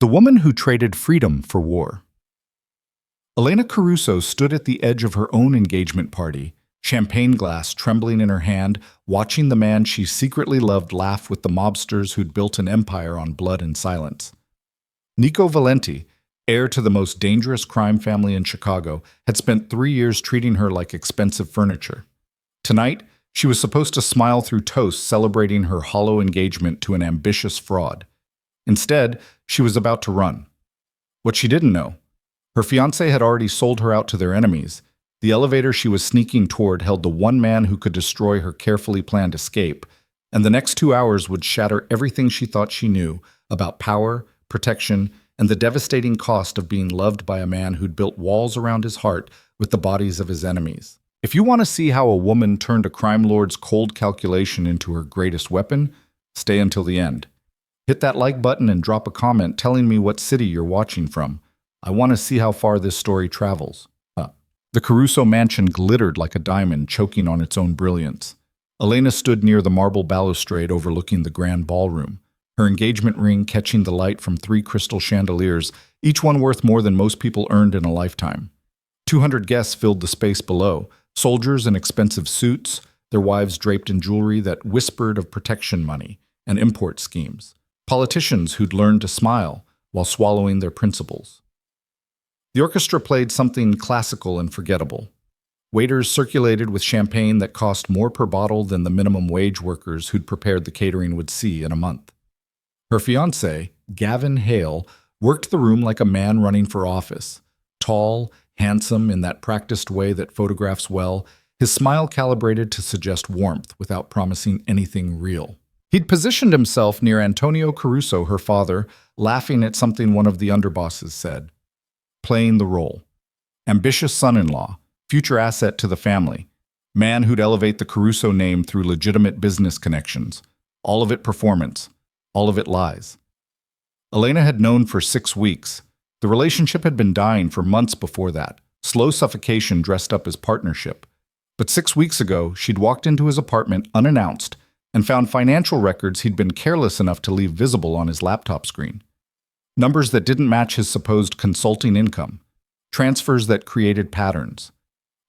The woman who traded freedom for war. Elena Caruso stood at the edge of her own engagement party, champagne glass trembling in her hand, watching the man she secretly loved laugh with the mobsters who'd built an empire on blood and silence. Nico Valenti, heir to the most dangerous crime family in Chicago, had spent 3 years treating her like expensive furniture. Tonight, she was supposed to smile through toast celebrating her hollow engagement to an ambitious fraud. Instead, she was about to run. What she didn't know: her fiancé had already sold her out to their enemies. The elevator she was sneaking toward held the one man who could destroy her carefully planned escape, and the next 2 hours would shatter everything she thought she knew about power, protection, and the devastating cost of being loved by a man who'd built walls around his heart with the bodies of his enemies. If you want to see how a woman turned a crime lord's cold calculation into her greatest weapon, stay until the end. Hit that like button and drop a comment telling me what city you're watching from. I want to see how far this story travels. The Caruso mansion glittered like a diamond, choking on its own brilliance. Elena stood near the marble balustrade overlooking the grand ballroom, her engagement ring catching the light from 3 crystal chandeliers, each one worth more than most people earned in a lifetime. 200 guests filled the space below, soldiers in expensive suits, their wives draped in jewelry that whispered of protection money and import schemes, politicians who'd learned to smile while swallowing their principles. The orchestra played something classical and forgettable. Waiters circulated with champagne that cost more per bottle than the minimum wage workers who'd prepared the catering would see in a month. Her fiancé, Gavin Hale, worked the room like a man running for office. Tall, handsome in that practiced way that photographs well, his smile calibrated to suggest warmth without promising anything real. He'd positioned himself near Antonio Caruso, her father, laughing at something one of the underbosses said. Playing the role. Ambitious son-in-law, future asset to the family, man who'd elevate the Caruso name through legitimate business connections. All of it performance, all of it lies. Elena had known for 6 weeks. The relationship had been dying for months before that, slow suffocation dressed up as partnership. But 6 weeks ago, she'd walked into his apartment unannounced and found financial records he'd been careless enough to leave visible on his laptop screen. Numbers that didn't match his supposed consulting income, transfers that created patterns,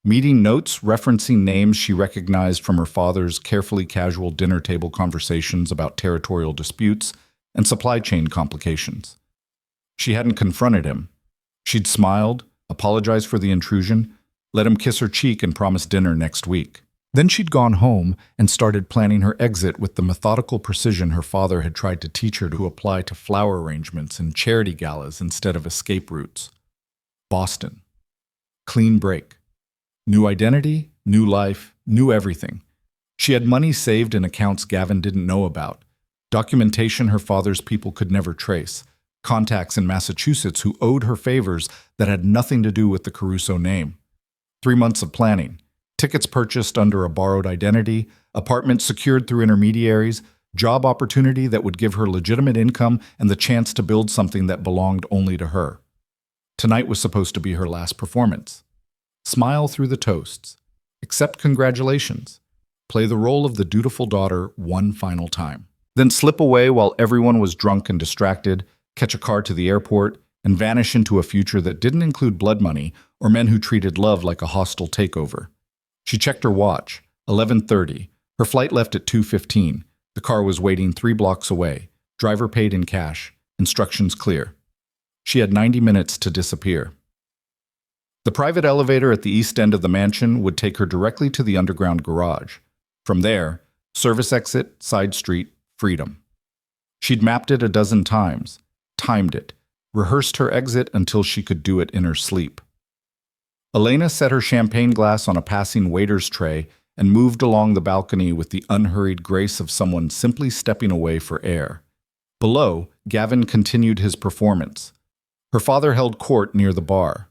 meeting notes referencing names she recognized from her father's carefully casual dinner table conversations about territorial disputes and supply chain complications. She hadn't confronted him. She'd smiled, apologized for the intrusion, let him kiss her cheek and promised dinner next week. Then she'd gone home and started planning her exit with the methodical precision her father had tried to teach her to apply to flower arrangements and charity galas instead of escape routes. Boston. Clean break. New identity, new life, new everything. She had money saved in accounts Gavin didn't know about, documentation her father's people could never trace, contacts in Massachusetts who owed her favors that had nothing to do with the Caruso name. 3 months of planning. Tickets purchased under a borrowed identity, apartments secured through intermediaries, job opportunity that would give her legitimate income and the chance to build something that belonged only to her. Tonight was supposed to be her last performance. Smile through the toasts. Accept congratulations. Play the role of the dutiful daughter one final time. Then slip away while everyone was drunk and distracted, catch a car to the airport, and vanish into a future that didn't include blood money or men who treated love like a hostile takeover. She checked her watch, 11:30. Her flight left at 2:15. The car was waiting 3 blocks away. Driver paid in cash. Instructions clear. She had 90 minutes to disappear. The private elevator at the east end of the mansion would take her directly to the underground garage. From there, service exit, side street, freedom. She'd mapped it a dozen times, timed it, rehearsed her exit until she could do it in her sleep. Elena set her champagne glass on a passing waiter's tray and moved along the balcony with the unhurried grace of someone simply stepping away for air. Below, Gavin continued his performance. Her father held court near the bar.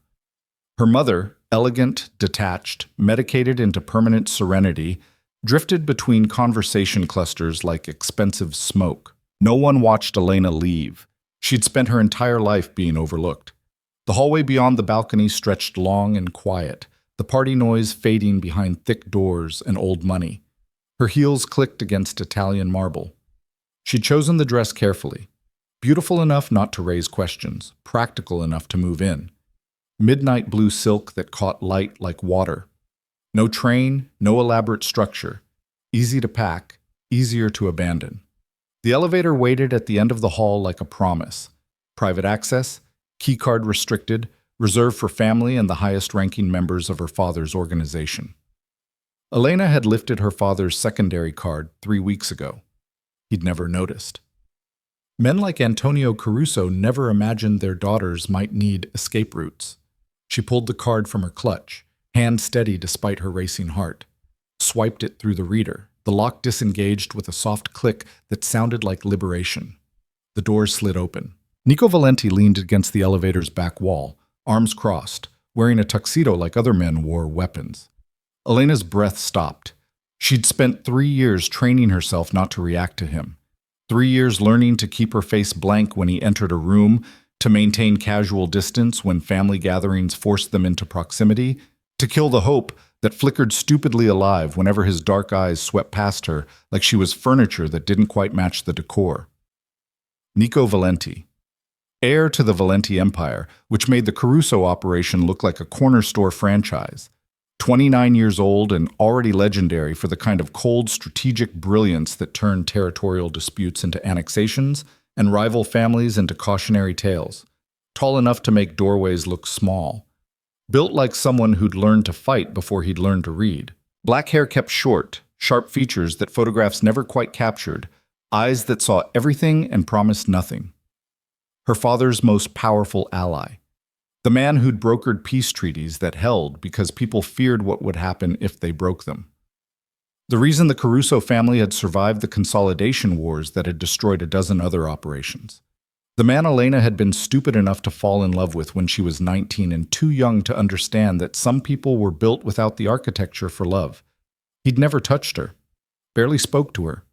Her mother, elegant, detached, medicated into permanent serenity, drifted between conversation clusters like expensive smoke. No one watched Elena leave. She'd spent her entire life being overlooked. The hallway beyond the balcony stretched long and quiet, the party noise fading behind thick doors and old money. Her heels clicked against Italian marble. She'd chosen the dress carefully. Beautiful enough not to raise questions, practical enough to move in. Midnight blue silk that caught light like water. No train, no elaborate structure. Easy to pack, easier to abandon. The elevator waited at the end of the hall like a promise. Private access, keycard restricted, reserved for family and the highest-ranking members of her father's organization. Elena had lifted her father's secondary card 3 weeks ago. He'd never noticed. Men like Antonio Caruso never imagined their daughters might need escape routes. She pulled the card from her clutch, hand steady despite her racing heart. Swiped it through the reader. The lock disengaged with a soft click that sounded like liberation. The doors slid open. Nico Valenti leaned against the elevator's back wall, arms crossed, wearing a tuxedo like other men wore weapons. Elena's breath stopped. She'd spent 3 years training herself not to react to him. 3 years learning to keep her face blank when he entered a room, to maintain casual distance when family gatherings forced them into proximity, to kill the hope that flickered stupidly alive whenever his dark eyes swept past her like she was furniture that didn't quite match the decor. Nico Valenti, heir to the Valenti Empire, which made the Caruso operation look like a corner store franchise. 29 years old and already legendary for the kind of cold, strategic brilliance that turned territorial disputes into annexations and rival families into cautionary tales. Tall enough to make doorways look small. Built like someone who'd learned to fight before he'd learned to read. Black hair kept short, sharp features that photographs never quite captured, eyes that saw everything and promised nothing. Her father's most powerful ally. The man who'd brokered peace treaties that held because people feared what would happen if they broke them. The reason the Caruso family had survived the consolidation wars that had destroyed a dozen other operations. The man Elena had been stupid enough to fall in love with when she was 19 and too young to understand that some people were built without the architecture for love. He'd never touched her, barely spoke to her,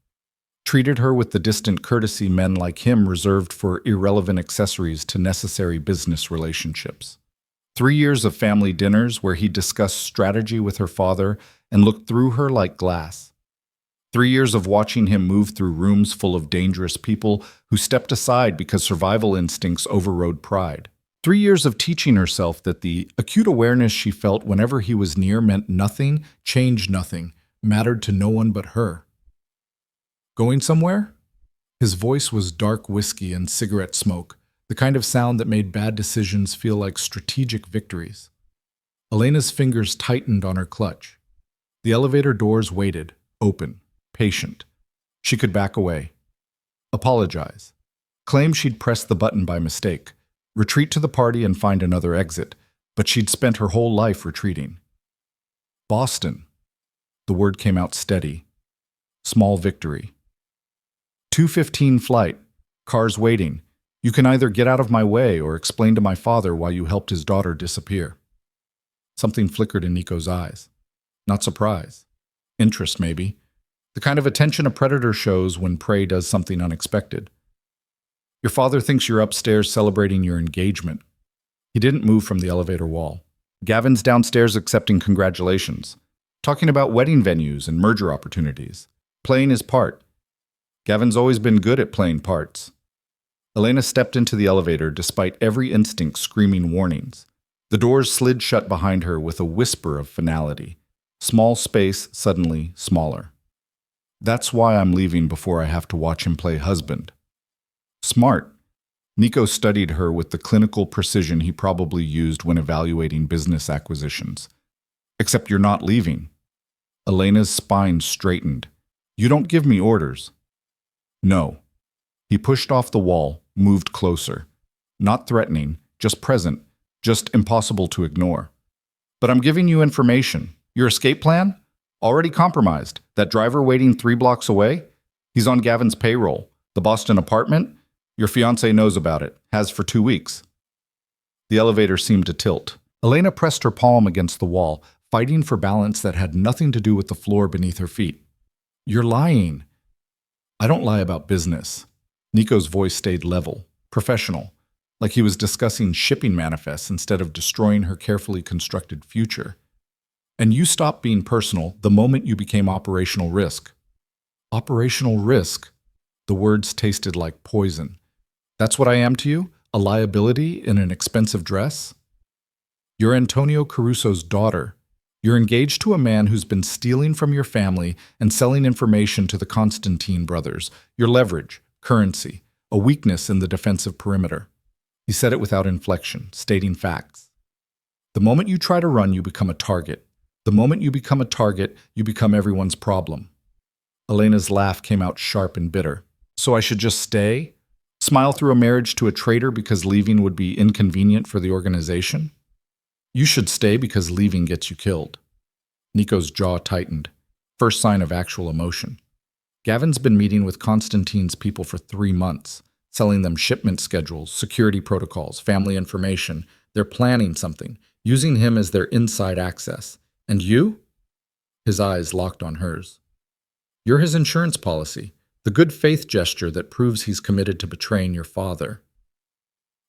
treated her with the distant courtesy men like him reserved for irrelevant accessories to necessary business relationships. 3 years of family dinners where he discussed strategy with her father and looked through her like glass. 3 years of watching him move through rooms full of dangerous people who stepped aside because survival instincts overrode pride. 3 years of teaching herself that the acute awareness she felt whenever he was near meant nothing, changed nothing, mattered to no one but her. Going somewhere? His voice was dark whiskey and cigarette smoke, the kind of sound that made bad decisions feel like strategic victories. Elena's fingers tightened on her clutch. The elevator doors waited, open, patient. She could back away. Apologize. Claim she'd pressed the button by mistake. Retreat to the party and find another exit, but she'd spent her whole life retreating. Boston. The word came out steady. Small victory. 2:15 flight. Cars waiting. You can either get out of my way or explain to my father why you helped his daughter disappear. Something flickered in Nico's eyes. Not surprise. Interest, maybe. The kind of attention a predator shows when prey does something unexpected. Your father thinks you're upstairs celebrating your engagement. He didn't move from the elevator wall. Gavin's downstairs accepting congratulations, talking about wedding venues and merger opportunities, playing his part. Gavin's always been good at playing parts. Elena stepped into the elevator despite every instinct screaming warnings. The doors slid shut behind her with a whisper of finality. Small space suddenly smaller. That's why I'm leaving before I have to watch him play husband. Smart. Nico studied her with the clinical precision he probably used when evaluating business acquisitions. Except you're not leaving. Elena's spine straightened. You don't give me orders. No. He pushed off the wall, moved closer. Not threatening, just present, just impossible to ignore. But I'm giving you information. Your escape plan? Already compromised. That driver waiting 3 blocks away? He's on Gavin's payroll. The Boston apartment? Your fiancé knows about it. Has for 2 weeks. The elevator seemed to tilt. Elena pressed her palm against the wall, fighting for balance that had nothing to do with the floor beneath her feet. You're lying. I don't lie about business. Nico's voice stayed level, professional, like he was discussing shipping manifests instead of destroying her carefully constructed future. And you stopped being personal the moment you became operational risk. Operational risk? The words tasted like poison. That's what I am to you? A liability in an expensive dress? You're Antonio Caruso's daughter. You're engaged to a man who's been stealing from your family and selling information to the Constantine brothers. Your leverage, currency, a weakness in the defensive perimeter. He said it without inflection, stating facts. The moment you try to run, you become a target. The moment you become a target, you become everyone's problem. Elena's laugh came out sharp and bitter. So I should just stay? Smile through a marriage to a traitor because leaving would be inconvenient for the organization? You should stay because leaving gets you killed. Nico's jaw tightened. First sign of actual emotion. Gavin's been meeting with Constantine's people for 3 months, selling them shipment schedules, security protocols, family information. They're planning something, using him as their inside access. And you? His eyes locked on hers. You're his insurance policy, the good faith gesture that proves he's committed to betraying your father.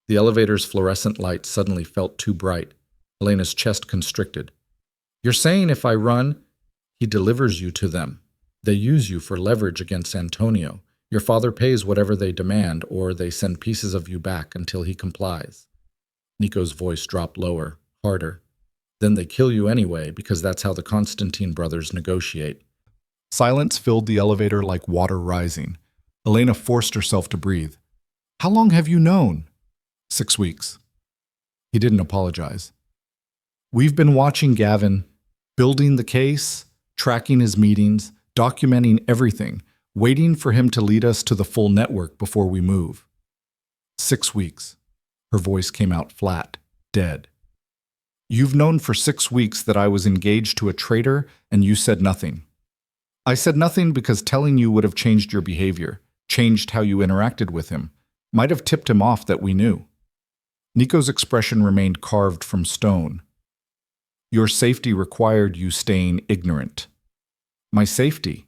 The elevator's fluorescent light suddenly felt too bright. Elena's chest constricted. You're saying if I run, he delivers you to them. They use you for leverage against Antonio. Your father pays whatever they demand, or they send pieces of you back until he complies. Nico's voice dropped lower, harder. Then they kill you anyway, because that's how the Constantine brothers negotiate. Silence filled the elevator like water rising. Elena forced herself to breathe. How long have you known? 6 weeks. He didn't apologize. We've been watching Gavin, building the case, tracking his meetings, documenting everything, waiting for him to lead us to the full network before we move. 6 weeks. Her voice came out flat, dead. You've known for 6 weeks that I was engaged to a traitor, and you said nothing. I said nothing because telling you would have changed your behavior, changed how you interacted with him, might have tipped him off that we knew. Nico's expression remained carved from stone. Your safety required you staying ignorant. My safety?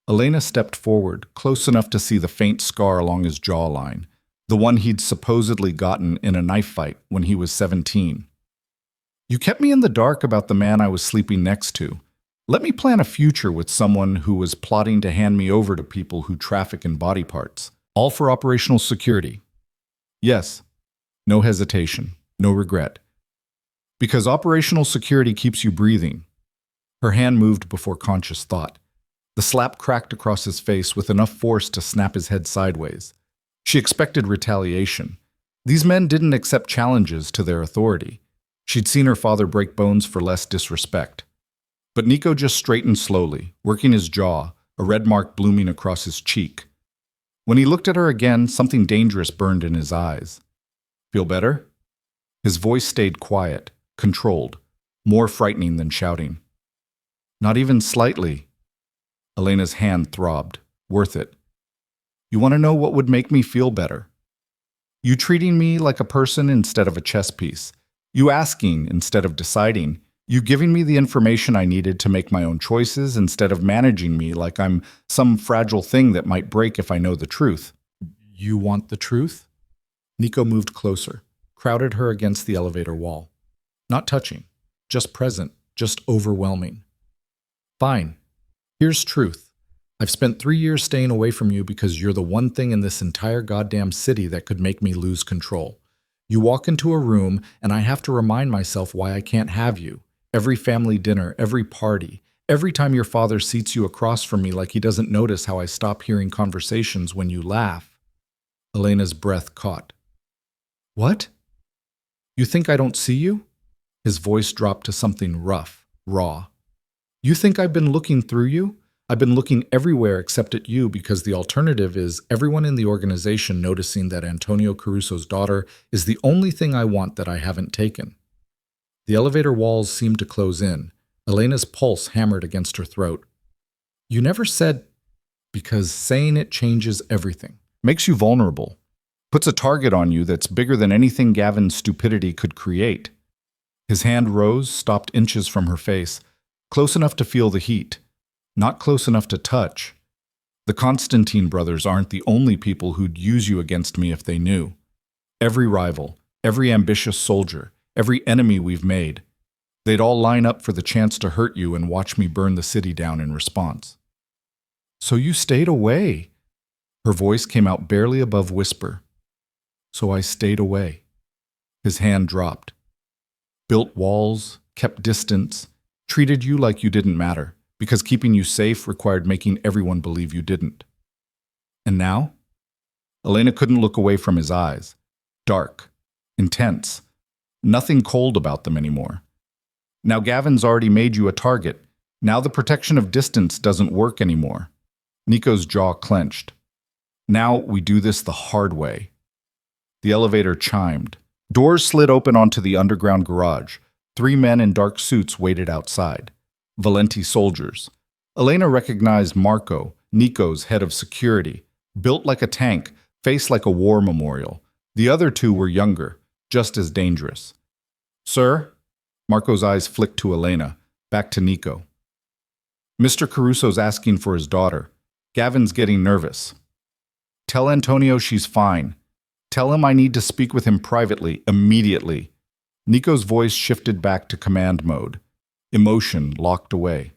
Elena stepped forward, close enough to see the faint scar along his jawline, the one he'd supposedly gotten in a knife fight when he was 17. You kept me in the dark about the man I was sleeping next to. Let me plan a future with someone who was plotting to hand me over to people who traffic in body parts, all for operational security. Yes, no hesitation, no regret. Because operational security keeps you breathing. Her hand moved before conscious thought. The slap cracked across his face with enough force to snap his head sideways. She expected retaliation. These men didn't accept challenges to their authority. She'd seen her father break bones for less disrespect. But Nico just straightened slowly, working his jaw, a red mark blooming across his cheek. When he looked at her again, something dangerous burned in his eyes. Feel better? His voice stayed quiet, controlled, more frightening than shouting. Not even slightly. Elena's hand throbbed. Worth it. You want to know what would make me feel better? You treating me like a person instead of a chess piece. You asking instead of deciding. You giving me the information I needed to make my own choices instead of managing me like I'm some fragile thing that might break if I know the truth. You want the truth? Nico moved closer, crowded her against the elevator wall. Not touching, just present, just overwhelming. Fine. Here's truth. I've spent 3 years staying away from you because you're the one thing in this entire goddamn city that could make me lose control. You walk into a room and I have to remind myself why I can't have you. Every family dinner, every party, every time your father seats you across from me like he doesn't notice how I stop hearing conversations when you laugh. Elena's breath caught. What? You think I don't see you? His voice dropped to something rough, raw. You think I've been looking through you? I've been looking everywhere except at you because the alternative is everyone in the organization noticing that Antonio Caruso's daughter is the only thing I want that I haven't taken. The elevator walls seemed to close in. Elena's pulse hammered against her throat. You never said, because saying it changes everything. Makes you vulnerable. Puts a target on you that's bigger than anything Gavin's stupidity could create. His hand rose, stopped inches from her face, close enough to feel the heat, not close enough to touch. The Constantine brothers aren't the only people who'd use you against me if they knew. Every rival, every ambitious soldier, every enemy we've made, they'd all line up for the chance to hurt you and watch me burn the city down in response. So you stayed away. Her voice came out barely above whisper. So I stayed away. His hand dropped. Built walls, kept distance, treated you like you didn't matter, because keeping you safe required making everyone believe you didn't. And now? Elena couldn't look away from his eyes. Dark, intense, nothing cold about them anymore. Now Gavin's already made you a target. Now the protection of distance doesn't work anymore. Nico's jaw clenched. Now we do this the hard way. The elevator chimed. Doors slid open onto the underground garage. 3 men in dark suits waited outside. Valenti soldiers. Elena recognized Marco, Nico's head of security. Built like a tank, face like a war memorial. The other 2 were younger, just as dangerous. Sir? Marco's eyes flicked to Elena, back to Nico. Mr. Caruso's asking for his daughter. Gavin's getting nervous. Tell Antonio she's fine. Tell him I need to speak with him privately, immediately. Nico's voice shifted back to command mode. Emotion locked away.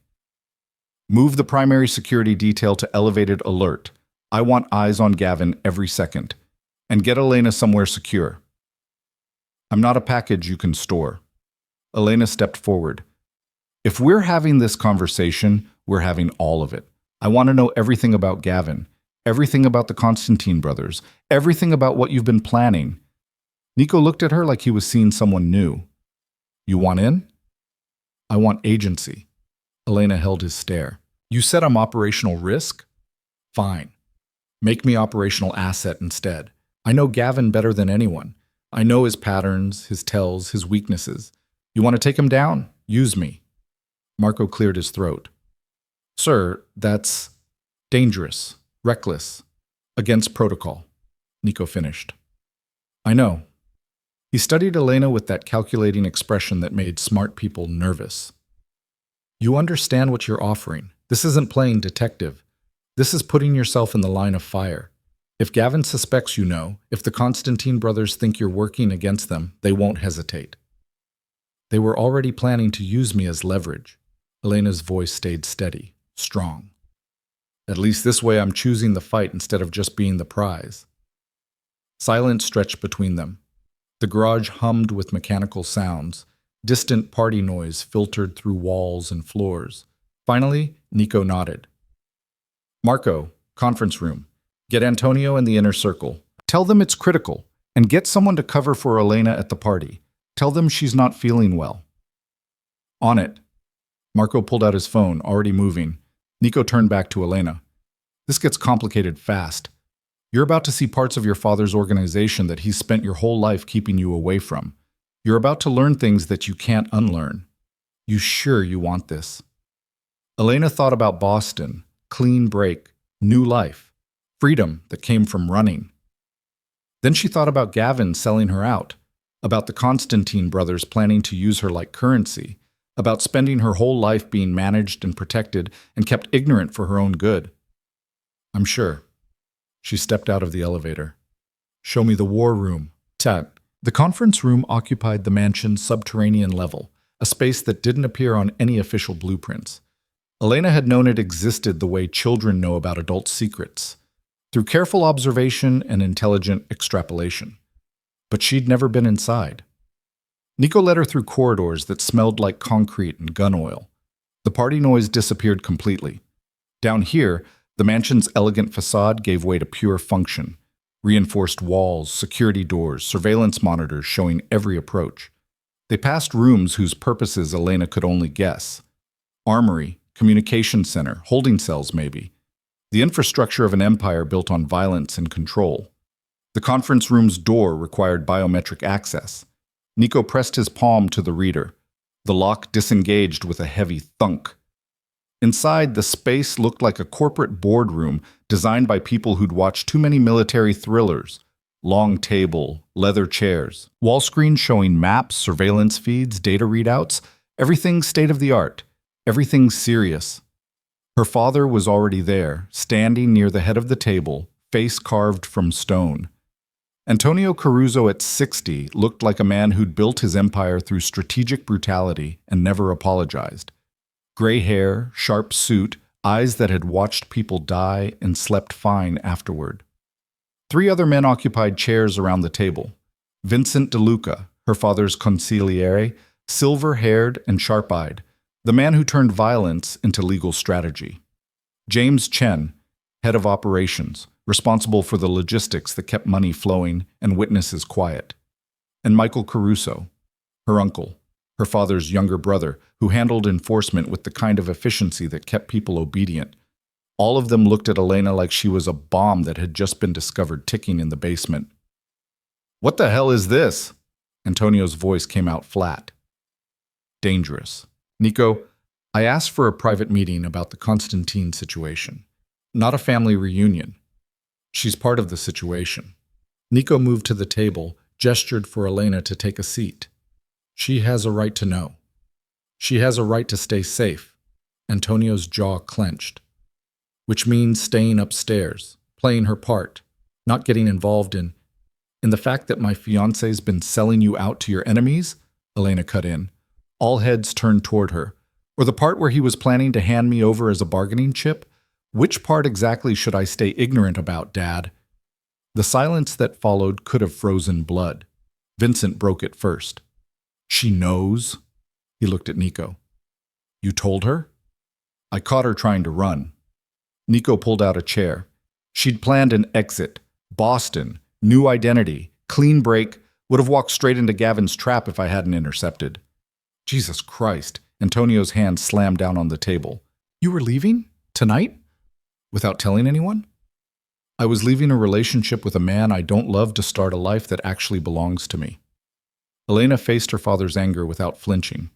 Move the primary security detail to elevated alert. I want eyes on Gavin every second. And get Elena somewhere secure. I'm not a package you can store. Elena stepped forward. If we're having this conversation, we're having all of it. I want to know everything about Gavin, everything about the Constantine brothers, everything about what you've been planning. Nico looked at her like he was seeing someone new. You want in? I want agency. Elena held his stare. You said I'm operational risk? Fine. Make me operational asset instead. I know Gavin better than anyone. I know his patterns, his tells, his weaknesses. You want to take him down? Use me. Marco cleared his throat. Sir, that's dangerous, reckless, against protocol. Nico finished. I know. He studied Elena with that calculating expression that made smart people nervous. You understand what you're offering. This isn't playing detective. This is putting yourself in the line of fire. If Gavin suspects you know, if the Constantine brothers think you're working against them, they won't hesitate. They were already planning to use me as leverage. Elena's voice stayed steady, strong. At least this way I'm choosing the fight instead of just being the prize. Silence stretched between them. The garage hummed with mechanical sounds. Distant party noise filtered through walls and floors. Finally, Nico nodded. Marco, conference room. Get Antonio in the inner circle. Tell them it's critical, and get someone to cover for Elena at the party. Tell them she's not feeling well. On it. Marco pulled out his phone, already moving. Nico turned back to Elena. This gets complicated fast. You're about to see parts of your father's organization that he's spent your whole life keeping you away from. You're about to learn things that you can't unlearn. You sure you want this? Elena thought about Boston, clean break, new life, freedom that came from running. Then she thought about Gavin selling her out, about the Constantine brothers planning to use her like currency, about spending her whole life being managed and protected and kept ignorant for her own good. I'm sure. She stepped out of the elevator. Show me the war room. Tat. The conference room occupied the mansion's subterranean level, a space that didn't appear on any official blueprints. Elena had known it existed the way children know about adult secrets, through careful observation and intelligent extrapolation. But she'd never been inside. Nico led her through corridors that smelled like concrete and gun oil. The party noise disappeared completely. Down here, the mansion's elegant facade gave way to pure function. Reinforced walls, security doors, surveillance monitors showing every approach. They passed rooms whose purposes Elena could only guess. Armory, communication center, holding cells maybe. The infrastructure of an empire built on violence and control. The conference room's door required biometric access. Nico pressed his palm to the reader. The lock disengaged with a heavy thunk. Inside, the space looked like a corporate boardroom designed by people who'd watched too many military thrillers. Long table, leather chairs, wall screens showing maps, surveillance feeds, data readouts, everything state-of-the-art, everything serious. Her father was already there, standing near the head of the table, face carved from stone. Antonio Caruso at 60 looked like a man who'd built his empire through strategic brutality and never apologized. Gray hair, sharp suit, eyes that had watched people die and slept fine afterward. Three other men occupied chairs around the table. Vincent DeLuca, her father's consigliere, silver-haired and sharp-eyed, the man who turned violence into legal strategy. James Chen, head of operations, responsible for the logistics that kept money flowing and witnesses quiet. And Michael Caruso, her uncle, her father's younger brother, who handled enforcement with the kind of efficiency that kept people obedient. All of them looked at Elena like she was a bomb that had just been discovered ticking in the basement. "What the hell is this?" Antonio's voice came out flat. "Dangerous. Nico, I asked for a private meeting about the Constantine situation, not a family reunion. She's part of the situation." Nico moved to the table, gestured for Elena to take a seat. "She has a right to know. She has a right to stay safe." Antonio's jaw clenched. "Which means staying upstairs, playing her part, not getting involved in the fact that my fiancé's been selling you out to your enemies?" Elena cut in. All heads turned toward her. "Or the part where he was planning to hand me over as a bargaining chip? Which part exactly should I stay ignorant about, Dad?" The silence that followed could have frozen blood. Vincent broke it first. "She knows?" He looked at Nico. "You told her?" "I caught her trying to run." Nico pulled out a chair. She'd planned an exit. Boston. New identity. Clean break. Would have walked straight into Gavin's trap if I hadn't intercepted. Jesus Christ. Antonio's hand slammed down on the table. "You were leaving? Tonight? Without telling anyone?" "I was leaving a relationship with a man I don't love to start a life that actually belongs to me." Elena faced her father's anger without flinching.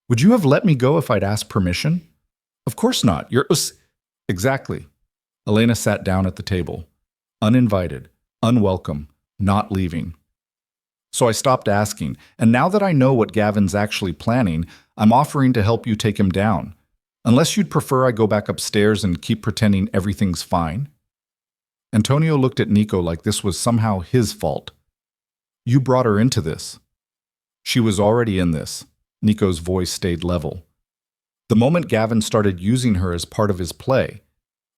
"Would you have let me go if I'd asked permission?" "Of course not. You're..." "Exactly." Elena sat down at the table. Uninvited, unwelcome, not leaving. "So I stopped asking, and now that I know what Gavin's actually planning, I'm offering to help you take him down. Unless you'd prefer I go back upstairs and keep pretending everything's fine?" Antonio looked at Nico like this was somehow his fault. "You brought her into this." "She was already in this." Nico's voice stayed level. "The moment Gavin started using her as part of his play,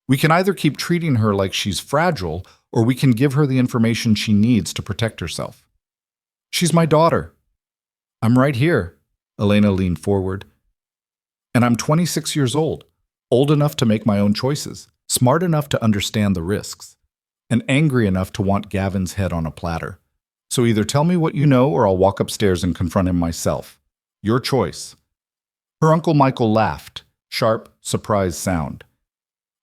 we can either keep treating her like she's fragile, or we can give her the information she needs to protect herself." "She's my daughter." "I'm right here." Elena leaned forward. "And I'm 26 years old enough to make my own choices, smart enough to understand the risks, and angry enough to want Gavin's head on a platter. So either tell me what you know or I'll walk upstairs and confront him myself. Your choice." Her Uncle Michael laughed, sharp, surprised sound.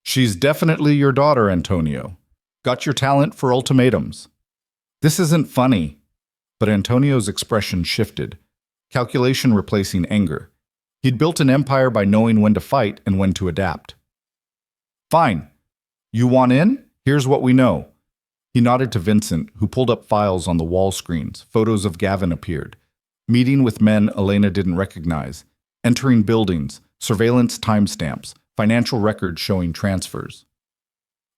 "She's definitely your daughter, Antonio. Got your talent for ultimatums." "This isn't funny." But Antonio's expression shifted, calculation replacing anger. He'd built an empire by knowing when to fight and when to adapt. "Fine. You want in? Here's what we know." He nodded to Vincent, who pulled up files on the wall screens. Photos of Gavin appeared. Meeting with men Elena didn't recognize. Entering buildings, surveillance timestamps, financial records showing transfers.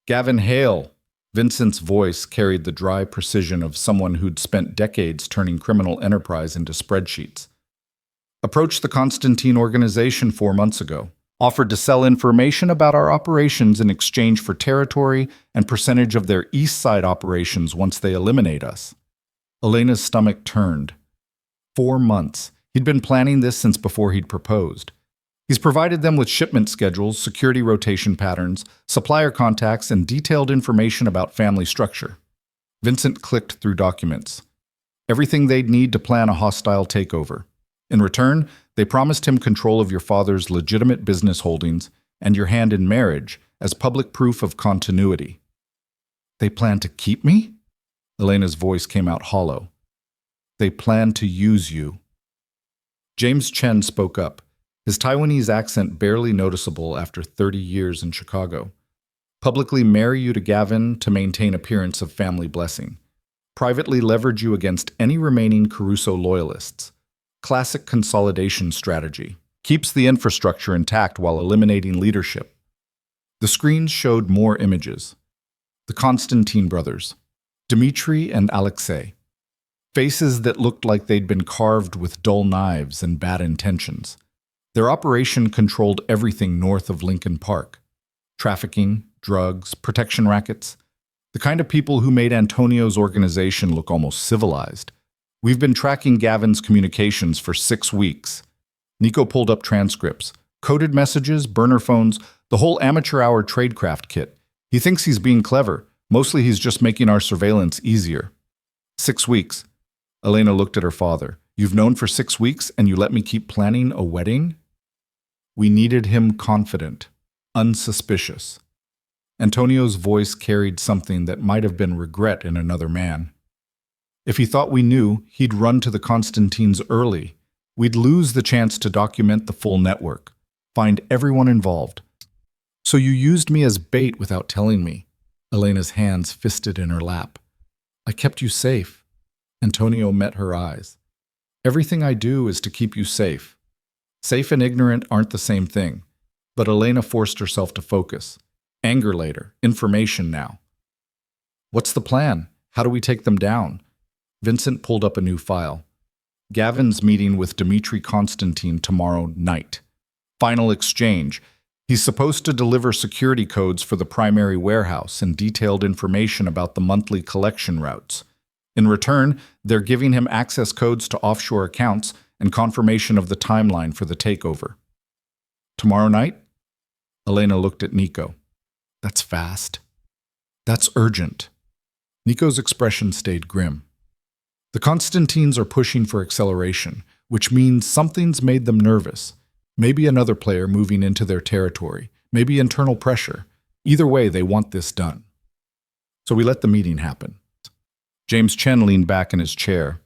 "Gavin Hale." Vincent's voice carried the dry precision of someone who'd spent decades turning criminal enterprise into spreadsheets. "Approached the Constantine organization 4 months ago. Offered to sell information about our operations in exchange for territory and percentage of their East Side operations once they eliminate us." Elena's stomach turned. 4 months. He'd been planning this since before he'd proposed. He's provided them with shipment schedules, security rotation patterns, supplier contacts, and detailed information about family structure. Vincent clicked through documents. Everything they'd need to plan a hostile takeover. In return, they promised him control of your father's legitimate business holdings and your hand in marriage as public proof of continuity. "They plan to keep me?" Elena's voice came out hollow. "They plan to use you." James Chen spoke up, his Taiwanese accent barely noticeable after 30 years in Chicago. "Publicly marry you to Gavin to maintain appearance of family blessing. Privately leverage you against any remaining Caruso loyalists. Classic consolidation strategy. Keeps the infrastructure intact while eliminating leadership." The screens showed more images. The Constantine brothers, Dmitri and Alexei. Faces that looked like they'd been carved with dull knives and bad intentions. Their operation controlled everything north of Lincoln Park. Trafficking, drugs, protection rackets. The kind of people who made Antonio's organization look almost civilized. We've been tracking Gavin's communications for 6 weeks. Nico pulled up transcripts, coded messages, burner phones, the whole amateur-hour tradecraft kit. He thinks he's being clever. Mostly he's just making our surveillance easier. 6 weeks. Elena looked at her father. You've known for 6 weeks and you let me keep planning a wedding? We needed him confident, unsuspicious. Antonio's voice carried something that might have been regret in another man. If he thought we knew, he'd run to the Constantines early. We'd lose the chance to document the full network, find everyone involved. So you used me as bait without telling me. Elena's hands fisted in her lap. I kept you safe. Antonio met her eyes. Everything I do is to keep you safe. Safe and ignorant aren't the same thing. But Elena forced herself to focus. Anger later, information now. What's the plan? How do we take them down? Vincent pulled up a new file. Gavin's meeting with Dmitry Constantine tomorrow night. Final exchange. He's supposed to deliver security codes for the primary warehouse and detailed information about the monthly collection routes. In return, they're giving him access codes to offshore accounts and confirmation of the timeline for the takeover. Tomorrow night? Elena looked at Nico. That's fast. That's urgent. Nico's expression stayed grim. The Constantines are pushing for acceleration, which means something's made them nervous. Maybe another player moving into their territory. Maybe internal pressure. Either way, they want this done. So we let the meeting happen. James Chen leaned back in his chair.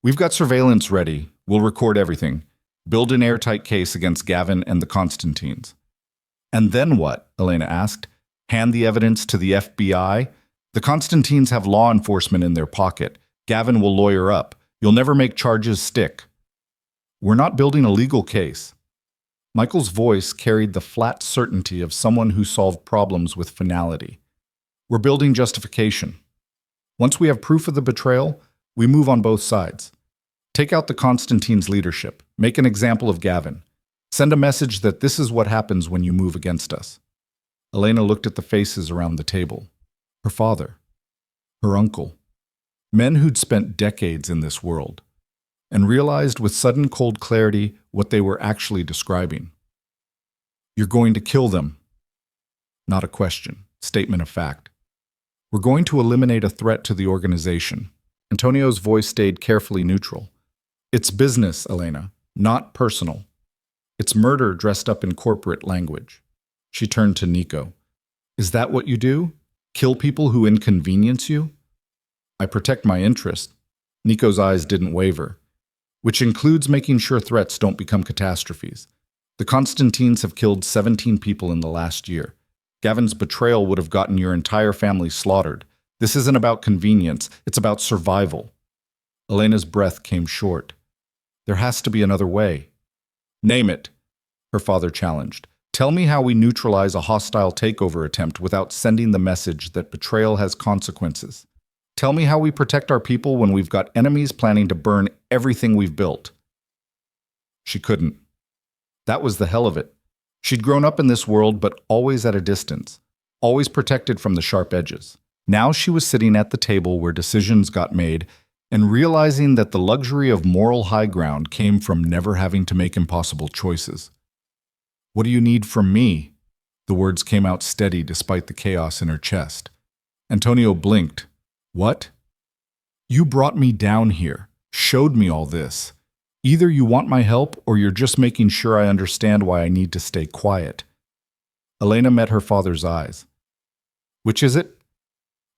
We've got surveillance ready. We'll record everything. Build an airtight case against Gavin and the Constantines. And then what? Elena asked. Hand the evidence to the FBI? The Constantines have law enforcement in their pocket. Gavin will lawyer up. You'll never make charges stick. We're not building a legal case. Michael's voice carried the flat certainty of someone who solved problems with finality. We're building justification. Once we have proof of the betrayal, we move on both sides. Take out the Constantines' leadership. Make an example of Gavin. Send a message that this is what happens when you move against us. Elena looked at the faces around the table. Her father. Her uncle. Men who'd spent decades in this world. And realized with sudden cold clarity what they were actually describing. You're going to kill them. Not a question. Statement of fact. We're going to eliminate a threat to the organization. Antonio's voice stayed carefully neutral. It's business, Elena, not personal. It's murder dressed up in corporate language. She turned to Nico. Is that what you do? Kill people who inconvenience you? I protect my interest. Nico's eyes didn't waver. Which includes making sure threats don't become catastrophes. The Constantines have killed 17 people in the last year. Gavin's betrayal would have gotten your entire family slaughtered. This isn't about convenience, it's about survival. Elena's breath came short. There has to be another way. Name it, her father challenged. Tell me how we neutralize a hostile takeover attempt without sending the message that betrayal has consequences. Tell me how we protect our people when we've got enemies planning to burn everything we've built. She couldn't. That was the hell of it. She'd grown up in this world, but always at a distance, always protected from the sharp edges. Now she was sitting at the table where decisions got made and realizing that the luxury of moral high ground came from never having to make impossible choices. What do you need from me? The words came out steady despite the chaos in her chest. Antonio blinked. What? You brought me down here, showed me all this. Either you want my help or you're just making sure I understand why I need to stay quiet. Elena met her father's eyes. Which is it?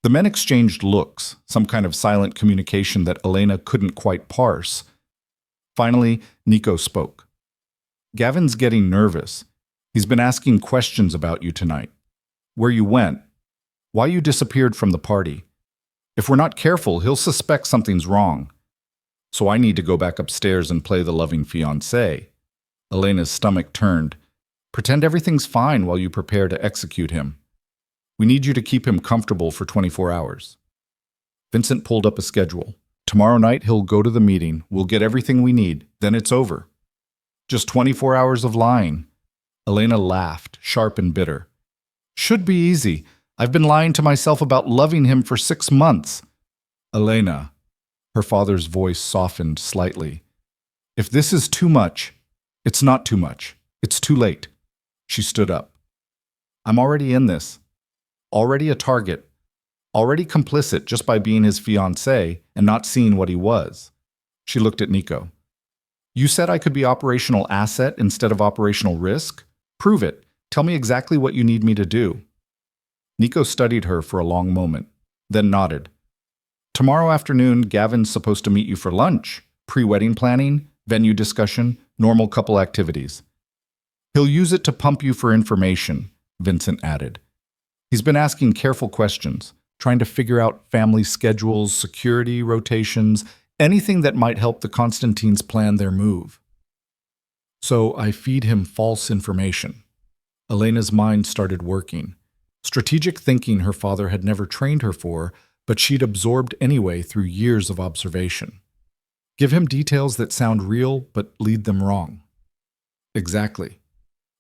The men exchanged looks, some kind of silent communication that Elena couldn't quite parse. Finally, Nico spoke. Gavin's getting nervous. He's been asking questions about you tonight. Where you went. Why you disappeared from the party. If we're not careful, he'll suspect something's wrong. So I need to go back upstairs and play the loving fiancé. Elena's stomach turned. Pretend everything's fine while you prepare to execute him. We need you to keep him comfortable for 24 hours. Vincent pulled up a schedule. Tomorrow night he'll go to the meeting. We'll get everything we need. Then it's over. Just 24 hours of lying. Elena laughed, sharp and bitter. Should be easy. I've been lying to myself about loving him for 6 months. Elena, her father's voice softened slightly. If this is too much, it's not too much. It's too late. She stood up. I'm already in this. Already a target. Already complicit just by being his fiancée and not seeing what he was. She looked at Nico. You said I could be operational asset instead of operational risk? Prove it. Tell me exactly what you need me to do. Nico studied her for a long moment, then nodded. Tomorrow afternoon, Gavin's supposed to meet you for lunch. Pre-wedding planning, venue discussion, normal couple activities. He'll use it to pump you for information, Vincent added. He's been asking careful questions, trying to figure out family schedules, security rotations, anything that might help the Constantines plan their move. So I feed him false information. Elena's mind started working. Strategic thinking her father had never trained her for, but she'd absorbed anyway through years of observation. Give him details that sound real but lead them wrong. Exactly.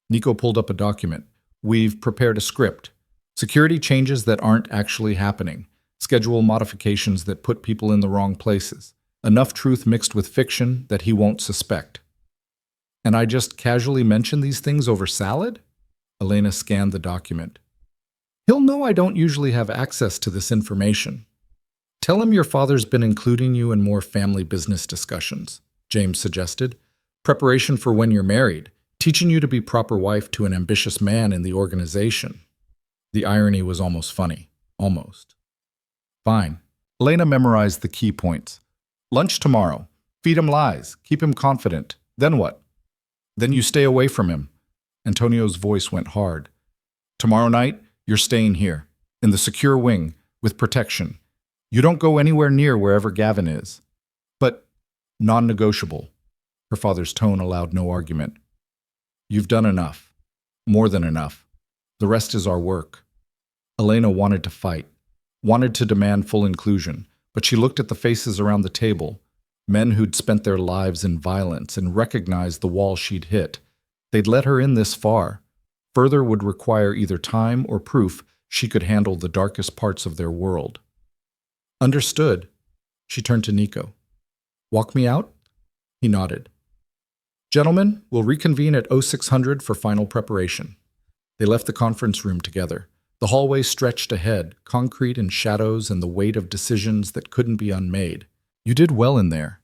Nico pulled up a document. We've prepared a script. Security changes that aren't actually happening. Schedule modifications that put people in the wrong places. Enough truth mixed with fiction that he won't suspect. And I just casually mention these things over salad? Elena scanned the document. He'll know I don't usually have access to this information. Tell him your father's been including you in more family business discussions, James suggested. Preparation for when you're married, teaching you to be proper wife to an ambitious man in the organization. The irony was almost funny. Almost. Fine. Elena memorized the key points. Lunch tomorrow. Feed him lies. Keep him confident. Then what? Then you stay away from him. Antonio's voice went hard. Tomorrow night, you're staying here, in the secure wing, with protection. You don't go anywhere near wherever Gavin is. But non-negotiable. Her father's tone allowed no argument. You've done enough. More than enough. The rest is our work. Elena wanted to fight, wanted to demand full inclusion, but she looked at the faces around the table, men who'd spent their lives in violence, and recognized the wall she'd hit. They'd let her in this far. Further would require either time or proof she could handle the darkest parts of their world. Understood. She turned to Nico. Walk me out? He nodded. Gentlemen, we'll reconvene at 0600 for final preparation. They left the conference room together. The hallway stretched ahead, concrete and shadows and the weight of decisions that couldn't be unmade. You did well in there.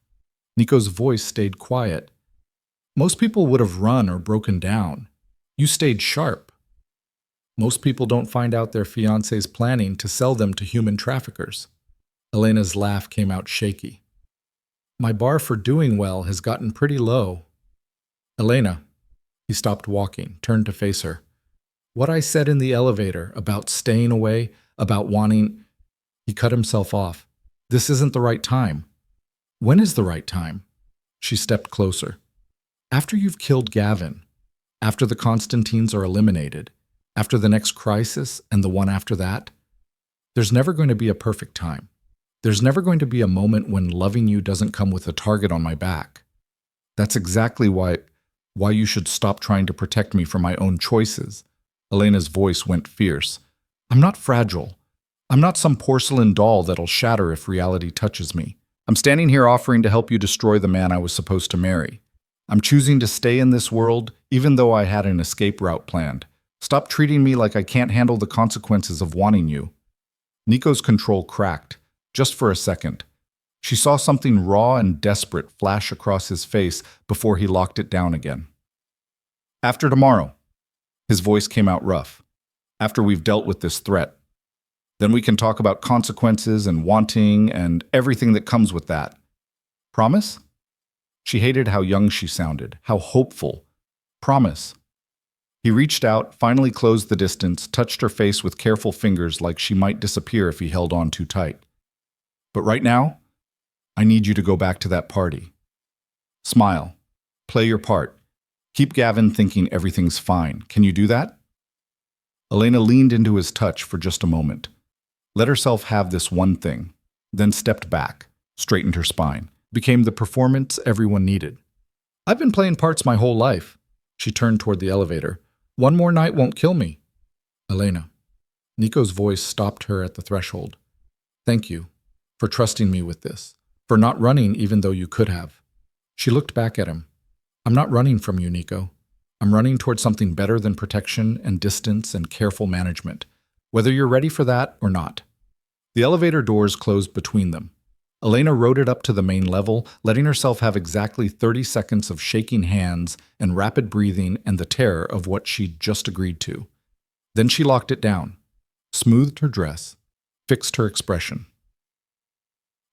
Nico's voice stayed quiet. Most people would have run or broken down. You stayed sharp. Most people don't find out their fiancé's planning to sell them to human traffickers. Elena's laugh came out shaky. My bar for doing well has gotten pretty low. Elena. He stopped walking, turned to face her. What I said in the elevator about staying away, about wanting... He cut himself off. This isn't the right time. When is the right time? She stepped closer. After you've killed Gavin, after the Constantines are eliminated, after the next crisis and the one after that, there's never going to be a perfect time. There's never going to be a moment when loving you doesn't come with a target on my back. That's exactly why you should stop trying to protect me from my own choices. Elena's voice went fierce. I'm not fragile. I'm not some porcelain doll that'll shatter if reality touches me. I'm standing here offering to help you destroy the man I was supposed to marry. I'm choosing to stay in this world, even though I had an escape route planned. Stop treating me like I can't handle the consequences of wanting you. Nico's control cracked, just for a second. She saw something raw and desperate flash across his face before he locked it down again. After tomorrow. His voice came out rough. After we've dealt with this threat. Then we can talk about consequences and wanting and everything that comes with that. Promise? She hated how young she sounded, how hopeful. Promise. He reached out, finally closed the distance, touched her face with careful fingers like she might disappear if he held on too tight. But right now, I need you to go back to that party. Smile. Play your part. Keep Gavin thinking everything's fine. Can you do that? Elena leaned into his touch for just a moment. Let herself have this one thing, then stepped back, straightened her spine, became the performance everyone needed. I've been playing parts my whole life. She turned toward the elevator. One more night won't kill me. Elena. Nico's voice stopped her at the threshold. Thank you for trusting me with this, for not running even though you could have. She looked back at him. I'm not running from you, Nico. I'm running towards something better than protection and distance and careful management, whether you're ready for that or not. The elevator doors closed between them. Elena rode it up to the main level, letting herself have exactly 30 seconds of shaking hands and rapid breathing and the terror of what she'd just agreed to. Then she locked it down, smoothed her dress, fixed her expression.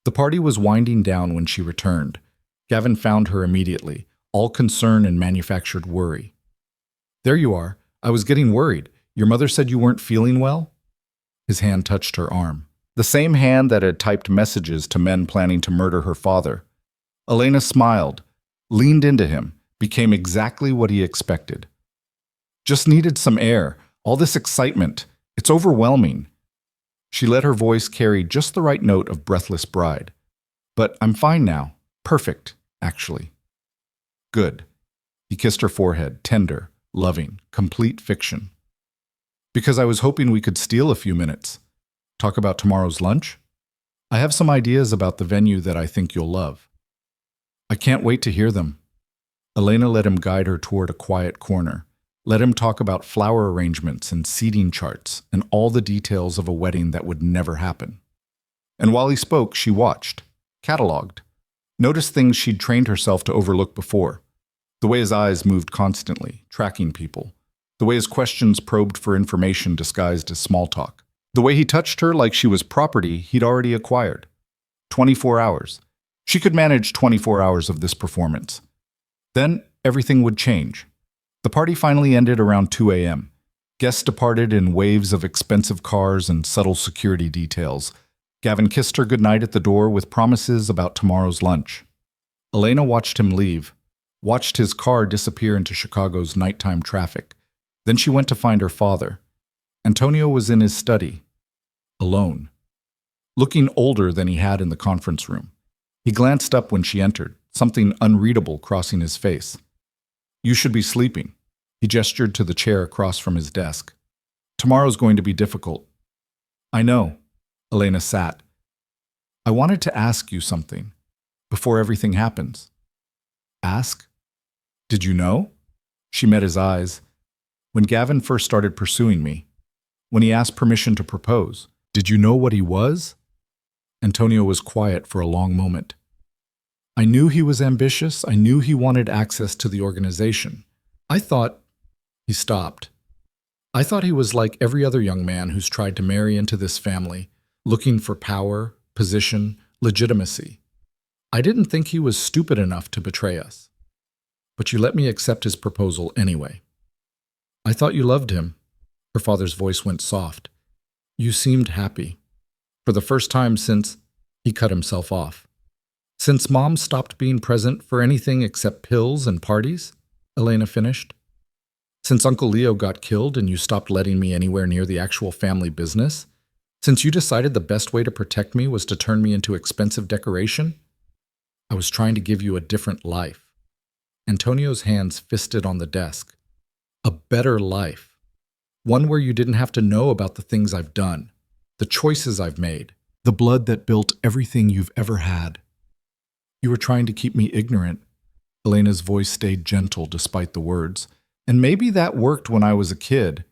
The party was winding down when she returned. Gavin found her immediately, all concern and manufactured worry. There you are. I was getting worried. Your mother said you weren't feeling well? His hand touched her arm. The same hand that had typed messages to men planning to murder her father. Elena smiled, leaned into him, became exactly what he expected. Just needed some air, all this excitement. It's overwhelming. She let her voice carry just the right note of breathless bride. But I'm fine now. Perfect, actually. Good. He kissed her forehead, tender, loving, complete fiction. Because I was hoping we could steal a few minutes. Talk about tomorrow's lunch? I have some ideas about the venue that I think you'll love. I can't wait to hear them. Elena let him guide her toward a quiet corner. Let him talk about flower arrangements and seating charts and all the details of a wedding that would never happen. And while he spoke, she watched, cataloged, noticed things she'd trained herself to overlook before. The way his eyes moved constantly, tracking people. The way his questions probed for information disguised as small talk. The way he touched her like she was property he'd already acquired. 24 hours. She could manage 24 hours of this performance. Then everything would change. The party finally ended around 2 a.m. Guests departed in waves of expensive cars and subtle security details. Gavin kissed her goodnight at the door with promises about tomorrow's lunch. Elena watched him leave, watched his car disappear into Chicago's nighttime traffic. Then she went to find her father. Antonio was in his study, alone, looking older than he had in the conference room. He glanced up when she entered, something unreadable crossing his face. You should be sleeping. He gestured to the chair across from his desk. Tomorrow's going to be difficult. I know. Elena sat. I wanted to ask you something before everything happens. Ask? Did you know? She met his eyes. When Gavin first started pursuing me, when he asked permission to propose, did you know what he was? Antonio was quiet for a long moment. I knew he was ambitious. I knew he wanted access to the organization. I thought... He stopped. I thought he was like every other young man who's tried to marry into this family, looking for power, position, legitimacy. I didn't think he was stupid enough to betray us. But you let me accept his proposal anyway. I thought you loved him. Her father's voice went soft. You seemed happy. For the first time since... He cut himself off. Since Mom stopped being present for anything except pills and parties, Elena finished. Since Uncle Leo got killed and you stopped letting me anywhere near the actual family business? Since you decided the best way to protect me was to turn me into expensive decoration? I was trying to give you a different life. Antonio's hands fisted on the desk. A better life. One where you didn't have to know about the things I've done, the choices I've made, the blood that built everything you've ever had. You were trying to keep me ignorant. Elena's voice stayed gentle despite the words. And maybe that worked when I was a kid.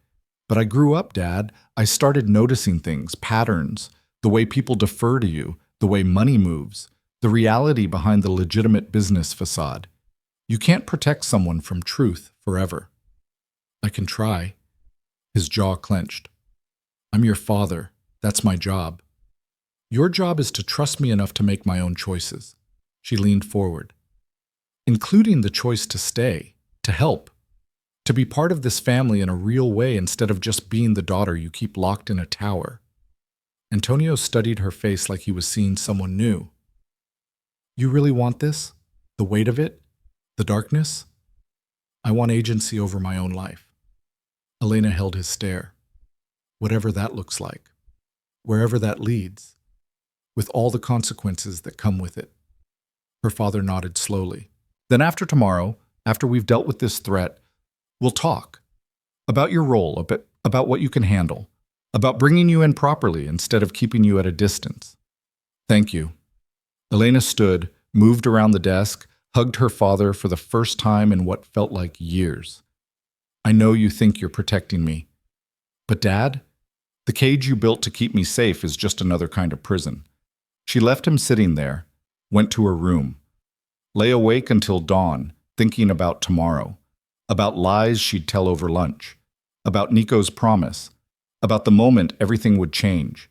But I grew up, Dad. I started noticing things, patterns, the way people defer to you, the way money moves, the reality behind the legitimate business facade. You can't protect someone from truth forever. I can try. His jaw clenched. I'm your father. That's my job. Your job is to trust me enough to make my own choices. She leaned forward. Including the choice to stay, to help, to be part of this family in a real way instead of just being the daughter you keep locked in a tower. Antonio studied her face like he was seeing someone new. You really want this? The weight of it? The darkness? I want agency over my own life. Elena held his stare. Whatever that looks like. Wherever that leads. With all the consequences that come with it. Her father nodded slowly. Then after tomorrow, after we've dealt with this threat, we'll talk. About your role, about what you can handle. about bringing you in properly instead of keeping you at a distance. Thank you. Elena stood, moved around the desk, hugged her father for the first time in what felt like years. I know you think you're protecting me. But Dad, the cage you built to keep me safe is just another kind of prison. She left him sitting there, went to her room, lay awake until dawn, thinking about tomorrow, about lies she'd tell over lunch, about Nico's promise, about the moment everything would change,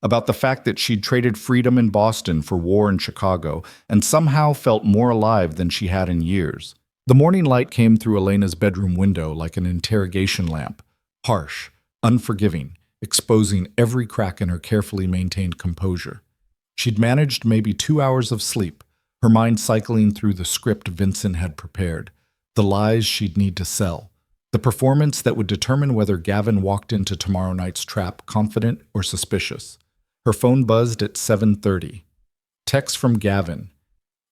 about the fact that she'd traded freedom in Boston for war in Chicago and somehow felt more alive than she had in years. The morning light came through Elena's bedroom window like an interrogation lamp, harsh, unforgiving, exposing every crack in her carefully maintained composure. She'd managed maybe 2 hours of sleep, her mind cycling through the script Vincent had prepared, the lies she'd need to sell, the performance that would determine whether Gavin walked into tomorrow night's trap confident or suspicious. Her phone buzzed at 7:30. Text from Gavin.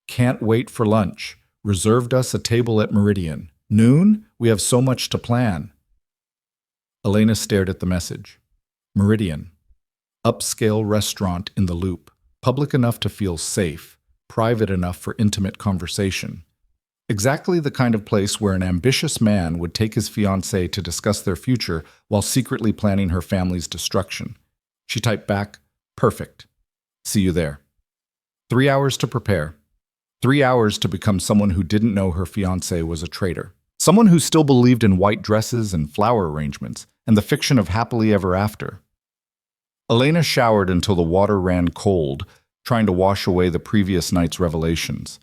Can't wait for lunch. Reserved us a table at Meridian. Noon? We have so much to plan. Elena stared at the message. Meridian. Upscale restaurant in the Loop. Public enough to feel safe. Private enough for intimate conversation. Exactly the kind of place where an ambitious man would take his fiancée to discuss their future while secretly planning her family's destruction. She typed back, perfect. See you there. 3 hours to prepare. 3 hours to become someone who didn't know her fiancé was a traitor. Someone who still believed in white dresses and flower arrangements and the fiction of happily ever after. Elena showered until the water ran cold, trying to wash away the previous night's revelations.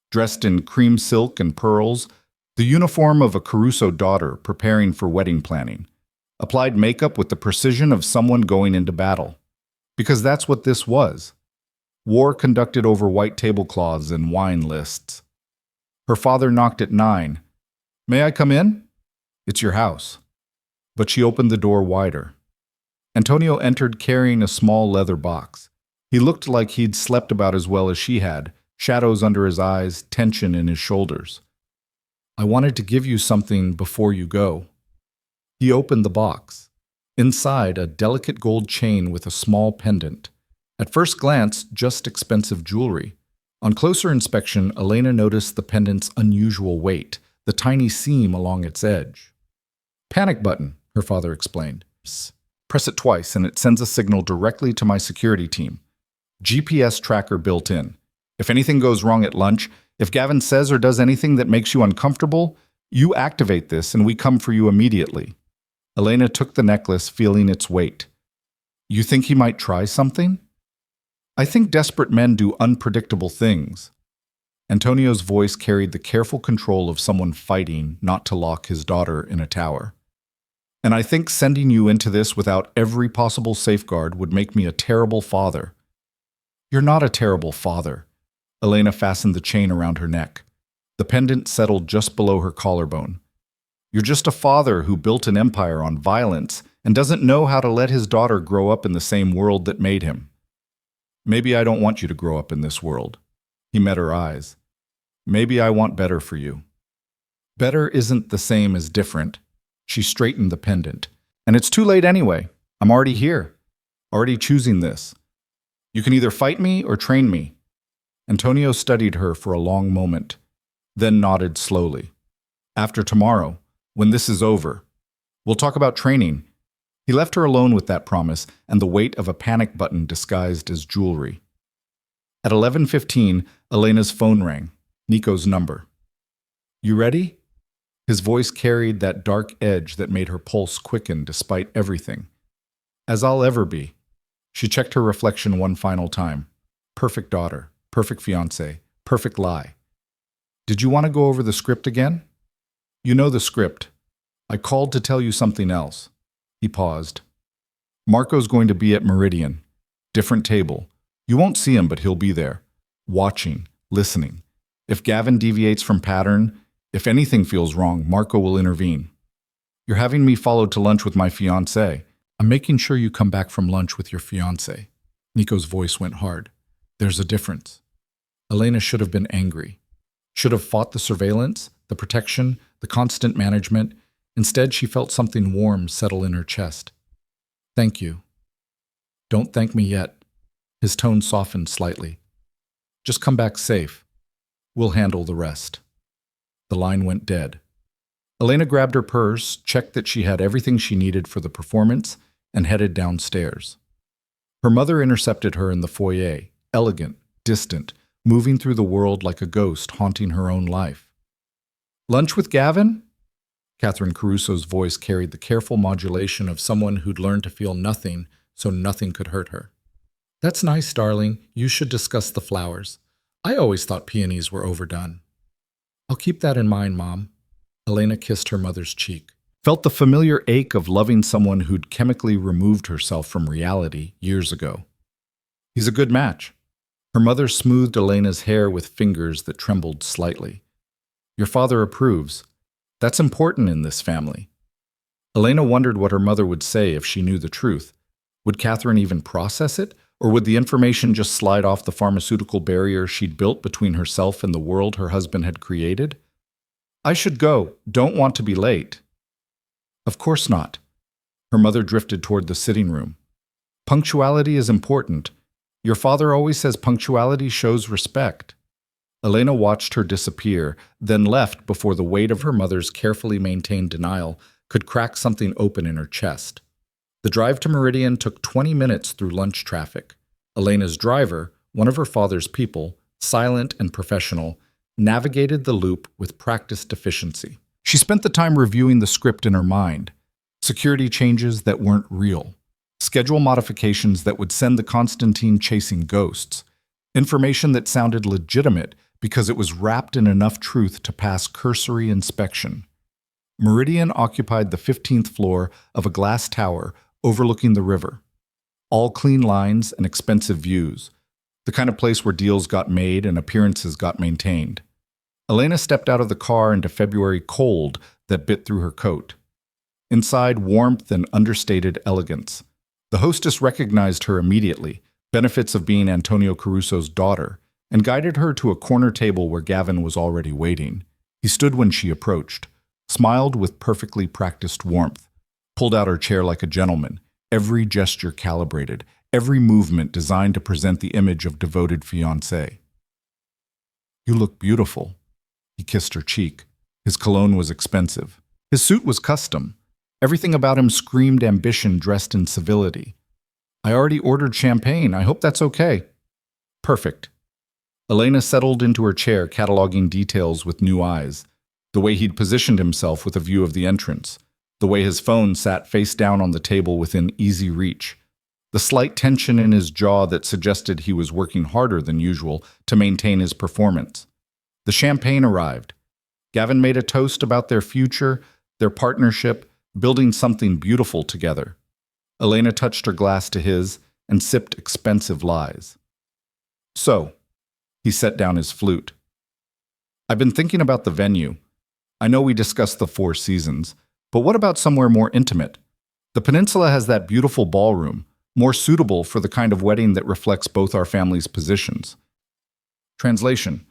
Dressed in cream silk and pearls, the uniform of a Caruso daughter preparing for wedding planning. Applied makeup with the precision of someone going into battle. Because that's what this was. War conducted over white tablecloths and wine lists. Her father knocked at 9. May I come in? It's your house. But she opened the door wider. Antonio entered carrying a small leather box. He looked like he'd slept about as well as she had, shadows under his eyes, tension in his shoulders. I wanted to give you something before you go. He opened the box. Inside, a delicate gold chain with a small pendant. At first glance, just expensive jewelry. On closer inspection, Elena noticed the pendant's unusual weight, the tiny seam along its edge. Panic button, her father explained. Press it twice and it sends a signal directly to my security team. GPS tracker built in. If anything goes wrong at lunch, if Gavin says or does anything that makes you uncomfortable, you activate this and we come for you immediately. Elena took the necklace, feeling its weight. You think he might try something? I think desperate men do unpredictable things. Antonio's voice carried the careful control of someone fighting not to lock his daughter in a tower. And I think sending you into this without every possible safeguard would make me a terrible father. You're not a terrible father. Elena fastened the chain around her neck. The pendant settled just below her collarbone. You're just a father who built an empire on violence and doesn't know how to let his daughter grow up in the same world that made him. Maybe I don't want you to grow up in this world. He met her eyes. Maybe I want better for you. Better isn't the same as different. She straightened the pendant. And it's too late anyway. I'm already here. Already choosing this. You can either fight me or train me. Antonio studied her for a long moment, then nodded slowly. After tomorrow, when this is over, we'll talk about training. He left her alone with that promise and the weight of a panic button disguised as jewelry. At 11:15, Elena's phone rang. Nico's number. You ready? His voice carried that dark edge that made her pulse quicken despite everything. As I'll ever be. She checked her reflection one final time. Perfect daughter, perfect fiancé, perfect lie. Did you want to go over the script again? You know the script. I called to tell you something else. He paused. Marco's going to be at Meridian. Different table. You won't see him, but he'll be there. Watching, listening. If Gavin deviates from pattern, if anything feels wrong, Marco will intervene. You're having me followed to lunch with my fiancé. I'm making sure you come back from lunch with your fiancé. Nico's voice went hard. There's a difference. Elena should have been angry. Should have fought the surveillance, the protection, the constant management. Instead, she felt something warm settle in her chest. Thank you. Don't thank me yet. His tone softened slightly. Just come back safe. We'll handle the rest. The line went dead. Elena grabbed her purse, checked that she had everything she needed for the performance, and headed downstairs. Her mother intercepted her in the foyer, elegant, distant, moving through the world like a ghost haunting her own life. Lunch with Gavin? Catherine Caruso's voice carried the careful modulation of someone who'd learned to feel nothing so nothing could hurt her. That's nice, darling. You should discuss the flowers. I always thought peonies were overdone. I'll keep that in mind, Mom. Elena kissed her mother's cheek. Felt the familiar ache of loving someone who'd chemically removed herself from reality years ago. He's a good match. Her mother smoothed Elena's hair with fingers that trembled slightly. Your father approves. That's important in this family. Elena wondered what her mother would say if she knew the truth. Would Catherine even process it? Or would the information just slide off the pharmaceutical barrier she'd built between herself and the world her husband had created? I should go. Don't want to be late. Of course not. Her mother drifted toward the sitting room. Punctuality is important. Your father always says punctuality shows respect. Elena watched her disappear, then left before the weight of her mother's carefully maintained denial could crack something open in her chest. The drive to Meridian took 20 minutes through lunch traffic. Elena's driver, one of her father's people, silent and professional, navigated the loop with practiced efficiency. She spent the time reviewing the script in her mind. Security changes that weren't real. Schedule modifications that would send the Constantine chasing ghosts. Information that sounded legitimate because it was wrapped in enough truth to pass cursory inspection. Meridian occupied the 15th floor of a glass tower overlooking the river. All clean lines and expensive views. The kind of place where deals got made and appearances got maintained. Elena stepped out of the car into February cold that bit through her coat. Inside, warmth and understated elegance. The hostess recognized her immediately, benefits of being Antonio Caruso's daughter, and guided her to a corner table where Gavin was already waiting. He stood when she approached, smiled with perfectly practiced warmth, pulled out her chair like a gentleman, every gesture calibrated, every movement designed to present the image of devoted fiancé. You look beautiful. He kissed her cheek. His cologne was expensive. His suit was custom. Everything about him screamed ambition dressed in civility. I already ordered champagne. I hope that's okay. Perfect. Elena settled into her chair, cataloging details with new eyes. The way he'd positioned himself with a view of the entrance. The way his phone sat face down on the table within easy reach. The slight tension in his jaw that suggested he was working harder than usual to maintain his performance. The champagne arrived. Gavin made a toast about their future, their partnership, building something beautiful together. Elena touched her glass to his and sipped expensive lies. So, he set down his flute. I've been thinking about the venue. I know we discussed the Four Seasons, but what about somewhere more intimate? The peninsula has that beautiful ballroom, more suitable for the kind of wedding that reflects both our families' positions. Translation: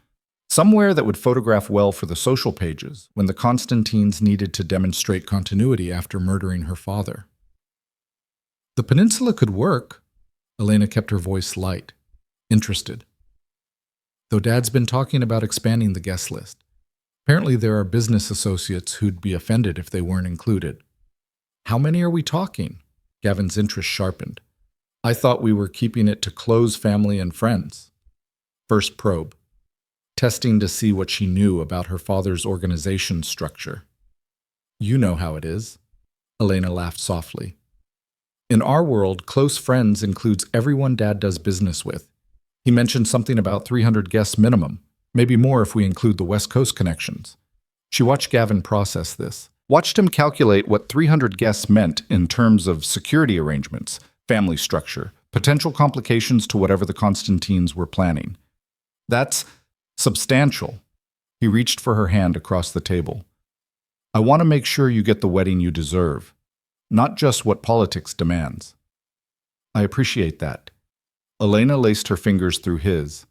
somewhere that would photograph well for the social pages when the Constantines needed to demonstrate continuity after murdering her father. The peninsula could work. Elena kept her voice light, interested. Though Dad's been talking about expanding the guest list. Apparently there are business associates who'd be offended if they weren't included. How many are we talking? Gavin's interest sharpened. I thought we were keeping it to close family and friends. First probe. Testing to see what she knew about her father's organization structure. You know how it is. Elena laughed softly. In our world, close friends includes everyone Dad does business with. He mentioned something about 300 guests minimum, maybe more if we include the West Coast connections. She watched Gavin process this, watched him calculate what 300 guests meant in terms of security arrangements, family structure, potential complications to whatever the Constantines were planning. That's substantial. He reached for her hand across the table. I want to make sure you get the wedding you deserve, not just what politics demands. I appreciate that. Elena laced her fingers through his,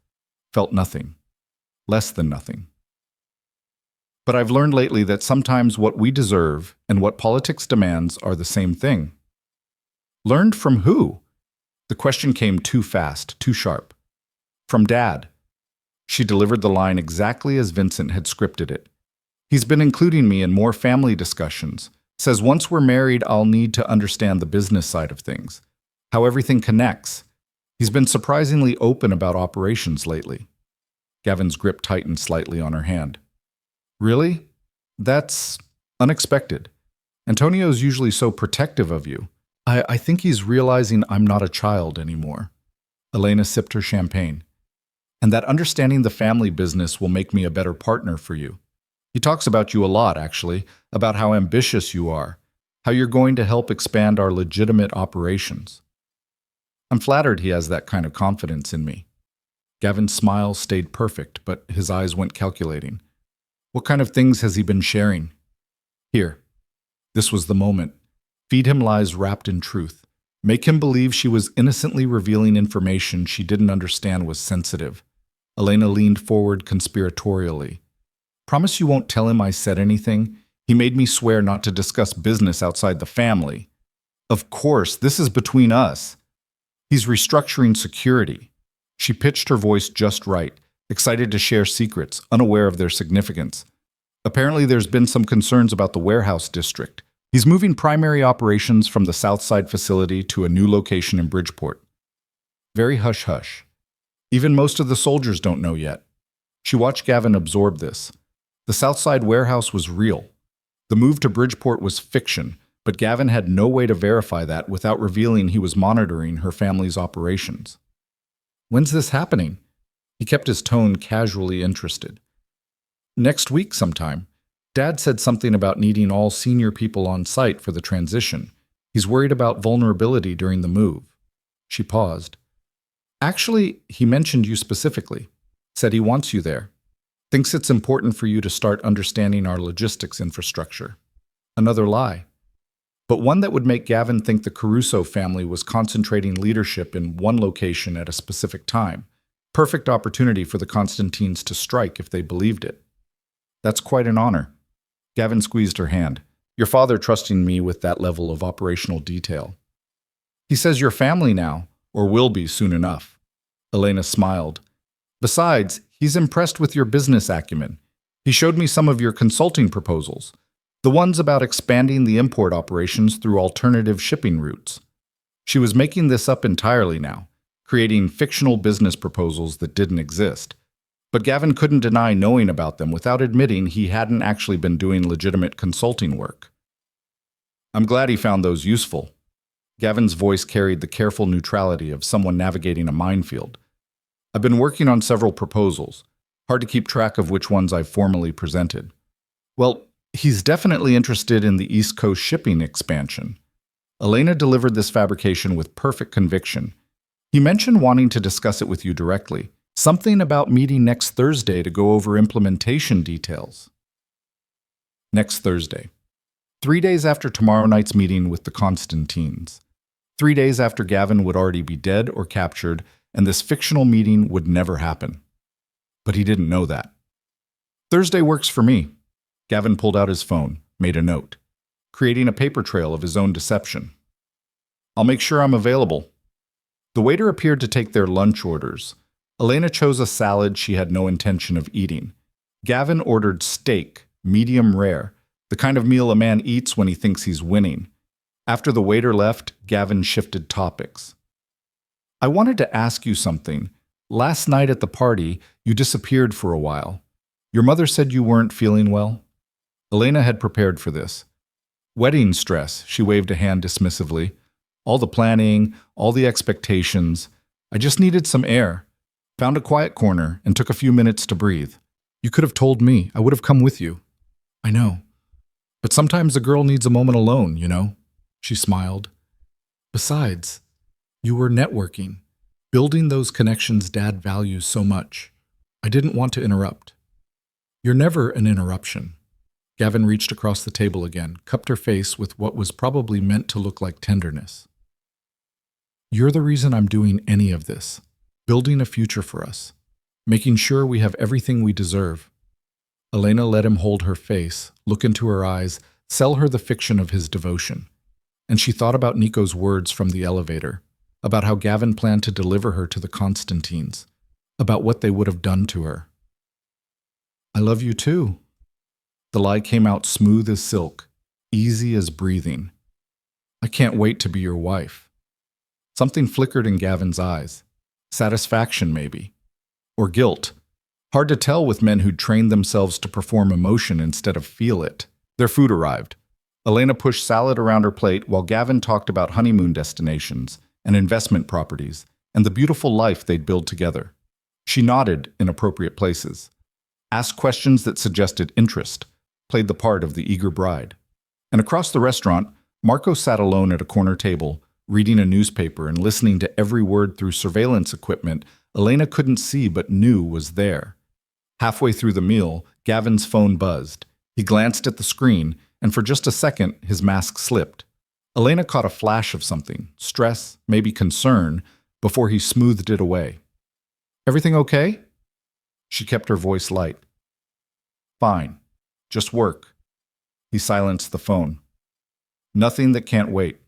felt nothing. Less than nothing. But I've learned lately that sometimes what we deserve and what politics demands are the same thing. Learned from who? The question came too fast, too sharp. From Dad. She delivered the line exactly as Vincent had scripted it. He's been including me in more family discussions. Says once we're married, I'll need to understand the business side of things, how everything connects. He's been surprisingly open about operations lately. Gavin's grip tightened slightly on her hand. Really? That's unexpected. Antonio's usually so protective of you. I think he's realizing I'm not a child anymore. Elena sipped her champagne. And that understanding the family business will make me a better partner for you. He talks about you a lot, actually, about how ambitious you are, how you're going to help expand our legitimate operations. I'm flattered he has that kind of confidence in me. Gavin's smile stayed perfect, but his eyes went calculating. What kind of things has he been sharing? Here. This was the moment. Feed him lies wrapped in truth. Make him believe she was innocently revealing information she didn't understand was sensitive. Elena leaned forward conspiratorially. Promise you won't tell him I said anything? He made me swear not to discuss business outside the family. Of course, this is between us. He's restructuring security. She pitched her voice just right, excited to share secrets, unaware of their significance. Apparently there's been some concerns about the warehouse district. He's moving primary operations from the Southside facility to a new location in Bridgeport. Very hush-hush. Even most of the soldiers don't know yet. She watched Gavin absorb this. The Southside warehouse was real. The move to Bridgeport was fiction, but Gavin had no way to verify that without revealing he was monitoring her family's operations. When's this happening? He kept his tone casually interested. Next week sometime. Dad said something about needing all senior people on site for the transition. He's worried about vulnerability during the move. She paused. Actually, he mentioned you specifically. Said he wants you there. Thinks it's important for you to start understanding our logistics infrastructure. Another lie. But one that would make Gavin think the Caruso family was concentrating leadership in one location at a specific time. Perfect opportunity for the Constantines to strike if they believed it. That's quite an honor. Gavin squeezed her hand. Your father trusting me with that level of operational detail. He says you're family now, or will be soon enough. Elena smiled. Besides, he's impressed with your business acumen. He showed me some of your consulting proposals, the ones about expanding the import operations through alternative shipping routes. She was making this up entirely now, creating fictional business proposals that didn't exist. But Gavin couldn't deny knowing about them without admitting he hadn't actually been doing legitimate consulting work. I'm glad he found those useful. Gavin's voice carried the careful neutrality of someone navigating a minefield. I've been working on several proposals. Hard to keep track of which ones I've formally presented. Well, he's definitely interested in the East Coast shipping expansion. Elena delivered this fabrication with perfect conviction. He mentioned wanting to discuss it with you directly. Something about meeting next Thursday to go over implementation details. Next Thursday. 3 days after tomorrow night's meeting with the Constantines. 3 days after Gavin would already be dead or captured, and this fictional meeting would never happen. But he didn't know that. Thursday works for me. Gavin pulled out his phone, made a note, creating a paper trail of his own deception. I'll make sure I'm available. The waiter appeared to take their lunch orders. Elena chose a salad she had no intention of eating. Gavin ordered steak, medium rare, the kind of meal a man eats when he thinks he's winning. After the waiter left, Gavin shifted topics. I wanted to ask you something. Last night at the party, you disappeared for a while. Your mother said you weren't feeling well. Elena had prepared for this. Wedding stress, she waved a hand dismissively. All the planning, all the expectations. I just needed some air. Found a quiet corner and took a few minutes to breathe. You could have told me. I would have come with you. I know. But sometimes a girl needs a moment alone, you know? She smiled. Besides, you were networking, building those connections Dad values so much. I didn't want to interrupt. You're never an interruption. Gavin reached across the table again, cupped her face with what was probably meant to look like tenderness. You're the reason I'm doing any of this. Building a future for us, making sure we have everything we deserve. Elena let him hold her face, look into her eyes, sell her the fiction of his devotion. And she thought about Nico's words from the elevator, about how Gavin planned to deliver her to the Constantines, about what they would have done to her. I love you too. The lie came out smooth as silk, easy as breathing. I can't wait to be your wife. Something flickered in Gavin's eyes. Satisfaction, maybe. Or guilt. Hard to tell with men who'd trained themselves to perform emotion instead of feel it. Their food arrived. Elena pushed salad around her plate while Gavin talked about honeymoon destinations and investment properties and the beautiful life they'd build together. She nodded in appropriate places, asked questions that suggested interest, played the part of the eager bride. And across the restaurant, Marco sat alone at a corner table, reading a newspaper and listening to every word through surveillance equipment Elena couldn't see but knew was there. Halfway through the meal, Gavin's phone buzzed. He glanced at the screen, and for just a second, his mask slipped. Elena caught a flash of something, stress, maybe concern, before he smoothed it away. Everything okay? She kept her voice light. Fine. Just work. He silenced the phone. Nothing that can't wait.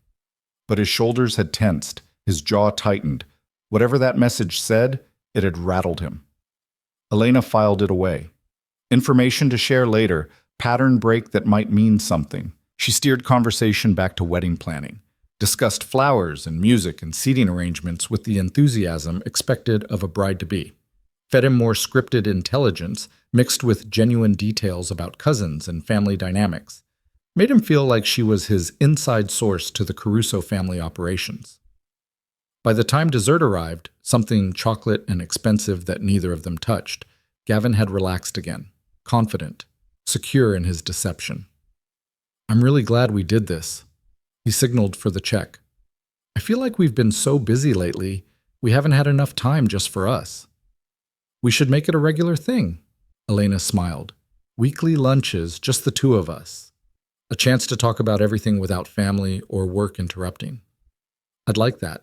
But his shoulders had tensed, his jaw tightened. Whatever that message said, it had rattled him. Elena filed it away. Information to share later, pattern break that might mean something. She steered conversation back to wedding planning, discussed flowers and music and seating arrangements with the enthusiasm expected of a bride-to-be. Fed him more scripted intelligence mixed with genuine details about cousins and family dynamics. Made him feel like she was his inside source to the Caruso family operations. By the time dessert arrived, something chocolate and expensive that neither of them touched, Gavin had relaxed again, confident, secure in his deception. I'm really glad we did this. He signaled for the check. I feel like we've been so busy lately, we haven't had enough time just for us. We should make it a regular thing, Elena smiled. Weekly lunches, just the two of us. A chance to talk about everything without family or work interrupting. I'd like that.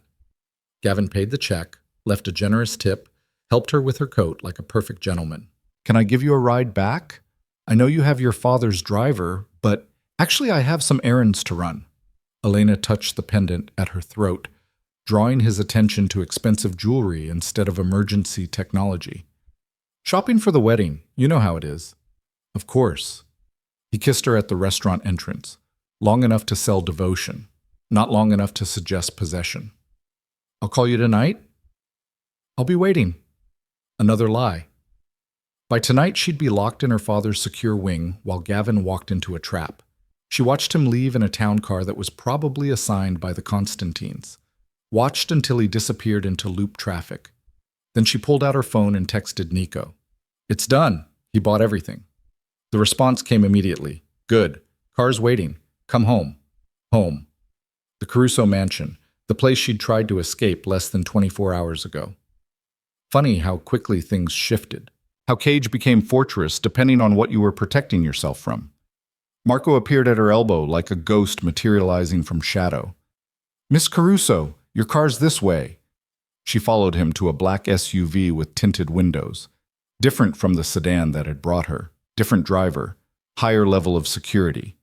Gavin paid the check, left a generous tip, helped her with her coat like a perfect gentleman. Can I give you a ride back? I know you have your father's driver, but actually I have some errands to run. Elena touched the pendant at her throat, drawing his attention to expensive jewelry instead of emergency technology. Shopping for the wedding, you know how it is. Of course. He kissed her at the restaurant entrance, long enough to sell devotion, not long enough to suggest possession. I'll call you tonight? I'll be waiting. Another lie. By tonight, she'd be locked in her father's secure wing while Gavin walked into a trap. She watched him leave in a town car that was probably assigned by the Constantines. Watched until he disappeared into loop traffic. Then she pulled out her phone and texted Nico. It's done. He bought everything. The response came immediately. Good. Car's waiting. Come home. Home. The Caruso mansion, the place she'd tried to escape less than 24 hours ago. Funny how quickly things shifted. How cage became fortress depending on what you were protecting yourself from. Marco appeared at her elbow like a ghost materializing from shadow. Miss Caruso, your car's this way. She followed him to a black SUV with tinted windows. Different from the sedan that had brought her. Different driver. Higher level of security.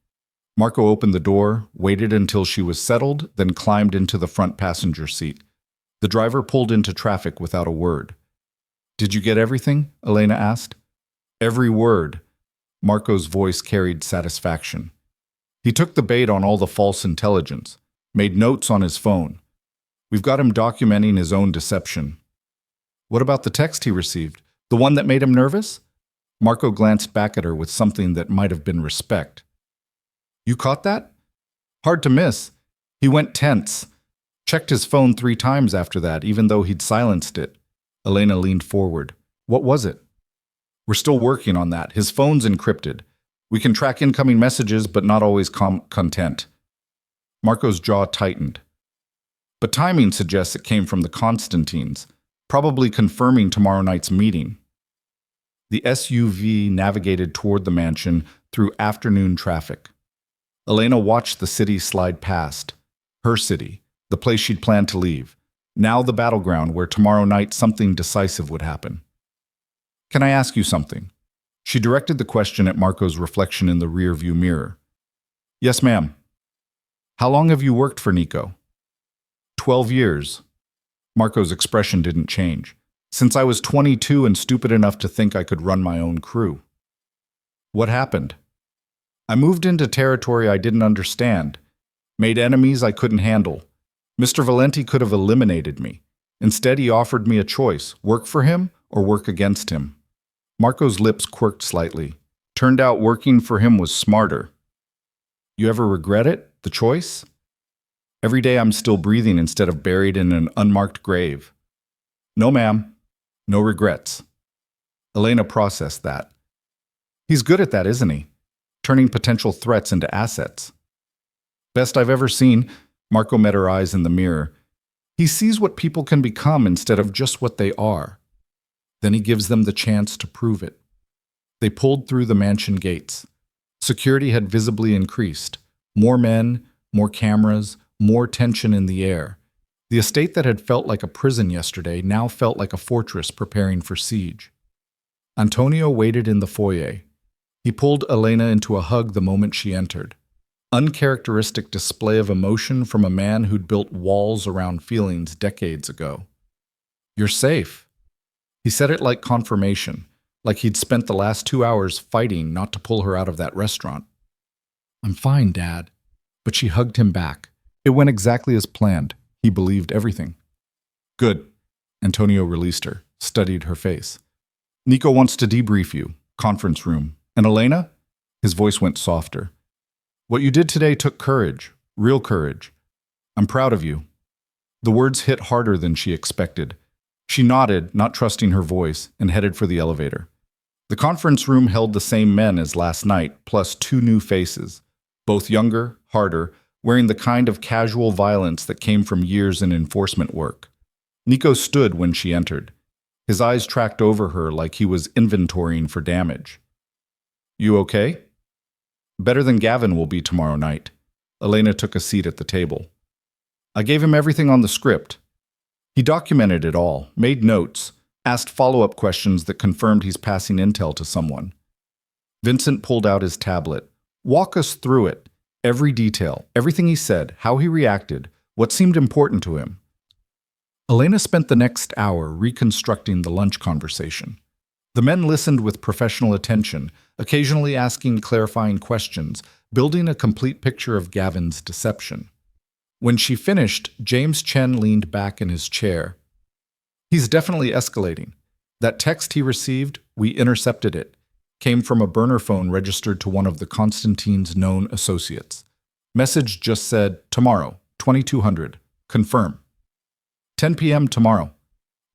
Marco opened the door, waited until she was settled, then climbed into the front passenger seat. The driver pulled into traffic without a word. Did you get everything? Elena asked. Every word. Marco's voice carried satisfaction. He took the bait on all the false intelligence, made notes on his phone. We've got him documenting his own deception. What about the text he received? The one that made him nervous? Marco glanced back at her with something that might have been respect. You caught that? Hard to miss. He went tense. Checked his phone 3 times after that, even though he'd silenced it. Elena leaned forward. What was it? We're still working on that. His phone's encrypted. We can track incoming messages, but not always content. Marco's jaw tightened. But timing suggests it came from the Constantines, probably confirming tomorrow night's meeting. The SUV navigated toward the mansion through afternoon traffic. Elena watched the city slide past. Her city, the place she'd planned to leave. Now the battleground where tomorrow night something decisive would happen. Can I ask you something? She directed the question at Marco's reflection in the rearview mirror. Yes, ma'am. How long have you worked for Nico? 12 years. Marco's expression didn't change. Since I was 22 and stupid enough to think I could run my own crew. What happened? I moved into territory I didn't understand, made enemies I couldn't handle. Mr. Valenti could have eliminated me. Instead, he offered me a choice, work for him or work against him. Marco's lips quirked slightly. Turned out working for him was smarter. You ever regret it, the choice? Every day I'm still breathing instead of buried in an unmarked grave. No, ma'am. No regrets. Elena processed that. He's good at that, isn't he? Turning potential threats into assets. Best I've ever seen. Marco met her eyes in the mirror. He sees what people can become instead of just what they are. Then he gives them the chance to prove it. They pulled through the mansion gates. Security had visibly increased. More men, more cameras, more tension in the air. The estate that had felt like a prison yesterday now felt like a fortress preparing for siege. Antonio waited in the foyer. He pulled Elena into a hug the moment she entered. Uncharacteristic display of emotion from a man who'd built walls around feelings decades ago. You're safe. He said it like confirmation, like he'd spent the last 2 hours fighting not to pull her out of that restaurant. I'm fine, Dad. But she hugged him back. It went exactly as planned. He believed everything. Good. Antonio released her, studied her face. Nico wants to debrief you. Conference room. And Elena? His voice went softer. What you did today took courage. Real courage. I'm proud of you. The words hit harder than she expected. She nodded, not trusting her voice, and headed for the elevator. The conference room held the same men as last night, plus 2 new faces. Both younger, harder, wearing the kind of casual violence that came from years in enforcement work. Nico stood when she entered. His eyes tracked over her like he was inventorying for damage. You okay? Better than Gavin will be tomorrow night. Elena took a seat at the table. I gave him everything on the script. He documented it all, made notes, asked follow-up questions that confirmed he's passing intel to someone. Vincent pulled out his tablet. Walk us through it. Every detail, everything he said, how he reacted, what seemed important to him. Elena spent the next hour reconstructing the lunch conversation. The men listened with professional attention, occasionally asking clarifying questions, building a complete picture of Gavin's deception. When she finished, James Chen leaned back in his chair. He's definitely escalating. That text he received, we intercepted it. Came from a burner phone registered to one of the Constantine's known associates. Message just said, tomorrow, 2200. Confirm. 10 p.m. tomorrow.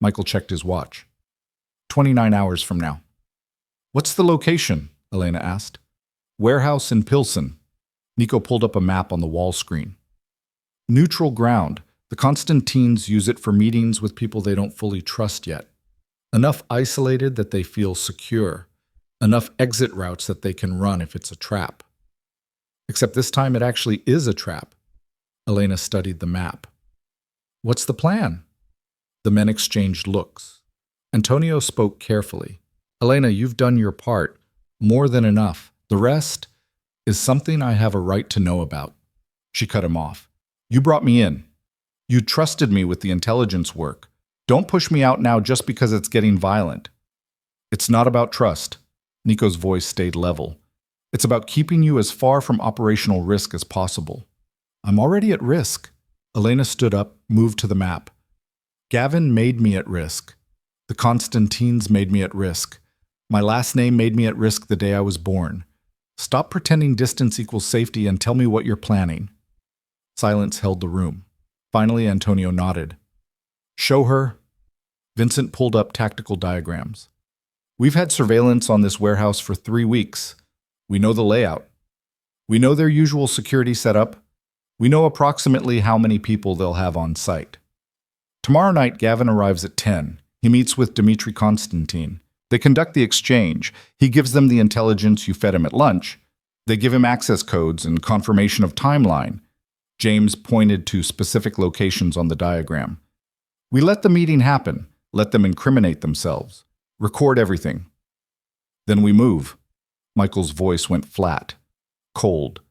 Michael checked his watch. 29 hours from now. What's the location? Elena asked. Warehouse in Pilsen. Nico pulled up a map on the wall screen. Neutral ground. The Constantines use it for meetings with people they don't fully trust yet. Enough isolated that they feel secure. Enough exit routes that they can run if it's a trap. Except this time it actually is a trap. Elena studied the map. What's the plan? The men exchanged looks. Antonio spoke carefully. Elena, you've done your part. More than enough. The rest is something I have a right to know about. She cut him off. You brought me in. You trusted me with the intelligence work. Don't push me out now just because it's getting violent. It's not about trust. Nico's voice stayed level. It's about keeping you as far from operational risk as possible. I'm already at risk. Elena stood up, moved to the map. Gavin made me at risk. The Constantines made me at risk. My last name made me at risk the day I was born. Stop pretending distance equals safety and tell me what you're planning. Silence held the room. Finally, Antonio nodded. Show her. Vincent pulled up tactical diagrams. We've had surveillance on this warehouse for 3 weeks. We know the layout. We know their usual security setup. We know approximately how many people they'll have on site. Tomorrow night, Gavin arrives at 10. He meets with Dmitry Konstantin. They conduct the exchange. He gives them the intelligence you fed him at lunch. They give him access codes and confirmation of timeline. James pointed to specific locations on the diagram. We let the meeting happen. Let them incriminate themselves. Record everything. Then we move. Michael's voice went flat, cold.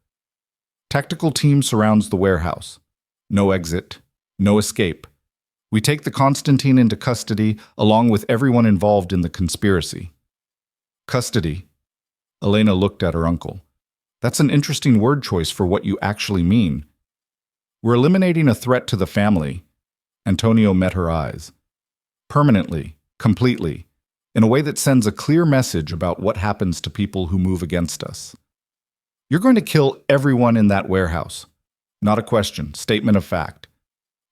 Tactical team surrounds the warehouse. No exit, no escape. We take the Constantine into custody along with everyone involved in the conspiracy. Custody. Elena looked at her uncle. That's an interesting word choice for what you actually mean. We're eliminating a threat to the family. Antonio met her eyes. Permanently, completely, in a way that sends a clear message about what happens to people who move against us. You're going to kill everyone in that warehouse. Not a question, statement of fact.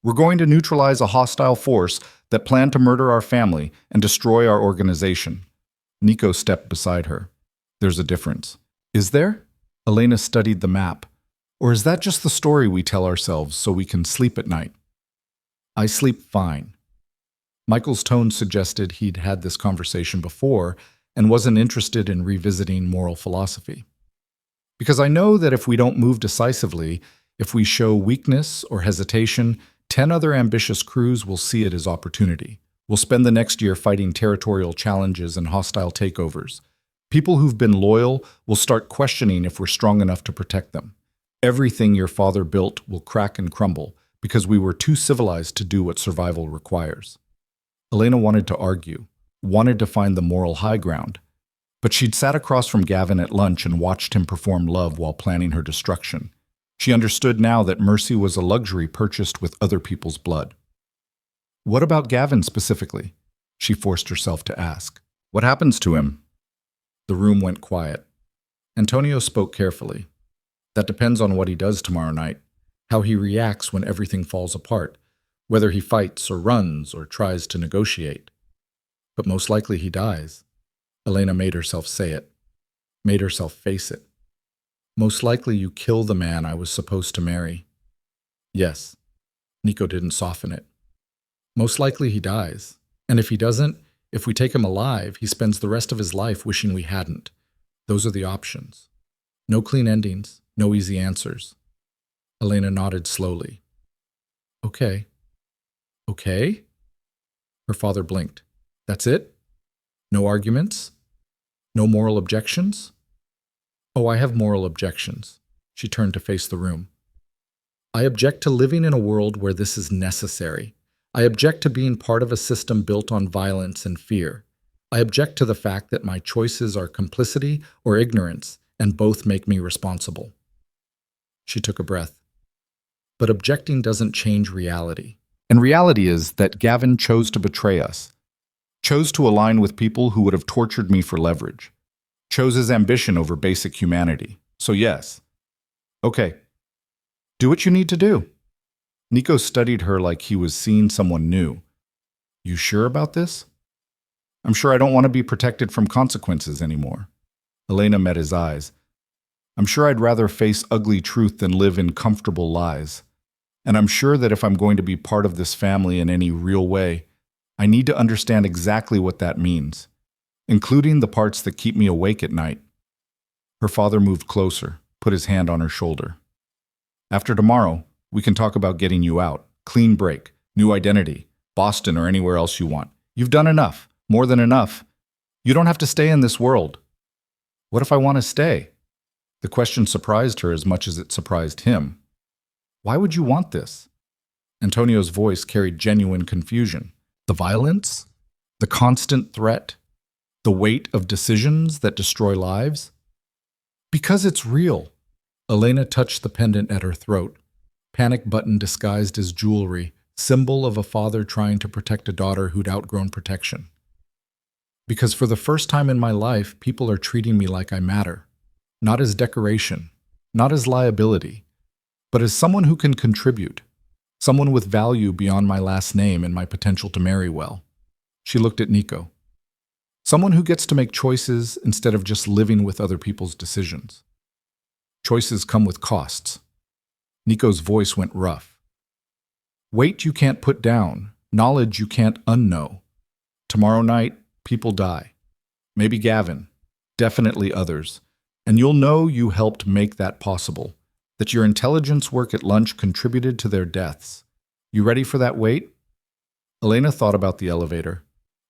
We're going to neutralize a hostile force that planned to murder our family and destroy our organization. Nico stepped beside her. There's a difference. Is there? Elena studied the map. Or is that just the story we tell ourselves so we can sleep at night? I sleep fine. Michael's tone suggested he'd had this conversation before and wasn't interested in revisiting moral philosophy. Because I know that if we don't move decisively, if we show weakness or hesitation, 10 other ambitious crews will see it as opportunity. We'll spend the next year fighting territorial challenges and hostile takeovers. People who've been loyal will start questioning if we're strong enough to protect them. Everything your father built will crack and crumble because we were too civilized to do what survival requires. Elena wanted to argue, wanted to find the moral high ground, but she'd sat across from Gavin at lunch and watched him perform love while planning her destruction. She understood now that mercy was a luxury purchased with other people's blood. What about Gavin specifically? She forced herself to ask. What happens to him? The room went quiet. Antonio spoke carefully. That depends on what he does tomorrow night, how he reacts when everything falls apart, whether he fights or runs or tries to negotiate. But most likely he dies. Elena made herself say it, made herself face it. Most likely you kill the man I was supposed to marry. Yes. Nico didn't soften it. Most likely he dies. And if he doesn't, if we take him alive, he spends the rest of his life wishing we hadn't. Those are the options. No clean endings, no easy answers. Elena nodded slowly. Okay. Okay? Her father blinked. That's it? No arguments? No moral objections? Oh, I have moral objections. She turned to face the room. I object to living in a world where this is necessary. I object to being part of a system built on violence and fear. I object to the fact that my choices are complicity or ignorance, and both make me responsible. She took a breath. But objecting doesn't change reality. And reality is that Gavin chose to betray us, chose to align with people who would have tortured me for leverage, chose his ambition over basic humanity. So yes. Okay. Do what you need to do. Nico studied her like he was seeing someone new. You sure about this? I'm sure I don't want to be protected from consequences anymore. Elena met his eyes. I'm sure I'd rather face ugly truth than live in comfortable lies. And I'm sure that if I'm going to be part of this family in any real way, I need to understand exactly what that means, including the parts that keep me awake at night. Her father moved closer, put his hand on her shoulder. After tomorrow, we can talk about getting you out, clean break, new identity, Boston or anywhere else you want. You've done enough, more than enough. You don't have to stay in this world. What if I want to stay? The question surprised her as much as it surprised him. Why would you want this? Antonio's voice carried genuine confusion. The violence? The constant threat? The weight of decisions that destroy lives? Because it's real. Elena touched the pendant at her throat. Panic button disguised as jewelry, symbol of a father trying to protect a daughter who'd outgrown protection. Because for the first time in my life, people are treating me like I matter. Not as decoration, not as liability, but as someone who can contribute, someone with value beyond my last name and my potential to marry well. She looked at Nico. Someone who gets to make choices instead of just living with other people's decisions. Choices come with costs. Nico's voice went rough. Weight you can't put down, knowledge you can't unknow. Tomorrow night, people die. Maybe Gavin, definitely others. And you'll know you helped make that possible, that your intelligence work at lunch contributed to their deaths. You ready for that weight? Elena thought about the elevator,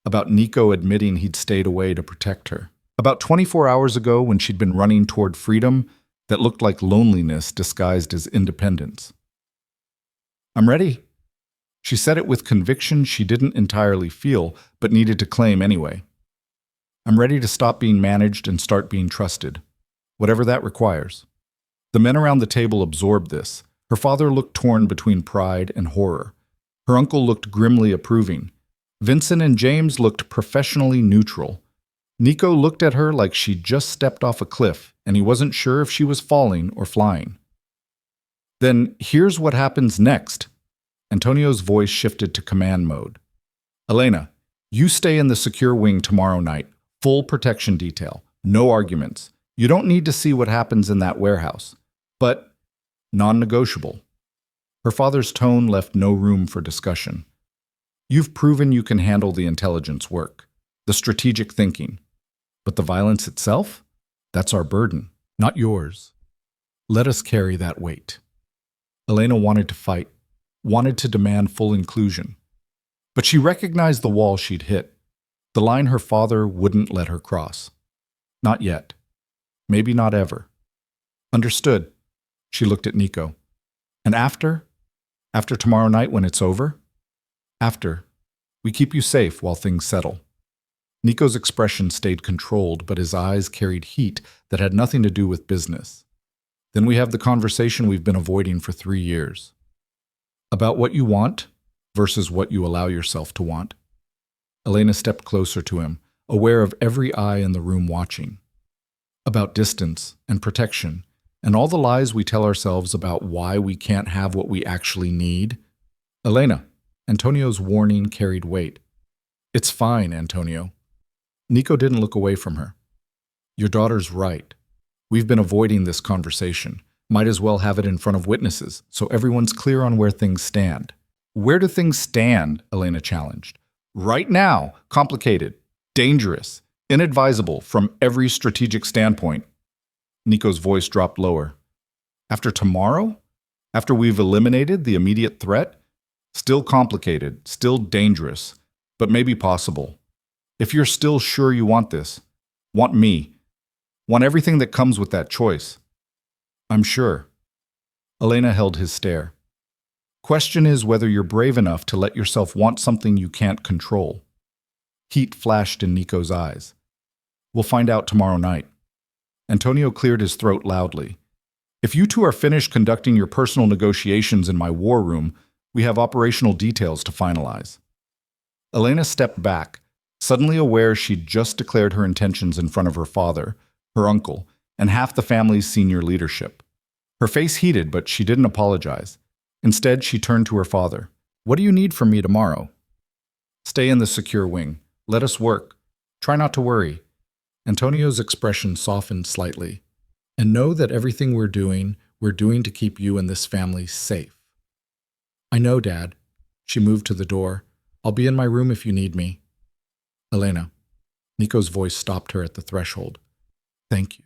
about Nico admitting he'd stayed away to protect her, about 24 hours ago when she'd been running toward freedom, that looked like loneliness disguised as independence. "I'm ready." She said it with conviction she didn't entirely feel, but needed to claim anyway. "I'm ready to stop being managed and start being trusted, whatever that requires." The men around the table absorbed this. Her father looked torn between pride and horror. Her uncle looked grimly approving. Vincent and James looked professionally neutral. Nico looked at her like she'd just stepped off a cliff, and he wasn't sure if she was falling or flying. "Then here's what happens next." Antonio's voice shifted to command mode. "Elena, you stay in the secure wing tomorrow night. Full protection detail. No arguments. You don't need to see what happens in that warehouse. But non-negotiable." Her father's tone left no room for discussion. "You've proven you can handle the intelligence work, the strategic thinking. But the violence itself? That's our burden, not yours. Let us carry that weight." Elena wanted to fight, wanted to demand full inclusion. But she recognized the wall she'd hit, the line her father wouldn't let her cross. Not yet. Maybe not ever. "Understood." She looked at Nico. "And after? After tomorrow night when it's over?" "After. We keep you safe while things settle." Nico's expression stayed controlled, but his eyes carried heat that had nothing to do with business. "Then we have the conversation we've been avoiding for 3 years. About what you want versus what you allow yourself to want." Elena stepped closer to him, aware of every eye in the room watching. "About distance and protection, and all the lies we tell ourselves about why we can't have what we actually need." "Elena," Antonio's warning carried weight. "It's fine, Antonio." Nico didn't look away from her. "Your daughter's right. We've been avoiding this conversation. Might as well have it in front of witnesses, so everyone's clear on where things stand." "Where do things stand?" Elena challenged. "Right now, complicated, dangerous, inadvisable from every strategic standpoint." Nico's voice dropped lower. "After tomorrow? After we've eliminated the immediate threat? Still complicated, still dangerous, but maybe possible. If you're still sure you want this, want me, want everything that comes with that choice." "I'm sure." Elena held his stare. "Question is whether you're brave enough to let yourself want something you can't control." Heat flashed in Nico's eyes. "We'll find out tomorrow night." Antonio cleared his throat loudly. "If you two are finished conducting your personal negotiations in my war room, we have operational details to finalize." Elena stepped back, suddenly aware she'd just declared her intentions in front of her father, her uncle, and half the family's senior leadership. Her face heated, but she didn't apologize. Instead, she turned to her father. "What do you need from me tomorrow?" "Stay in the secure wing. Let us work. Try not to worry." Antonio's expression softened slightly. "And know that everything we're doing to keep you and this family safe." "I know, Dad." She moved to the door. "I'll be in my room if you need me." "Elena." Nico's voice stopped her at the threshold. "Thank you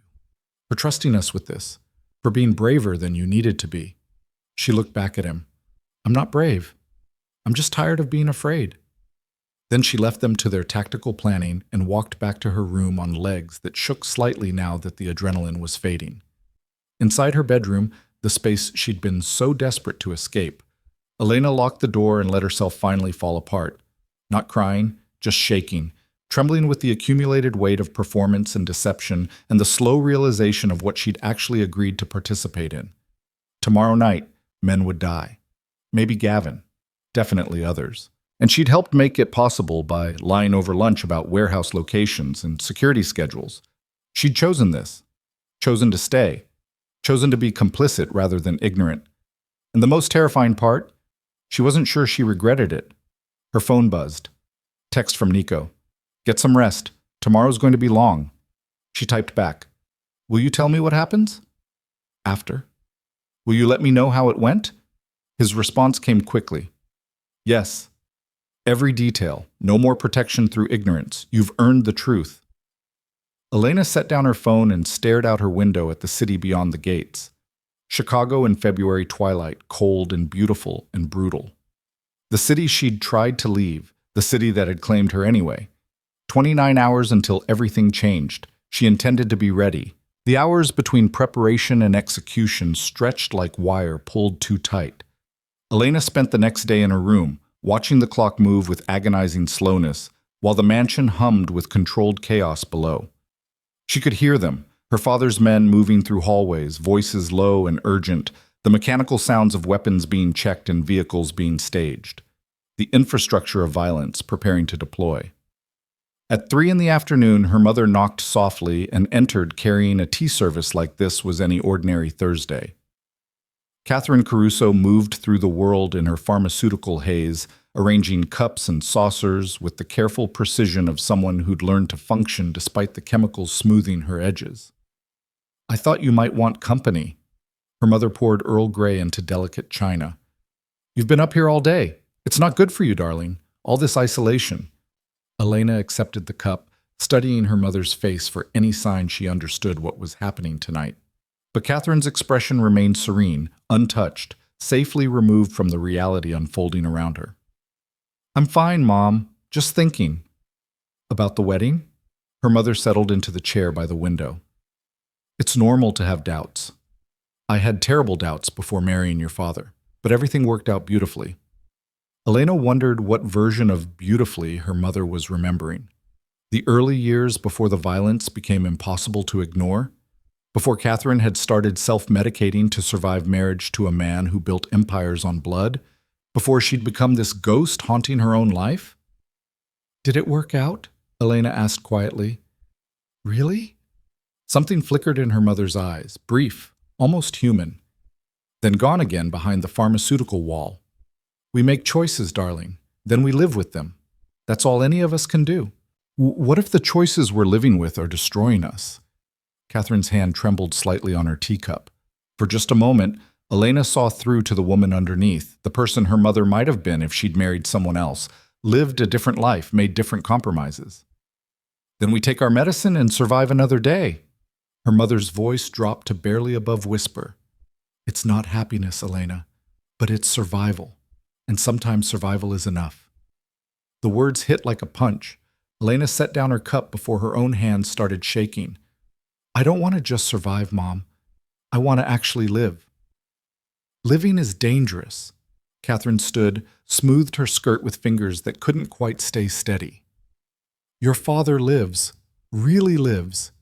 for trusting us with this, for being braver than you needed to be." She looked back at him. "I'm not brave. I'm just tired of being afraid." Then she left them to their tactical planning and walked back to her room on legs that shook slightly now that the adrenaline was fading. Inside her bedroom, the space she'd been so desperate to escape, Elena locked the door and let herself finally fall apart. Not crying, just shaking, trembling with the accumulated weight of performance and deception and the slow realization of what she'd actually agreed to participate in. Tomorrow night, men would die. Maybe Gavin. Definitely others. And she'd helped make it possible by lying over lunch about warehouse locations and security schedules. She'd chosen this. Chosen to stay. Chosen to be complicit rather than ignorant. And the most terrifying part? She wasn't sure she regretted it. Her phone buzzed. Text from Nico. "Get some rest. Tomorrow's going to be long." She typed back. "Will you tell me what happens?" "After." "Will you let me know how it went?" His response came quickly. "Yes. Every detail. No more protection through ignorance. You've earned the truth." Elena set down her phone and stared out her window at the city beyond the gates. Chicago in February twilight, cold and beautiful and brutal. The city she'd tried to leave, the city that had claimed her anyway. 29 hours until everything changed. She intended to be ready. The hours between preparation and execution stretched like wire pulled too tight. Elena spent the next day in her room, watching the clock move with agonizing slowness, while the mansion hummed with controlled chaos below. She could hear them, her father's men moving through hallways, voices low and urgent, the mechanical sounds of weapons being checked and vehicles being staged. The infrastructure of violence preparing to deploy. At 3 in the afternoon, her mother knocked softly and entered carrying a tea service like this was any ordinary Thursday. Catherine Caruso moved through the world in her pharmaceutical haze, arranging cups and saucers with the careful precision of someone who'd learned to function despite the chemicals smoothing her edges. "I thought you might want company." Her mother poured Earl Grey into delicate china. "You've been up here all day. It's not good for you, darling. All this isolation." Elena accepted the cup, studying her mother's face for any sign she understood what was happening tonight. But Catherine's expression remained serene, untouched, safely removed from the reality unfolding around her. "I'm fine, Mom. Just thinking." "About the wedding?" Her mother settled into the chair by the window. "It's normal to have doubts. I had terrible doubts before marrying your father, but everything worked out beautifully." Elena wondered what version of beautifully her mother was remembering. The early years before the violence became impossible to ignore? Before Catherine had started self-medicating to survive marriage to a man who built empires on blood? Before she'd become this ghost haunting her own life? "Did it work out?" Elena asked quietly. "Really?" Something flickered in her mother's eyes, brief, almost human, then gone again behind the pharmaceutical wall. "We make choices, darling. Then we live with them. That's all any of us can do." What if the choices we're living with are destroying us? Catherine's hand trembled slightly on her teacup. For just a moment, Elena saw through to the woman underneath, the person her mother might have been if she'd married someone else, lived a different life, made different compromises. "Then we take our medicine and survive another day." Her mother's voice dropped to barely above whisper. "It's not happiness, Elena, but it's survival. And sometimes survival is enough." The words hit like a punch. Elena set down her cup before her own hands started shaking. "I don't want to just survive, Mom. I want to actually live." "Living is dangerous." Catherine stood, smoothed her skirt with fingers that couldn't quite stay steady. "Your father lives, really lives.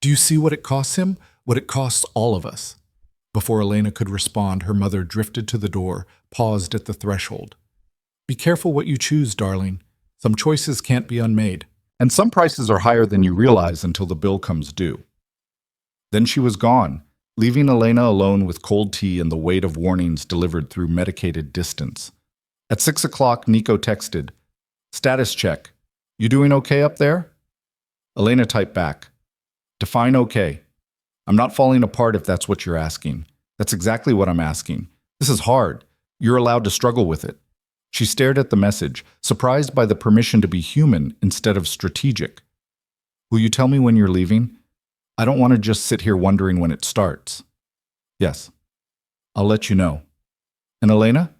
Do you see what it costs him? What it costs all of us?" Before Elena could respond, her mother drifted to the door, paused at the threshold. "Be careful what you choose, darling. Some choices can't be unmade. And some prices are higher than you realize until the bill comes due." Then she was gone, leaving Elena alone with cold tea and the weight of warnings delivered through medicated distance. At 6 o'clock, Nico texted, "Status check. You doing okay up there?" Elena typed back, "Define okay. I'm not falling apart if that's what you're asking. That's exactly what I'm asking. This is hard. You're allowed to struggle with it." She stared at the message, surprised by the permission to be human instead of strategic. "Will you tell me when you're leaving? I don't want to just sit here wondering when it starts." "Yes. I'll let you know." "And Elena?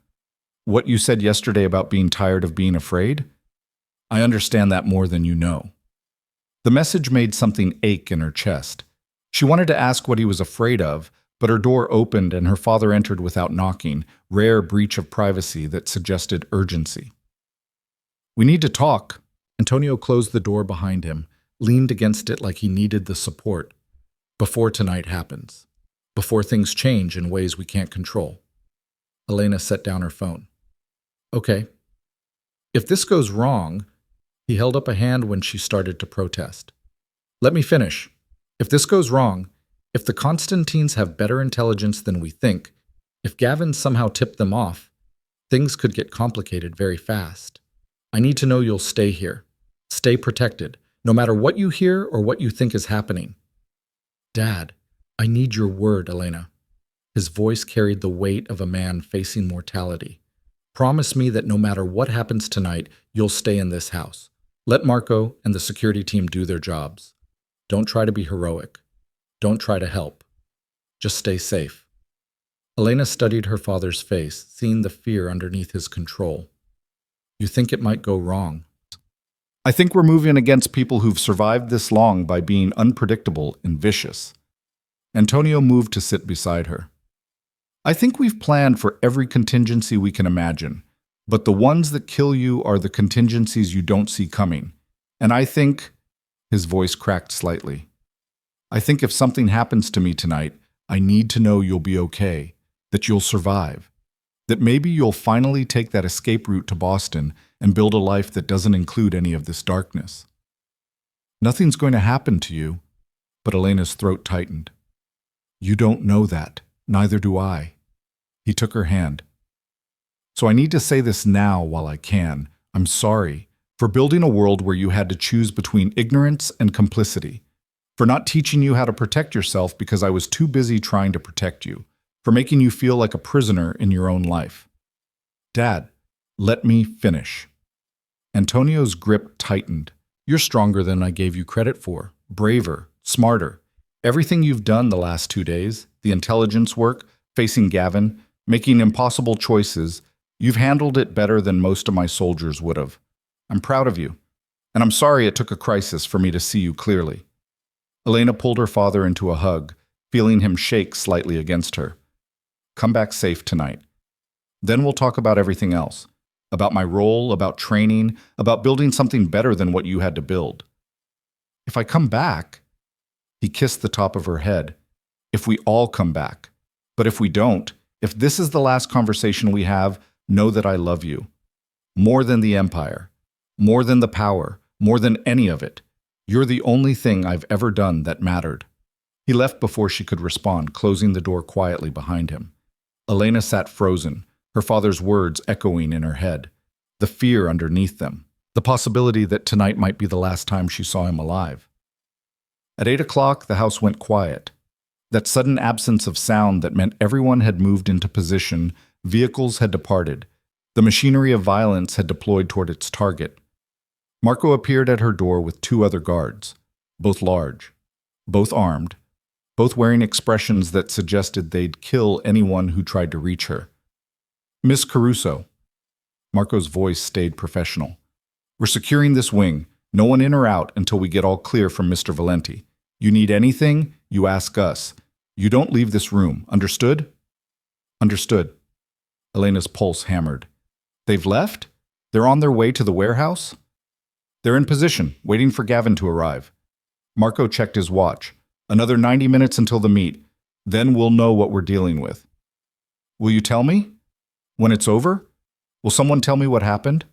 What you said yesterday about being tired of being afraid? I understand that more than you know." The message made something ache in her chest. She wanted to ask what he was afraid of, but her door opened and her father entered without knocking, rare breach of privacy that suggested urgency. "We need to talk." Antonio closed the door behind him, leaned against it like he needed the support. "Before tonight happens. Before things change in ways we can't control." Elena set down her phone. "Okay. If this goes wrong," he held up a hand when she started to protest. "Let me finish. If this goes wrong, if the Constantines have better intelligence than we think, if Gavin somehow tipped them off, things could get complicated very fast. I need to know you'll stay here. Stay protected, no matter what you hear or what you think is happening." "Dad, I need your word, Elena." His voice carried the weight of a man facing mortality. "Promise me that no matter what happens tonight, you'll stay in this house. Let Marco and the security team do their jobs. Don't try to be heroic. Don't try to help. Just stay safe." Elena studied her father's face, seeing the fear underneath his control. "You think it might go wrong?" "I think we're moving against people who've survived this long by being unpredictable and vicious." Antonio moved to sit beside her. I think we've planned for every contingency we can imagine, but the ones that kill you are the contingencies you don't see coming. And I think, his voice cracked slightly, I think if something happens to me tonight, I need to know you'll be okay, that you'll survive, that maybe you'll finally take that escape route to Boston and build a life that doesn't include any of this darkness. Nothing's going to happen to you, but Elena's throat tightened. You don't know that, neither do I. He took her hand. So I need to say this now while I can. I'm sorry for building a world where you had to choose between ignorance and complicity, for not teaching you how to protect yourself because I was too busy trying to protect you, for making you feel like a prisoner in your own life. Dad, let me finish. Antonio's grip tightened. You're stronger than I gave you credit for, braver, smarter. Everything you've done the last 2 days, the intelligence work, facing Gavin, making impossible choices, you've handled it better than most of my soldiers would have. I'm proud of you, and I'm sorry it took a crisis for me to see you clearly. Elena pulled her father into a hug, feeling him shake slightly against her. Come back safe tonight. Then we'll talk about everything else. About my role, about training, about building something better than what you had to build. If I come back, he kissed the top of her head. If we all come back. But if we don't, if this is the last conversation we have, know that I love you. More than the empire. More than the power. More than any of it. You're the only thing I've ever done that mattered. He left before she could respond, closing the door quietly behind him. Elena sat frozen, her father's words echoing in her head, the fear underneath them, the possibility that tonight might be the last time she saw him alive. At 8 o'clock, the house went quiet. That sudden absence of sound that meant everyone had moved into position, vehicles had departed, the machinery of violence had deployed toward its target. Marco appeared at her door with 2 other guards, both large, both armed, both wearing expressions that suggested they'd kill anyone who tried to reach her. Miss Caruso. Marco's voice stayed professional. We're securing this wing. No one in or out until we get all clear from Mr. Valenti. You need anything, you ask us. You don't leave this room. Understood? Understood. Elena's pulse hammered. They've left? They're on their way to the warehouse? They're in position, waiting for Gavin to arrive. Marco checked his watch. Another 90 minutes until the meet. Then we'll know what we're dealing with. Will you tell me? When it's over? Will someone tell me what happened?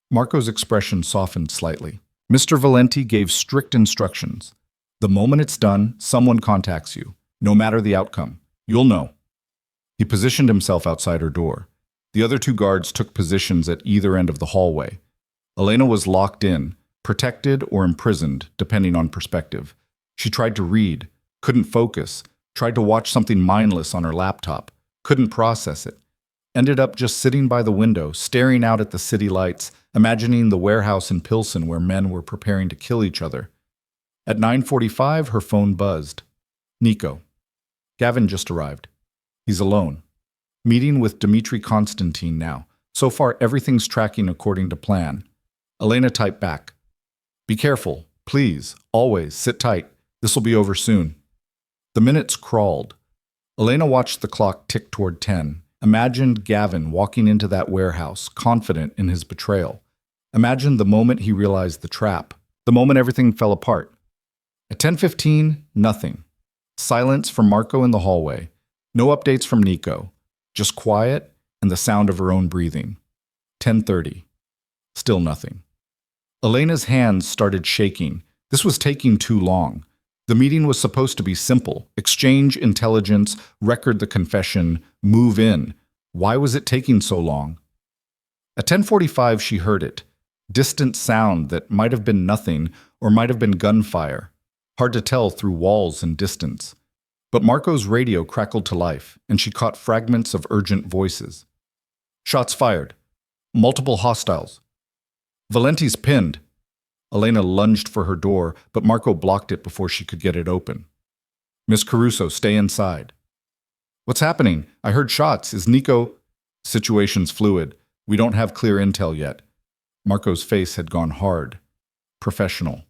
Marco's expression softened slightly. Mr. Valenti gave strict instructions. The moment it's done, someone contacts you. No matter the outcome. You'll know. He positioned himself outside her door. The other 2 guards took positions at either end of the hallway. Elena was locked in, protected or imprisoned, depending on perspective. She tried to read, couldn't focus, tried to watch something mindless on her laptop, couldn't process it. Ended up just sitting by the window, staring out at the city lights, imagining the warehouse in Pilsen where men were preparing to kill each other. At 9:45, her phone buzzed. Nico. Gavin just arrived. He's alone. Meeting with Dmitry Konstantin now. So far, everything's tracking according to plan. Elena typed back. Be careful, please, always, sit tight. This will be over soon. The minutes crawled. Elena watched the clock tick toward 10. Imagined Gavin walking into that warehouse, confident in his betrayal. Imagined the moment he realized the trap, the moment everything fell apart. At 10:15, nothing. Silence from Marco in the hallway. No updates from Nico. Just quiet and the sound of her own breathing. 10:30. Still nothing. Elena's hands started shaking. This was taking too long. The meeting was supposed to be simple. Exchange intelligence, record the confession, move in. Why was it taking so long? At 10:45, she heard it. Distant sound that might have been nothing or might have been gunfire. Hard to tell through walls and distance. But Marco's radio crackled to life, and she caught fragments of urgent voices. Shots fired. Multiple hostiles. Valenti's pinned. Elena lunged for her door, but Marco blocked it before she could get it open. Miss Caruso, stay inside. What's happening? I heard shots. Is Nico... Situation's fluid. We don't have clear intel yet. Marco's face had gone hard. Professional.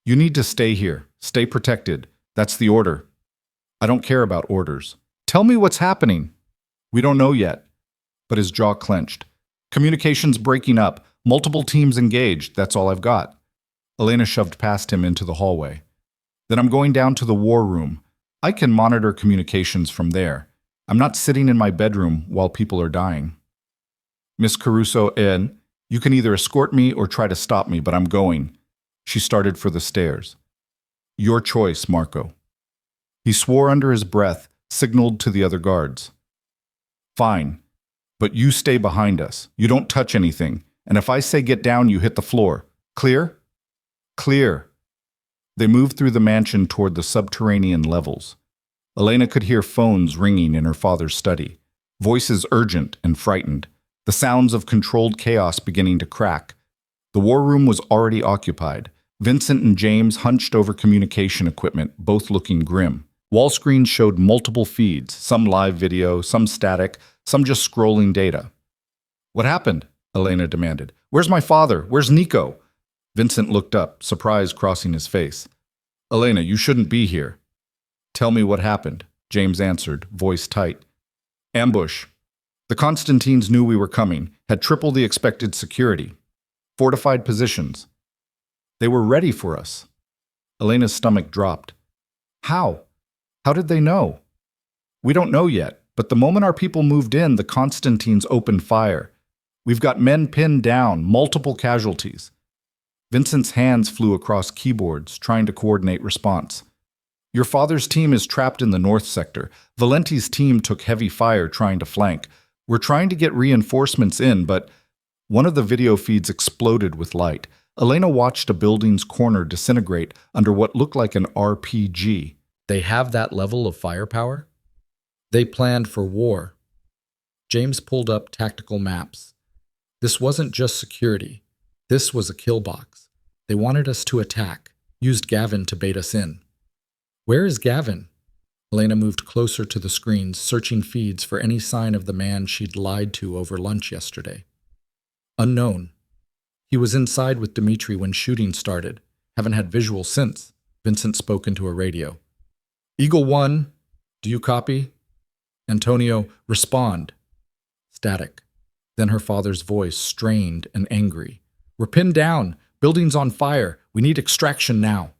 You need to stay here. Stay protected. That's the order. I don't care about orders. Tell me what's happening. We don't know yet. But his jaw clenched. Communications breaking up. Multiple teams engaged. That's all I've got. Elena shoved past him into the hallway. Then I'm going down to the war room. I can monitor communications from there. I'm not sitting in my bedroom while people are dying. Miss Caruso, you can either escort me or try to stop me, but I'm going. She started for the stairs. Your choice, Marco. He swore under his breath, signaled to the other guards. Fine, but you stay behind us. You don't touch anything, and if I say get down, you hit the floor. Clear? Clear. They moved through the mansion toward the subterranean levels. Elena could hear phones ringing in her father's study, voices urgent and frightened, the sounds of controlled chaos beginning to crack. The war room was already occupied. Vincent and James hunched over communication equipment, both looking grim. Wall screens showed multiple feeds, some live video, some static, some just scrolling data. What happened? Elena demanded. Where's my father? Where's Nico? Vincent looked up, surprise crossing his face. Elena, you shouldn't be here. Tell me what happened, James answered, voice tight. Ambush. The Constantines knew we were coming, had triple the expected security. Fortified positions. They were ready for us. Elena's stomach dropped. How? How did they know? We don't know yet, but the moment our people moved in, the Constantines opened fire. We've got men pinned down, multiple casualties. Vincent's hands flew across keyboards, trying to coordinate response. Your father's team is trapped in the north sector. Valenti's team took heavy fire trying to flank. We're trying to get reinforcements in, but one of the video feeds exploded with light. Elena watched a building's corner disintegrate under what looked like an RPG. They have that level of firepower? They planned for war. James pulled up tactical maps. This wasn't just security. This was a kill box. They wanted us to attack, used Gavin to bait us in. Where is Gavin? Elena moved closer to the screens, searching feeds for any sign of the man she'd lied to over lunch yesterday. Unknown. He was inside with Dimitri when shooting started. Haven't had visuals since. Vincent spoke into a radio. Eagle 1, do you copy? Antonio, respond. Static. Then her father's voice, strained and angry. We're pinned down. Building's on fire. We need extraction now.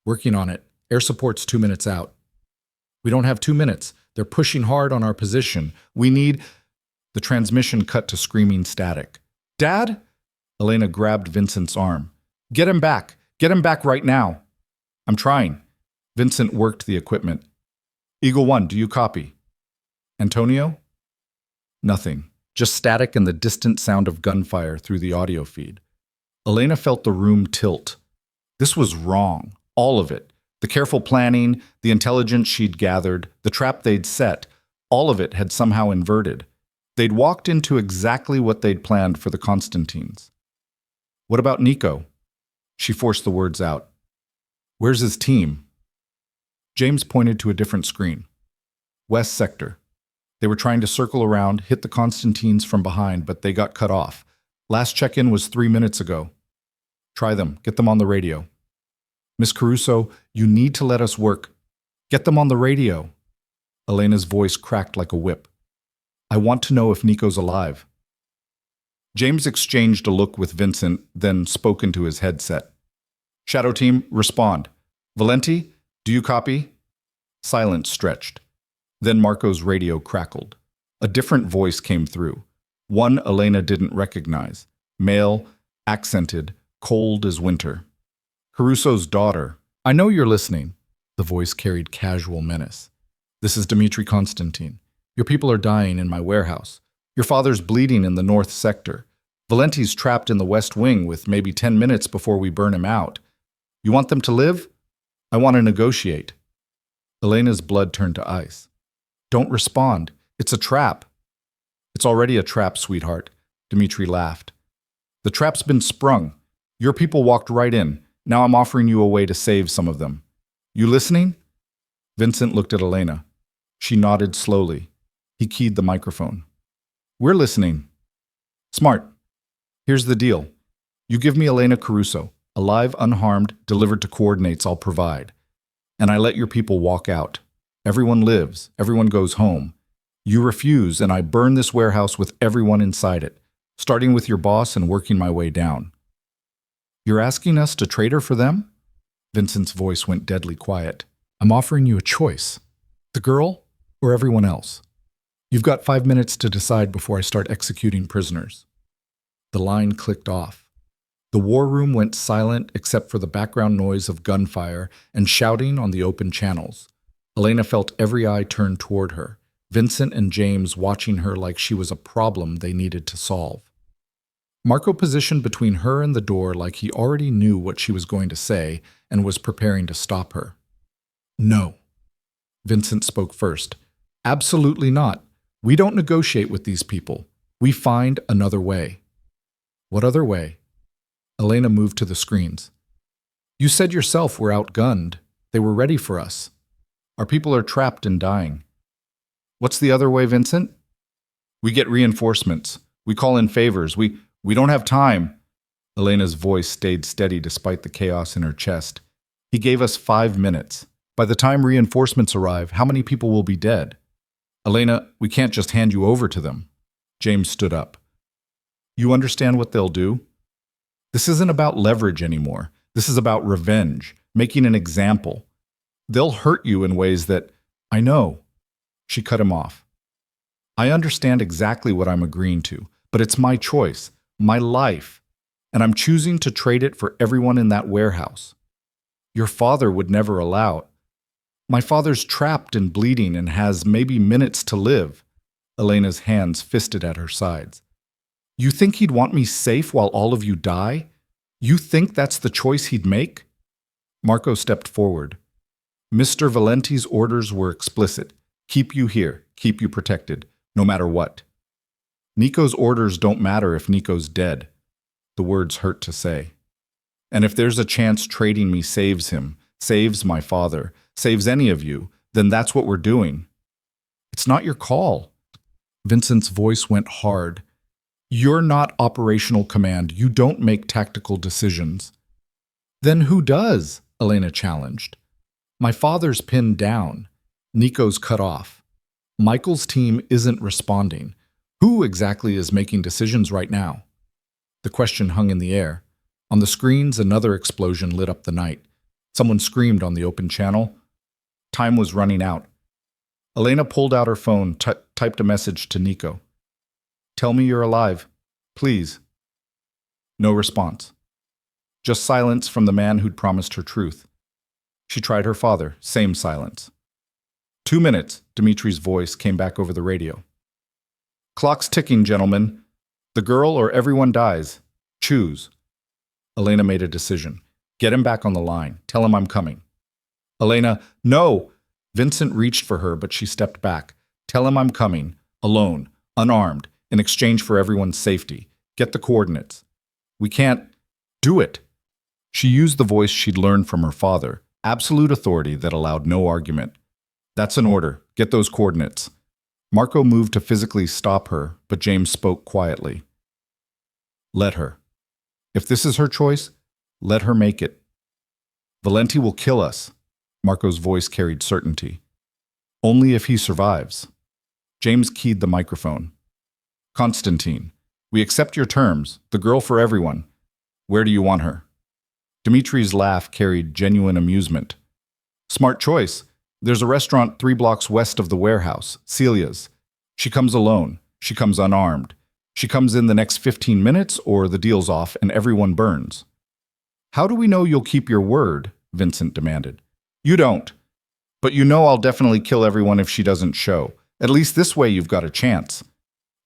Working on it. Air support's 2 minutes out. We don't have 2 minutes. They're pushing hard on our position. We need... The transmission cut to screaming static. Dad? Elena grabbed Vincent's arm. Get him back. Get him back right now. I'm trying. Vincent worked the equipment. Eagle 1, do you copy? Antonio? Nothing. Just static and the distant sound of gunfire through the audio feed. Elena felt the room tilt. This was wrong. All of it. The careful planning, the intelligence she'd gathered, the trap they'd set, all of it had somehow inverted. They'd walked into exactly what they'd planned for the Constantines. What about Nico? She forced the words out. Where's his team? James pointed to a different screen. West sector. They were trying to circle around, hit the Constantines from behind, but they got cut off. Last check-in was 3 minutes ago. Try them. Get them on the radio. Miss Caruso, you need to let us work. Get them on the radio. Elena's voice cracked like a whip. I want to know if Nico's alive. James exchanged a look with Vincent, then spoke into his headset. Shadow team, respond. Valenti, do you copy? Silence stretched. Then Marco's radio crackled. A different voice came through. One Elena didn't recognize. Male, accented, cold as winter. Caruso's daughter. I know you're listening. The voice carried casual menace. This is Dimitri Constantine. Your people are dying in my warehouse. Your father's bleeding in the north sector. Valenti's trapped in the west wing with maybe 10 minutes before we burn him out. You want them to live? I want to negotiate. Elena's blood turned to ice. Don't respond. It's a trap. It's already a trap, sweetheart. Dimitri laughed. The trap's been sprung. Your people walked right in. Now I'm offering you a way to save some of them. You listening? Vincent looked at Elena. She nodded slowly. He keyed the microphone. We're listening. Smart. Here's the deal. You give me Elena Caruso, alive, unharmed, delivered to coordinates I'll provide. And I let your people walk out. Everyone lives, everyone goes home. You refuse, and I burn this warehouse with everyone inside it, starting with your boss and working my way down. You're asking us to trade her for them? Vincent's voice went deadly quiet. I'm offering you a choice. The girl or everyone else. You've got 5 minutes to decide before I start executing prisoners. The line clicked off. The war room went silent except for the background noise of gunfire and shouting on the open channels. Elena felt every eye turn toward her, Vincent and James watching her like she was a problem they needed to solve. Marco positioned between her and the door like he already knew what she was going to say and was preparing to stop her. No. Vincent spoke first. Absolutely not. We don't negotiate with these people. We find another way. What other way? Elena moved to the screens. You said yourself we're outgunned. They were ready for us. Our people are trapped and dying. What's the other way, Vincent? We get reinforcements. We call in favors. We don't have time. Elena's voice stayed steady despite the chaos in her chest. He gave us 5 minutes. By the time reinforcements arrive, how many people will be dead? Elena, we can't just hand you over to them. James stood up. You understand what they'll do? This isn't about leverage anymore. This is about revenge, making an example. They'll hurt you in ways that, I know. She cut him off. I understand exactly what I'm agreeing to, but it's my choice, my life, and I'm choosing to trade it for everyone in that warehouse. Your father would never allow it. My father's trapped and bleeding and has maybe minutes to live. Elena's hands fisted at her sides. You think he'd want me safe while all of you die? You think that's the choice he'd make? Marco stepped forward. Mr. Valenti's orders were explicit. Keep you here, keep you protected, no matter what. Nico's orders don't matter if Nico's dead. The words hurt to say. And if there's a chance trading me saves him, saves my father, saves any of you, then that's what we're doing. It's not your call. Vincent's voice went hard. You're not operational command. You don't make tactical decisions. Then who does? Elena challenged. My father's pinned down. Nico's cut off. Michael's team isn't responding. Who exactly is making decisions right now? The question hung in the air. On the screens, another explosion lit up the night. Someone screamed on the open channel. Time was running out. Elena pulled out her phone, typed a message to Nico. Tell me you're alive, please. No response. Just silence from the man who'd promised her truth. She tried her father, same silence. 2 minutes, Dimitri's voice came back over the radio. Clock's ticking, gentlemen. The girl or everyone dies. Choose. Elena made a decision. Get him back on the line. Tell him I'm coming. Elena, no! Vincent reached for her, but she stepped back. Tell him I'm coming, alone, unarmed, in exchange for everyone's safety. Get the coordinates. We can't do it. She used the voice she'd learned from her father, absolute authority that allowed no argument. That's an order. Get those coordinates. Marco moved to physically stop her, but James spoke quietly. Let her. If this is her choice, let her make it. Valenti will kill us. Marco's voice carried certainty. Only if he survives. James keyed the microphone. Constantine, we accept your terms, the girl for everyone. Where do you want her? Dimitri's laugh carried genuine amusement. Smart choice. There's a restaurant 3 blocks west of the warehouse, Celia's. She comes alone. She comes unarmed. She comes in the next 15 minutes or the deal's off and everyone burns. How do we know you'll keep your word? Vincent demanded. You don't. But you know I'll definitely kill everyone if she doesn't show. At least this way you've got a chance.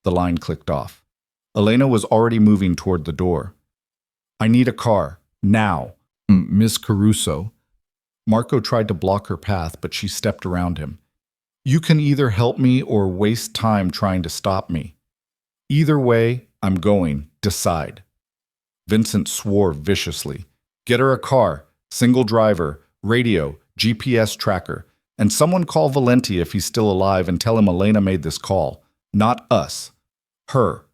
The line clicked off. Elena was already moving toward the door. I need a car. Now. Miss Caruso. Marco tried to block her path, but she stepped around him. You can either help me or waste time trying to stop me. Either way, I'm going. Decide. Vincent swore viciously. Get her a car, single driver, radio, GPS tracker, and someone call Valenti if he's still alive and tell him Elena made this call. Not us. Her.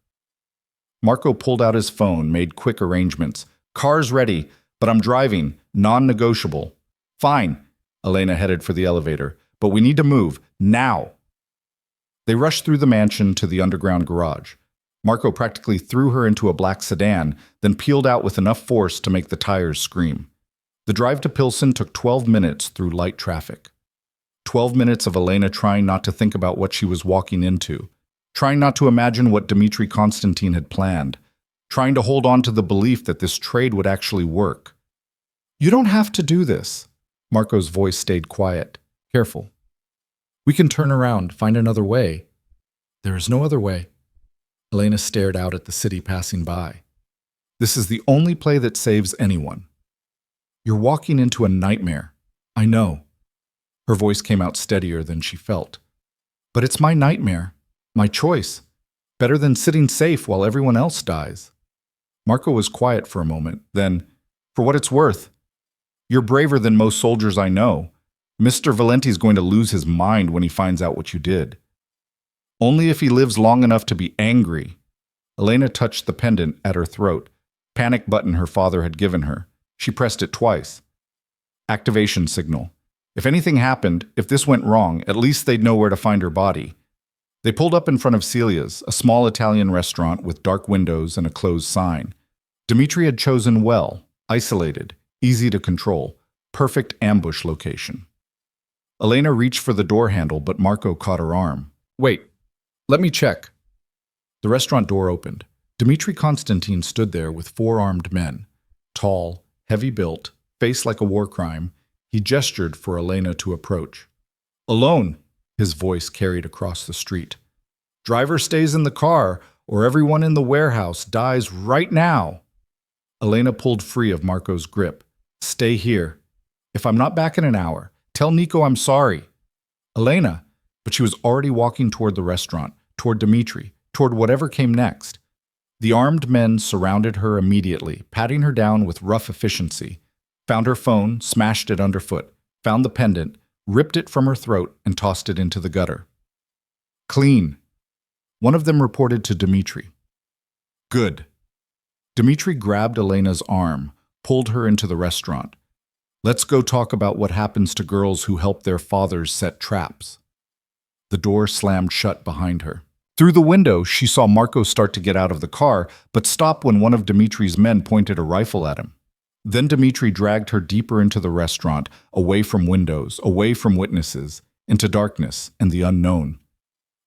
Marco pulled out his phone, made quick arrangements. Car's ready, but I'm driving. Non-negotiable. Fine. Elena headed for the elevator. but we need to move, now. They rushed through the mansion to the underground garage. Marco practically threw her into a black sedan, then peeled out with enough force to make the tires scream. The drive to Pilsen took 12 minutes through light traffic. 12 minutes of Elena trying not to think about what she was walking into, trying not to imagine what Dmitry Konstantin had planned, trying to hold on to the belief that this trade would actually work. You don't have to do this. Marco's voice stayed quiet. Careful. We can turn around, find another way. There is no other way. Elena stared out at the city passing by. This is the only play that saves anyone. You're walking into a nightmare. I know. Her voice came out steadier than she felt. But it's my nightmare, my choice. Better than sitting safe while everyone else dies. Marco was quiet for a moment, then, for what it's worth, you're braver than most soldiers I know. Mr. Valenti's going to lose his mind when he finds out what you did. Only if he lives long enough to be angry. Elena touched the pendant at her throat, panic button her father had given her. She pressed it twice. Activation signal. If anything happened, if this went wrong, at least they'd know where to find her body. They pulled up in front of Celia's, a small Italian restaurant with dark windows and a closed sign. Dmitry had chosen well, isolated, easy to control, perfect ambush location. Elena reached for the door handle, but Marco caught her arm. Wait, let me check. The restaurant door opened. Dmitry Konstantin stood there with 4 armed men. Tall, heavy-built, face like a war crime, he gestured for Elena to approach. Alone, his voice carried across the street. Driver stays in the car, or everyone in the warehouse dies right now. Elena pulled free of Marco's grip. Stay here. If I'm not back in an hour, tell Nico I'm sorry. Elena, but she was already walking toward the restaurant, toward Dmitry, toward whatever came next. The armed men surrounded her immediately, patting her down with rough efficiency. Found her phone, smashed it underfoot, found the pendant, ripped it from her throat, and tossed it into the gutter. Clean. One of them reported to Dmitry. Good. Dmitry grabbed Elena's arm, pulled her into the restaurant. Let's go talk about what happens to girls who help their fathers set traps. The door slammed shut behind her. Through the window, she saw Marco start to get out of the car, but stop when one of Dmitry's men pointed a rifle at him. Then Dmitry dragged her deeper into the restaurant, away from windows, away from witnesses, into darkness and the unknown.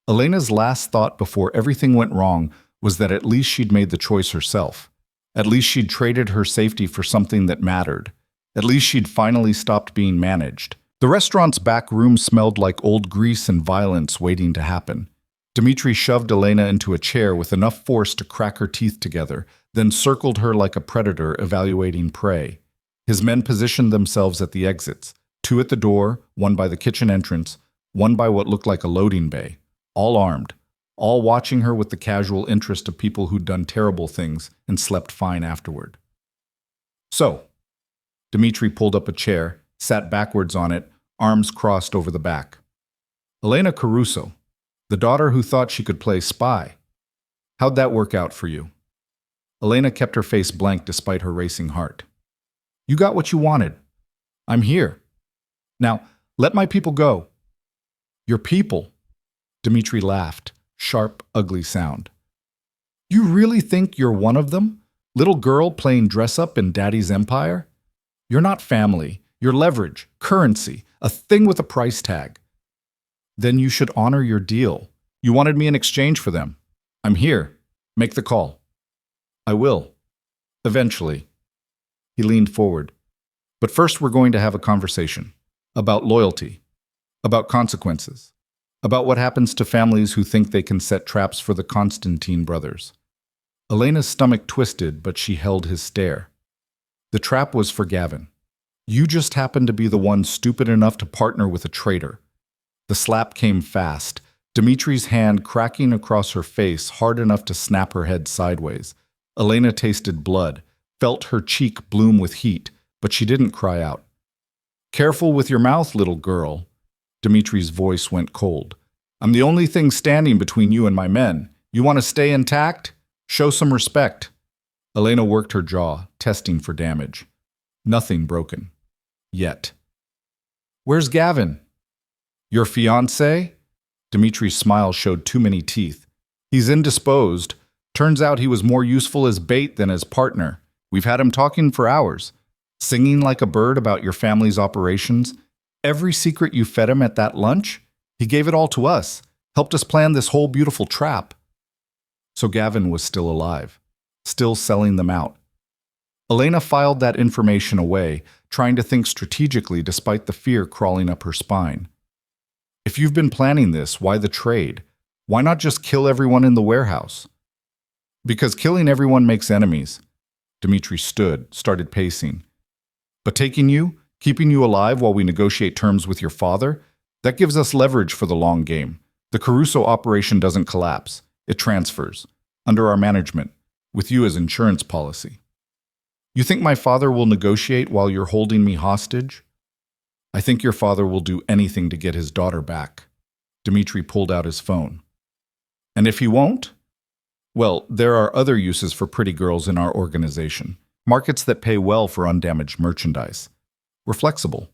Elena's last thought before everything went wrong was that at least she'd made the choice herself. At least she'd traded her safety for something that mattered. At least she'd finally stopped being managed. The restaurant's back room smelled like old grease and violence waiting to happen. Dmitry shoved Elena into a chair with enough force to crack her teeth together, then circled her like a predator evaluating prey. His men positioned themselves at the exits, 2 at the door, 1 by the kitchen entrance, 1 by what looked like a loading bay, all armed, all watching her with the casual interest of people who'd done terrible things and slept fine afterward. So, Dmitry pulled up a chair, sat backwards on it, arms crossed over the back. Elena Caruso, the daughter who thought she could play spy. How'd that work out for you? Elena kept her face blank despite her racing heart. You got what you wanted. I'm here. Now, let my people go. Your people? Dmitry laughed, sharp, ugly sound. You really think you're one of them? Little girl playing dress-up in Daddy's empire? You're not family. You're leverage, currency, a thing with a price tag. Then you should honor your deal. You wanted me in exchange for them. I'm here. Make the call. I will. Eventually. He leaned forward. But first we're going to have a conversation. About loyalty. About consequences. About what happens to families who think they can set traps for the Konstantin brothers. Elena's stomach twisted, but she held his stare. The trap was for Gavin. You just happened to be the one stupid enough to partner with a traitor. The slap came fast, Dmitry's hand cracking across her face hard enough to snap her head sideways. Elena tasted blood, felt her cheek bloom with heat, but she didn't cry out. Careful with your mouth, little girl. Dmitry's voice went cold. I'm the only thing standing between you and my men. You want to stay intact? Show some respect. Elena worked her jaw, testing for damage. Nothing broken. Yet. Where's Gavin? Your fiancé? Dimitri's smile showed too many teeth. He's indisposed. Turns out he was more useful as bait than as partner. We've had him talking for hours, singing like a bird about your family's operations. Every secret you fed him at that lunch, he gave it all to us, helped us plan this whole beautiful trap. So Gavin was still alive, still selling them out. Elena filed that information away, trying to think strategically despite the fear crawling up her spine. If you've been planning this, why the trade? Why not just kill everyone in the warehouse? Because killing everyone makes enemies. Dimitri stood, started pacing. But taking you, keeping you alive while we negotiate terms with your father, that gives us leverage for the long game. The Caruso operation doesn't collapse. It transfers, under our management, with you as insurance policy. You think my father will negotiate while you're holding me hostage? I think your father will do anything to get his daughter back. Dimitri pulled out his phone. And if he won't? Well, there are other uses for pretty girls in our organization. Markets that pay well for undamaged merchandise. We're flexible.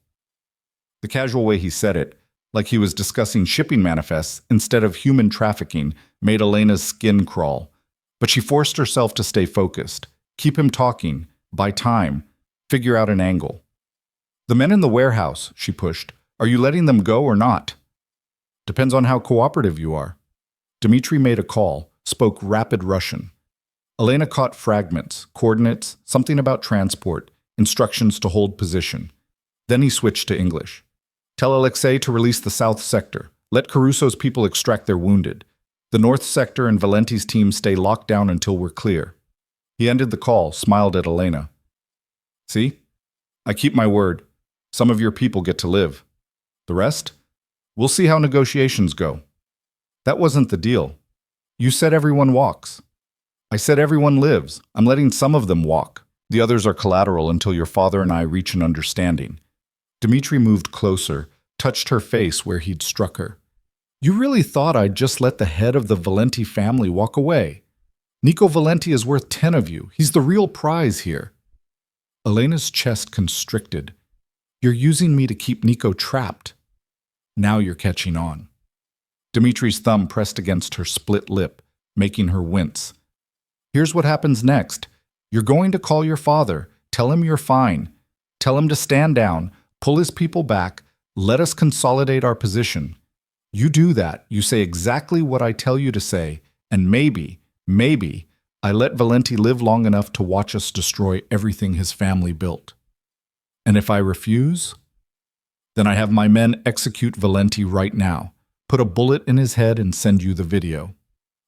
The casual way he said it, like he was discussing shipping manifests instead of human trafficking, made Elena's skin crawl. But she forced herself to stay focused, keep him talking, buy time, figure out an angle. The men in the warehouse, she pushed, are you letting them go or not? Depends on how cooperative you are. Dimitri made a call, spoke rapid Russian. Elena caught fragments, coordinates, something about transport, instructions to hold position. Then he switched to English. Tell Alexei to release the south sector. Let Caruso's people extract their wounded. The north sector and Valenti's team stay locked down until we're clear. He ended the call, smiled at Elena. See? I keep my word. Some of your people get to live. The rest? We'll see how negotiations go. That wasn't the deal. You said everyone walks. I said everyone lives. I'm letting some of them walk. The others are collateral until your father and I reach an understanding. Dimitri moved closer, touched her face where he'd struck her. You really thought I'd just let the head of the Valenti family walk away? Nico Valenti is worth 10 of you. He's the real prize here. Elena's chest constricted. You're using me to keep Nico trapped. Now you're catching on. Dimitri's thumb pressed against her split lip, making her wince. Here's what happens next. You're going to call your father, tell him you're fine. Tell him to stand down, pull his people back, let us consolidate our position. You do that, you say exactly what I tell you to say, and maybe, I let Valenti live long enough to watch us destroy everything his family built. And if I refuse, then I have my men execute Valenti right now, put a bullet in his head and send you the video.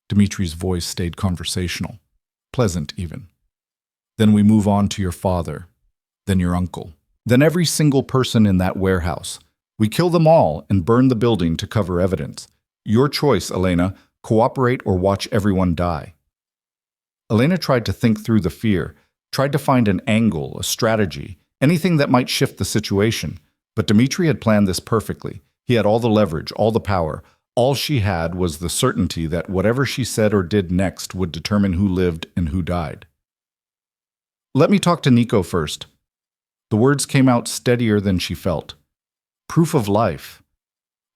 Dimitri's voice stayed conversational, pleasant even. Then we move on to your father, then your uncle, then every single person in that warehouse. We kill them all and burn the building to cover evidence. Your choice, Elena, cooperate or watch everyone die. Elena tried to think through the fear, tried to find an angle, a strategy, anything that might shift the situation. But Dimitri had planned this perfectly. He had all the leverage, all the power. All she had was the certainty that whatever she said or did next would determine who lived and who died. Let me talk to Nico first. The words came out steadier than she felt. Proof of life.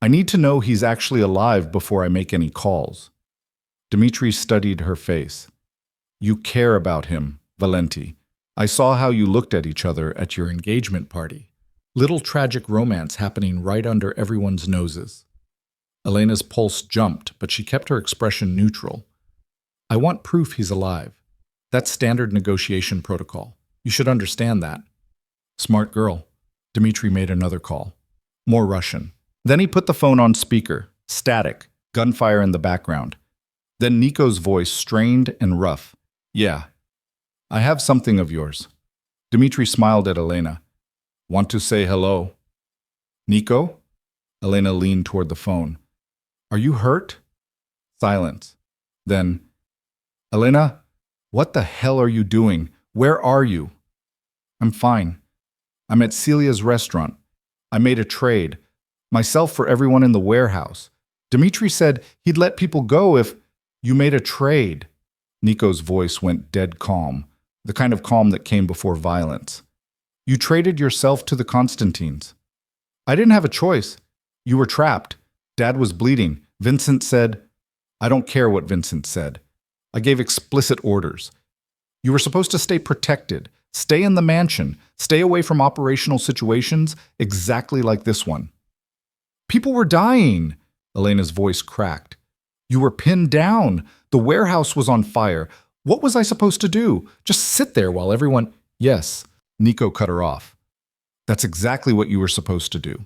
I need to know he's actually alive before I make any calls. Dimitri studied her face. You care about him, Valenti. I saw how you looked at each other at your engagement party. Little tragic romance happening right under everyone's noses. Elena's pulse jumped, but she kept her expression neutral. I want proof he's alive. That's standard negotiation protocol. You should understand that. Smart girl. Dimitri made another call. More Russian. Then he put the phone on speaker. Static. Gunfire in the background. Then Nico's voice, strained and rough. Yeah. I have something of yours. Dimitri smiled at Elena. Want to say hello? Nico? Elena leaned toward the phone. Are you hurt? Silence. Then, Elena, what the hell are you doing? Where are you? I'm fine. I'm at Celia's restaurant. I made a trade. Myself for everyone in the warehouse. Dimitri said he'd let people go if you made a trade. Nico's voice went dead calm, the kind of calm that came before violence. You traded yourself to the Constantines. I didn't have a choice. You were trapped. Dad was bleeding. Vincent said, I don't care what Vincent said. I gave explicit orders. You were supposed to stay protected, stay in the mansion, stay away from operational situations exactly like this one. People were dying. Elena's voice cracked. You were pinned down. The warehouse was on fire. What was I supposed to do? Just sit there while everyone… Yes, Nico cut her off. That's exactly what you were supposed to do.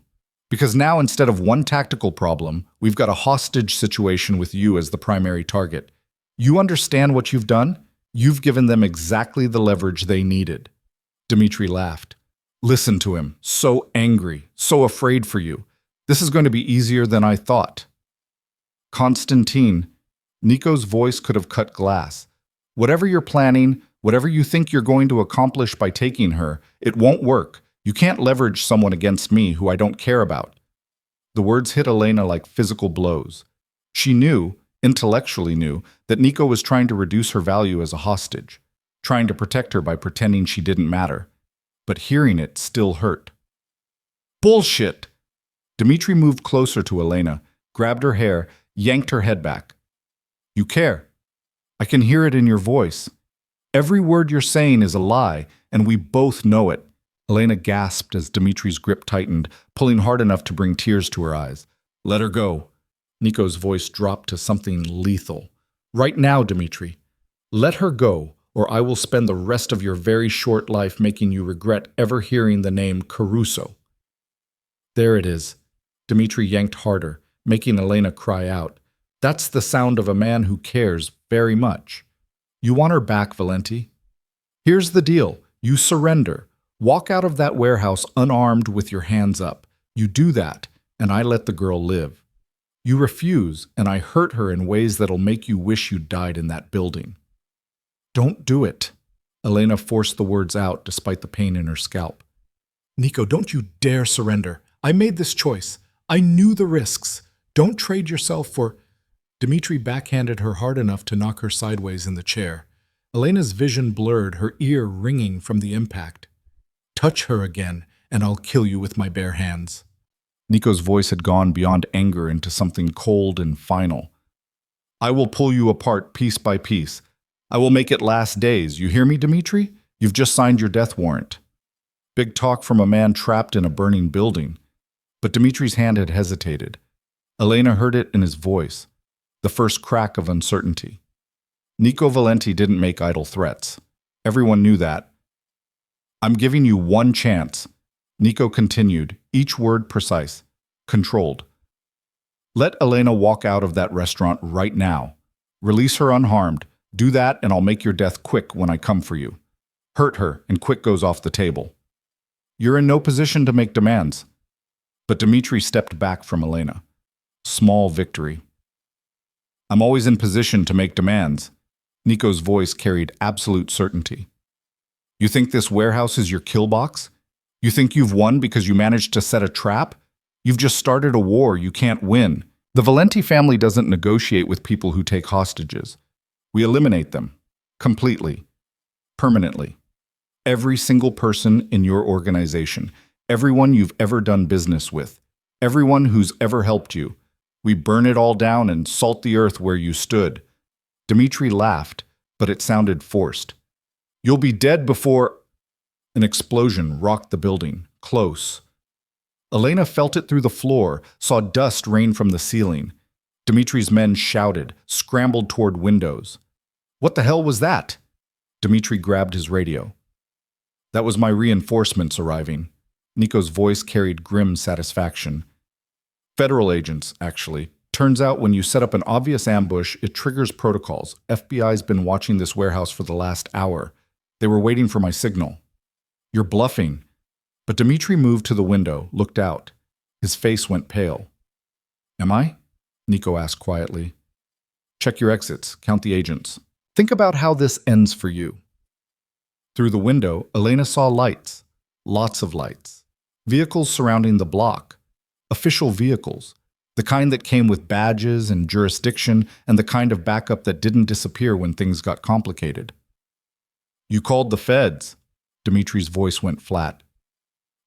Because now instead of one tactical problem, we've got a hostage situation with you as the primary target. You understand what you've done? You've given them exactly the leverage they needed. Dmitri laughed. Listen to him, so angry, so afraid for you. This is going to be easier than I thought. Constantine, Nico's voice could have cut glass. Whatever you're planning, whatever you think you're going to accomplish by taking her, it won't work. You can't leverage someone against me who I don't care about. The words hit Elena like physical blows. She knew, intellectually knew, that Nico was trying to reduce her value as a hostage, trying to protect her by pretending she didn't matter. But hearing it still hurt. Bullshit! Dmitri moved closer to Elena, grabbed her hair, yanked her head back. You care. I can hear it in your voice. Every word you're saying is a lie, and we both know it. Elena gasped as Dmitri's grip tightened, pulling hard enough to bring tears to her eyes. Let her go. Nico's voice dropped to something lethal. Right now, Dmitri. Let her go, or I will spend the rest of your very short life making you regret ever hearing the name Caruso. There it is. Dmitri yanked harder, making Elena cry out. That's the sound of a man who cares very much. You want her back, Valenti? Here's the deal. You surrender. Walk out of that warehouse unarmed with your hands up. You do that, and I let the girl live. You refuse, and I hurt her in ways that'll make you wish you'd died in that building. Don't do it. Elena forced the words out despite the pain in her scalp. Nico, don't you dare surrender. I made this choice. I knew the risks. Don't trade yourself for… Dmitri backhanded her hard enough to knock her sideways in the chair. Elena's vision blurred, her ear ringing from the impact. Touch her again, and I'll kill you with my bare hands. Nico's voice had gone beyond anger into something cold and final. I will pull you apart piece by piece. I will make it last days. You hear me, Dmitri? You've just signed your death warrant. Big talk from a man trapped in a burning building. But Dmitri's hand had hesitated. Elena heard it in his voice, the first crack of uncertainty. Nico Valenti didn't make idle threats. Everyone knew that. I'm giving you one chance, Nico continued, each word precise, controlled. Let Elena walk out of that restaurant right now. Release her unharmed. Do that and I'll make your death quick when I come for you. Hurt her and quick goes off the table. You're in no position to make demands. But Dmitri stepped back from Elena. Small victory. I'm always in position to make demands. Nico's voice carried absolute certainty. You think this warehouse is your kill box? You think you've won because you managed to set a trap? You've just started a war you can't win. The Valenti family doesn't negotiate with people who take hostages. We eliminate them. Completely. Permanently. Every single person in your organization. Everyone you've ever done business with. Everyone who's ever helped you. We burn it all down and salt the earth where you stood. Dmitri laughed, but it sounded forced. You'll be dead before… An explosion rocked the building, close. Elena felt it through the floor, saw dust rain from the ceiling. Dmitri's men shouted, scrambled toward windows. What the hell was that? Dmitri grabbed his radio. That was my reinforcements arriving. Nico's voice carried grim satisfaction. Federal agents, actually. Turns out when you set up an obvious ambush, it triggers protocols. FBI's been watching this warehouse for the last hour. They were waiting for my signal. You're bluffing. But Dmitri moved to the window, looked out. His face went pale. Am I? Nico asked quietly. Check your exits, count the agents. Think about how this ends for you. Through the window, Elena saw lights. Lots of lights. Vehicles surrounding the block. Official vehicles. The kind that came with badges and jurisdiction, and the kind of backup that didn't disappear when things got complicated. You called the feds. Dmitri's voice went flat.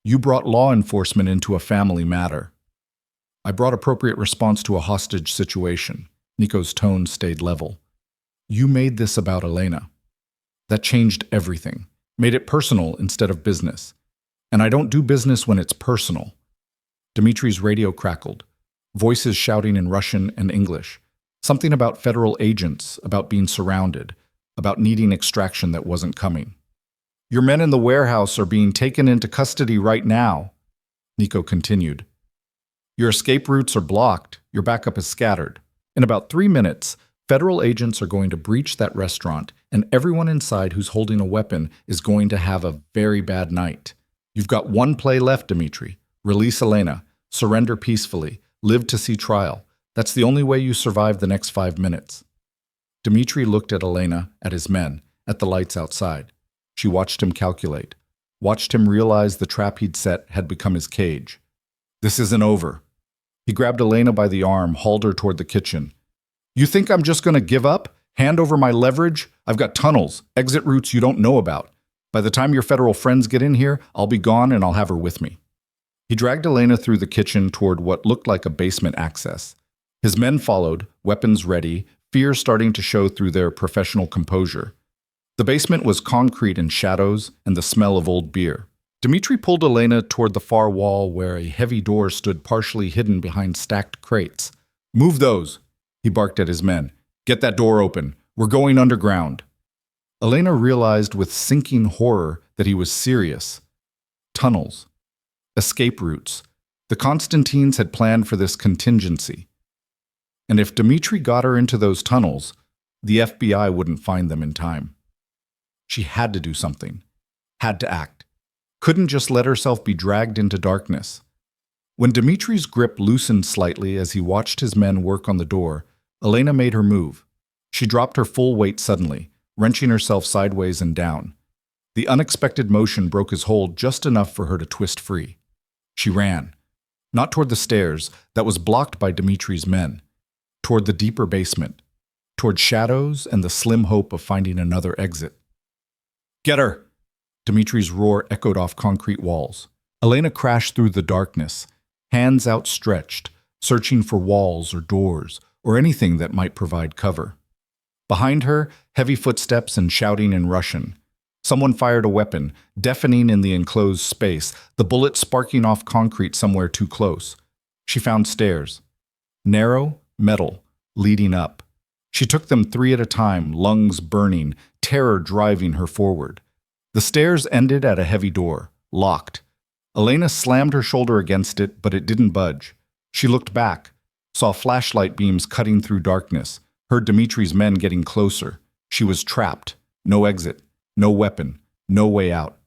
You brought law enforcement into a family matter. I brought appropriate response to a hostage situation. Nico's tone stayed level. You made this about Elena. That changed everything. Made it personal instead of business. And I don't do business when it's personal. Dimitri's radio crackled. Voices shouting in Russian and English. Something about federal agents, about being surrounded, about needing extraction that wasn't coming. Your men in the warehouse are being taken into custody right now, Nico continued. Your escape routes are blocked. Your backup is scattered. In about 3 minutes, federal agents are going to breach that restaurant, and everyone inside who's holding a weapon is going to have a very bad night. You've got one play left, Dimitri. Release Elena. Surrender peacefully. Live to see trial. That's the only way you survive the next 5 minutes. Dimitri looked at Elena, at his men, at the lights outside. She watched him calculate. Watched him realize the trap he'd set had become his cage. This isn't over. He grabbed Elena by the arm, hauled her toward the kitchen. You think I'm just going to give up? Hand over my leverage? I've got tunnels, exit routes you don't know about. By the time your federal friends get in here, I'll be gone and I'll have her with me. He dragged Elena through the kitchen toward what looked like a basement access. His men followed, weapons ready, fear starting to show through their professional composure. The basement was concrete in shadows and the smell of old beer. Dimitri pulled Elena toward the far wall where a heavy door stood partially hidden behind stacked crates. Move those, he barked at his men. Get that door open. We're going underground. Elena realized with sinking horror that he was serious. Tunnels. Escape routes. The Constantines had planned for this contingency. And if Dimitri got her into those tunnels, the FBI wouldn't find them in time. She had to do something. Had to act. Couldn't just let herself be dragged into darkness. When Dimitri's grip loosened slightly as he watched his men work on the door, Elena made her move. She dropped her full weight suddenly, wrenching herself sideways and down. The unexpected motion broke his hold just enough for her to twist free. She ran. Not toward the stairs, that was blocked by Dimitri's men. Toward the deeper basement. Toward shadows and the slim hope of finding another exit. Get her! Dimitri's roar echoed off concrete walls. Elena crashed through the darkness, hands outstretched, searching for walls or doors or anything that might provide cover. Behind her, heavy footsteps and shouting in Russian. Someone fired a weapon, deafening in the enclosed space, the bullet sparking off concrete somewhere too close. She found stairs. Narrow, metal, leading up. She took them 3 at a time, lungs burning, terror driving her forward. The stairs ended at a heavy door, locked. Elena slammed her shoulder against it, but it didn't budge. She looked back, saw flashlight beams cutting through darkness, heard Dimitri's men getting closer. She was trapped. No exit, no weapon, no way out.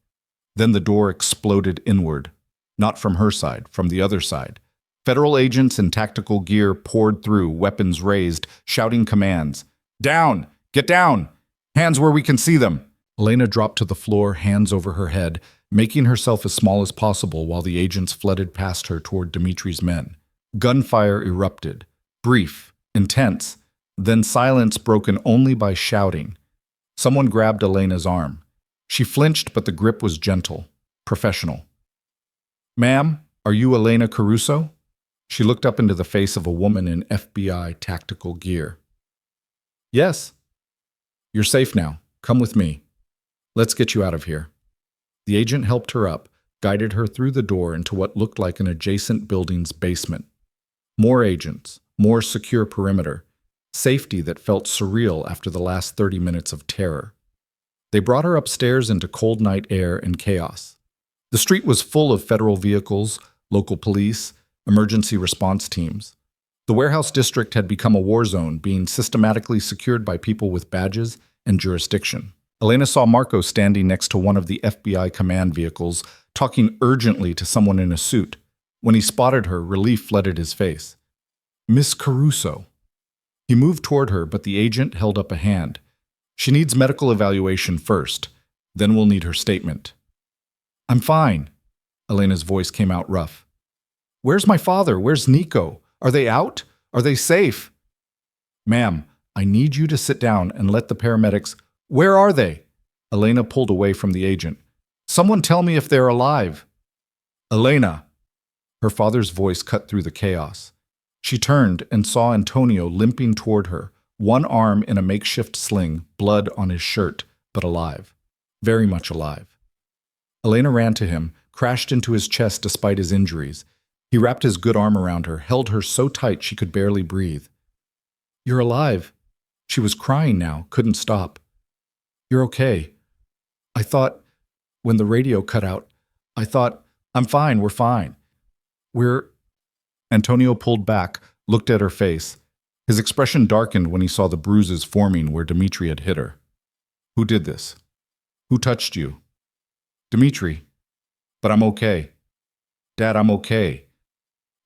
Then the door exploded inward. Not from her side, from the other side. Federal agents in tactical gear poured through, weapons raised, shouting commands. Down! Get down! Hands where we can see them! Elena dropped to the floor, hands over her head, making herself as small as possible while the agents flooded past her toward Dimitri's men. Gunfire erupted. Brief, intense, then silence broken only by shouting. Someone grabbed Elena's arm. She flinched, but the grip was gentle, professional. Ma'am, are you Elena Caruso? She looked up into the face of a woman in FBI tactical gear. Yes. You're safe now. Come with me. Let's get you out of here. The agent helped her up, guided her through the door into what looked like an adjacent building's basement. More agents, more secure perimeter, safety that felt surreal after the last 30 minutes of terror. They brought her upstairs into cold night air and chaos. The street was full of federal vehicles, local police, emergency response teams. The warehouse district had become a war zone, being systematically secured by people with badges and jurisdiction. Elena saw Marco standing next to one of the FBI command vehicles, talking urgently to someone in a suit. When he spotted her, relief flooded his face. Miss Caruso. He moved toward her, but the agent held up a hand. She needs medical evaluation first. Then we'll need her statement. I'm fine. Elena's voice came out rough. Where's my father? Where's Nico? Are they out? Are they safe? Ma'am, I need you to sit down and let the paramedics... Where are they? Elena pulled away from the agent. Someone tell me if they're alive. Elena. Her father's voice cut through the chaos. She turned and saw Antonio limping toward her, one arm in a makeshift sling, blood on his shirt, but alive. Very much alive. Elena ran to him, crashed into his chest despite his injuries. He wrapped his good arm around her, held her so tight she could barely breathe. "You're alive." She was crying now, couldn't stop. "You're okay. I thought, when the radio cut out, I thought, I'm fine, we're fine. We're—" Antonio pulled back, looked at her face. His expression darkened when he saw the bruises forming where Dmitri had hit her. "Who did this? Who touched you?" "Dmitri. But I'm okay. Dad, I'm okay.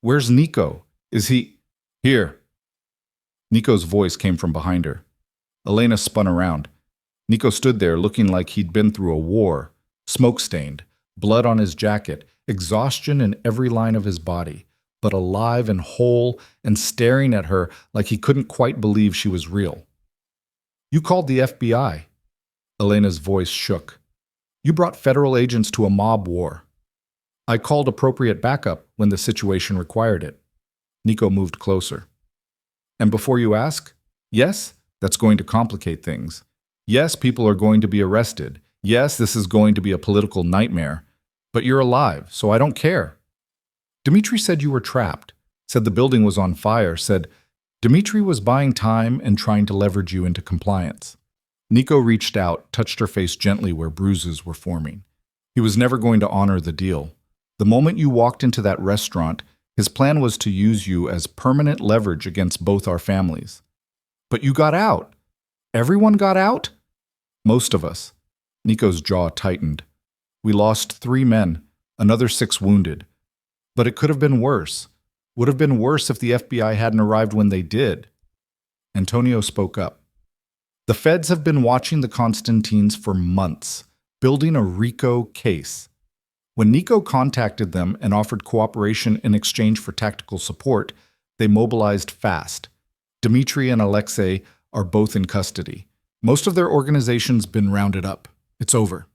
Where's Nico? Is he—" "Here." Nico's voice came from behind her. Elena spun around. Nico stood there looking like he'd been through a war, smoke-stained, blood on his jacket, exhaustion in every line of his body, but alive and whole and staring at her like he couldn't quite believe she was real. "You called the FBI." Elena's voice shook. "You brought federal agents to a mob war." "I called appropriate backup when the situation required it." Nico moved closer. "And before you ask, yes, that's going to complicate things. Yes, people are going to be arrested. Yes, this is going to be a political nightmare. But you're alive, so I don't care." "Dmitri said you were trapped, said the building was on fire, said Dmitri was buying time and trying to leverage you into compliance." Nico reached out, touched her face gently where bruises were forming. He was never going to honor the deal. The moment you walked into that restaurant, his plan was to use you as permanent leverage against both our families. "But you got out. Everyone got out?" "Most of us." Nico's jaw tightened. "We lost 3 men, another 6 wounded. But it could have been worse. Would have been worse if the FBI hadn't arrived when they did." Antonio spoke up. "The feds have been watching the Constantines for months, building a RICO case. When Nico contacted them and offered cooperation in exchange for tactical support, they mobilized fast. Dmitri and Alexei are both in custody. Most of their organization's been rounded up. It's over."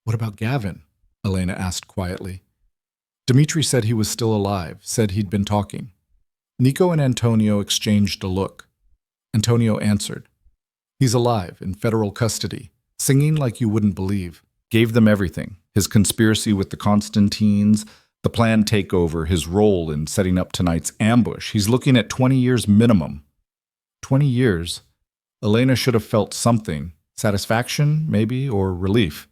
"What about Gavin?" Elena asked quietly. "Dmitri said he was still alive, said he'd been talking." Nico and Antonio exchanged a look. Antonio answered. "He's alive, in federal custody, singing like you wouldn't believe. Gave them everything. His conspiracy with the Constantines, the planned takeover, his role in setting up tonight's ambush. He's looking at 20 years minimum." 20 years? Elena should have felt something. Satisfaction, maybe, or relief.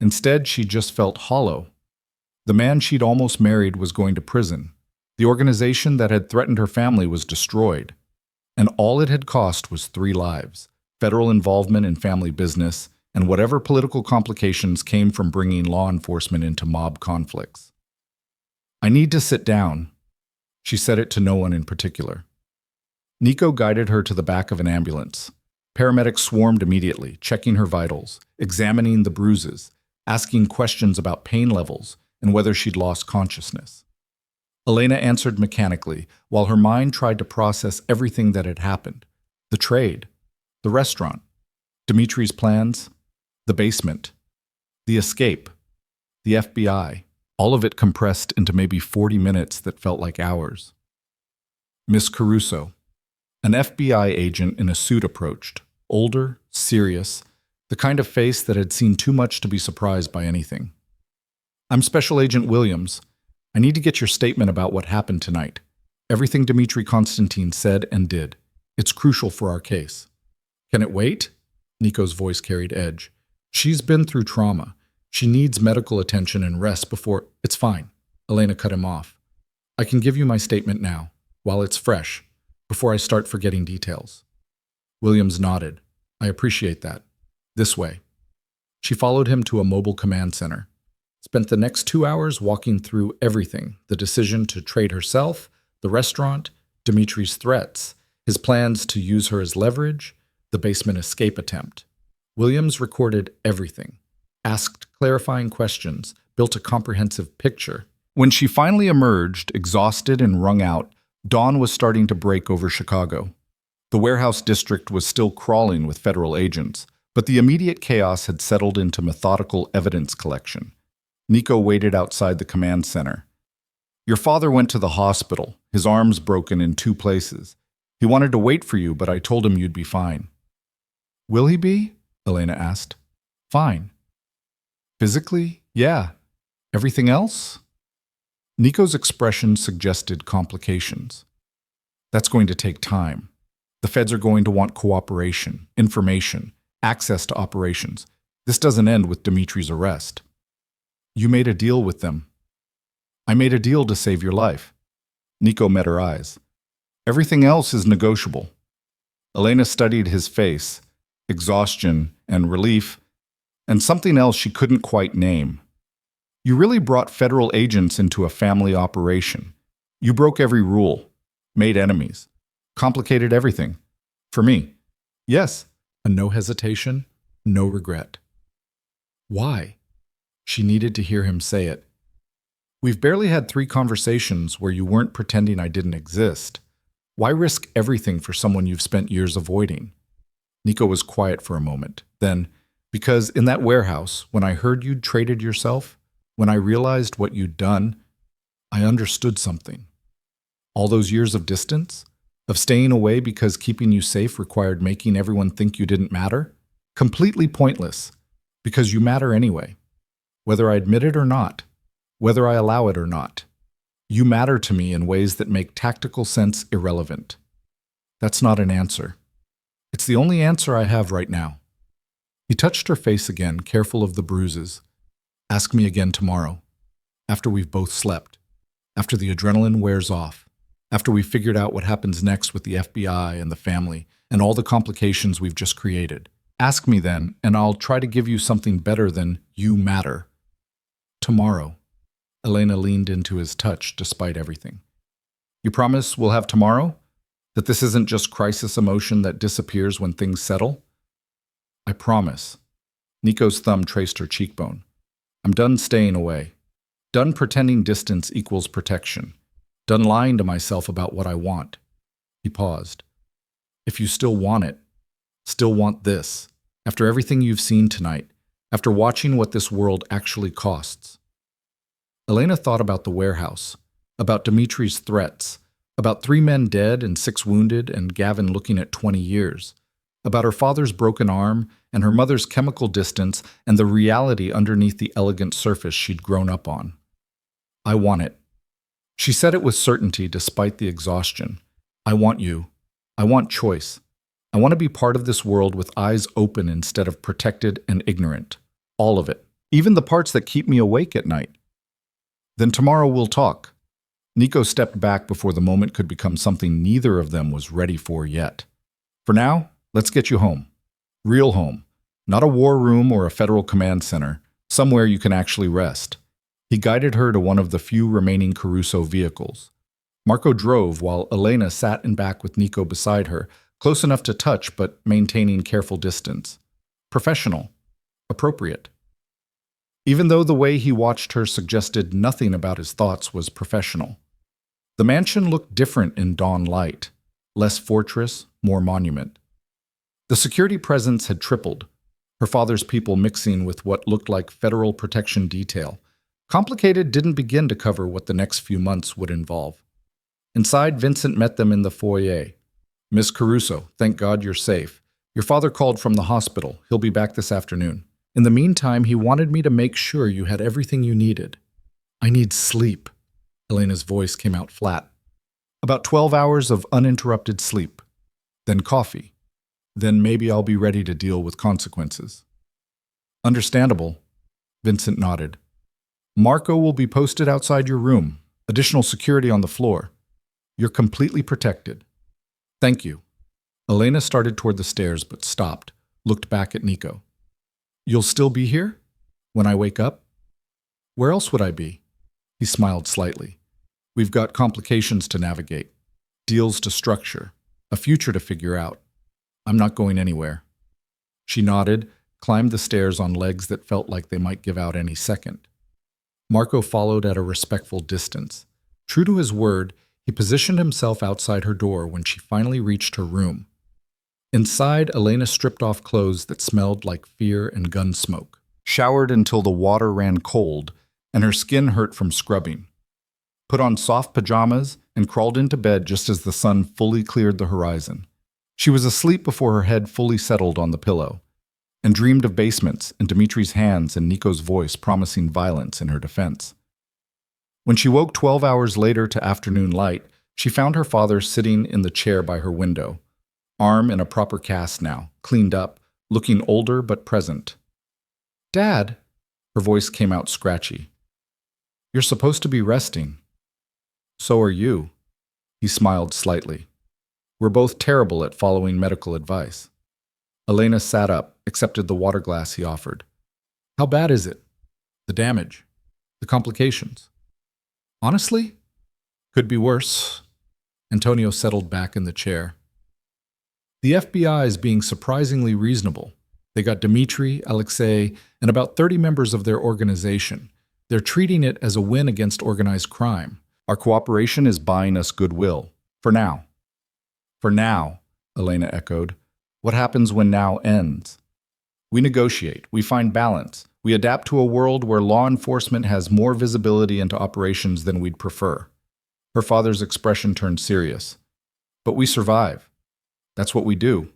Instead, she just felt hollow. The man she'd almost married was going to prison. The organization that had threatened her family was destroyed. And all it had cost was 3 lives, federal involvement in family business, and whatever political complications came from bringing law enforcement into mob conflicts. "I need to sit down." She said it to no one in particular. Nico guided her to the back of an ambulance. Paramedics swarmed immediately, checking her vitals, examining the bruises, asking questions about pain levels and whether she'd lost consciousness. Elena answered mechanically, while her mind tried to process everything that had happened. The trade, the restaurant, Dmitri's plans, the basement, the escape, the FBI, all of it compressed into maybe 40 minutes that felt like hours. Miss Caruso. An FBI agent in a suit approached, older, serious, the kind of face that had seen too much to be surprised by anything. "I'm Special Agent Williams. I need to get your statement about what happened tonight. Everything Dmitri Constantine said and did. It's crucial for our case." "Can it wait?" Nico's voice carried edge. "She's been through trauma. She needs medical attention and rest before—" "It's fine." Elena cut him off. "I can give you my statement now, while it's fresh, before I start forgetting details." Williams nodded. "I appreciate that. This way." She followed him to a mobile command center. Spent the next 2 hours walking through everything, the decision to trade herself, the restaurant, Dmitri's threats, his plans to use her as leverage, the basement escape attempt. Williams recorded everything, asked clarifying questions, built a comprehensive picture. When she finally emerged, exhausted and wrung out, dawn was starting to break over Chicago. The warehouse district was still crawling with federal agents, but the immediate chaos had settled into methodical evidence collection. Nico waited outside the command center. Your father went to the hospital, his arms broken in 2 places. He wanted to wait for you, but I told him you'd be fine. Will he be? Elena asked. Fine. Physically, yeah. Everything else? Nico's expression suggested complications. That's going to take time. The feds are going to want cooperation, information, access to operations. This doesn't end with Dimitri's arrest. You made a deal with them. I made a deal to save your life. Nico met her eyes. Everything else is negotiable. Elena studied his face, exhaustion and relief, and something else she couldn't quite name. You really brought federal agents into a family operation. You broke every rule, made enemies, complicated everything. For me, yes, a no hesitation, no regret. Why? She needed to hear him say it. We've barely had 3 conversations where you weren't pretending I didn't exist. Why risk everything for someone you've spent years avoiding? Nico was quiet for a moment. Then, because in that warehouse, when I heard you'd traded yourself, when I realized what you'd done, I understood something. All those years of distance? Of staying away because keeping you safe required making everyone think you didn't matter? Completely pointless, because you matter anyway. Whether I admit it or not, whether I allow it or not, you matter to me in ways that make tactical sense irrelevant. That's not an answer. It's the only answer I have right now. He touched her face again, careful of the bruises. Ask me again tomorrow, after we've both slept, after the adrenaline wears off, after we've figured out what happens next with the FBI and the family and all the complications we've just created. Ask me then, and I'll try to give you something better than you matter. Tomorrow. Elena leaned into his touch despite everything. You promise we'll have tomorrow? That this isn't just crisis emotion that disappears when things settle? I promise. Nico's thumb traced her cheekbone. I'm done staying away. Done pretending distance equals protection. Done lying to myself about what I want. He paused. If you still want it, still want this, after everything you've seen tonight, after watching what this world actually costs. Elena thought about the warehouse, about Dimitri's threats, about 3 men dead and 6 wounded and Gavin looking at 20 years, about her father's broken arm and her mother's chemical distance and the reality underneath the elegant surface she'd grown up on. I want it. She said it with certainty despite the exhaustion. I want you. I want choice. I want to be part of this world with eyes open instead of protected and ignorant. All of it. Even the parts that keep me awake at night. Then tomorrow we'll talk. Nico stepped back before the moment could become something neither of them was ready for yet. For now, let's get you home. Real home. Not a war room or a federal command center. Somewhere you can actually rest. He guided her to one of the few remaining Caruso vehicles. Marco drove while Elena sat in back with Nico beside her, close enough to touch but maintaining careful distance. Professional. Appropriate. Even though the way he watched her suggested nothing about his thoughts was professional. The mansion looked different in dawn light. Less fortress, more monument. The security presence had tripled, her father's people mixing with what looked like federal protection detail. Complicated didn't begin to cover what the next few months would involve. Inside, Vincent met them in the foyer. Miss Caruso, thank God you're safe. Your father called from the hospital. He'll be back this afternoon. In the meantime, he wanted me to make sure you had everything you needed. I need sleep. Elena's voice came out flat. About 12 hours of uninterrupted sleep. Then coffee. Then maybe I'll be ready to deal with consequences. Understandable. Vincent nodded. Marco will be posted outside your room. Additional security on the floor. You're completely protected. Thank you. Elena started toward the stairs but stopped, looked back at Nico. You'll still be here? When I wake up? Where else would I be? He smiled slightly. We've got complications to navigate, deals to structure, a future to figure out. I'm not going anywhere. She nodded, climbed the stairs on legs that felt like they might give out any second. Marco followed at a respectful distance. True to his word, he positioned himself outside her door when she finally reached her room. Inside, Elena stripped off clothes that smelled like fear and gun smoke, showered until the water ran cold, and her skin hurt from scrubbing. put on soft pajamas, and crawled into bed just as the sun fully cleared the horizon. She was asleep before her head fully settled on the pillow, and dreamed of basements and Dimitri's hands and Nico's voice promising violence in her defense. When she woke 12 hours later to afternoon light, she found her father sitting in the chair by her window, arm in a proper cast now, cleaned up, looking older but present. "Dad," her voice came out scratchy. "You're supposed to be resting." "So are you." He smiled slightly. "We're both terrible at following medical advice." Elena sat up, accepted the water glass he offered. "How bad is it? The damage? The complications?" "Honestly, could be worse." Antonio settled back in the chair. "The FBI is being surprisingly reasonable. They got Dimitri, Alexei, and about 30 members of their organization. They're treating it as a win against organized crime. Our cooperation is buying us goodwill. For now." "For now," Elena echoed. "What happens when now ends?" "We negotiate. We find balance. We adapt to a world where law enforcement has more visibility into operations than we'd prefer." Her father's expression turned serious. "But we survive. That's what we do.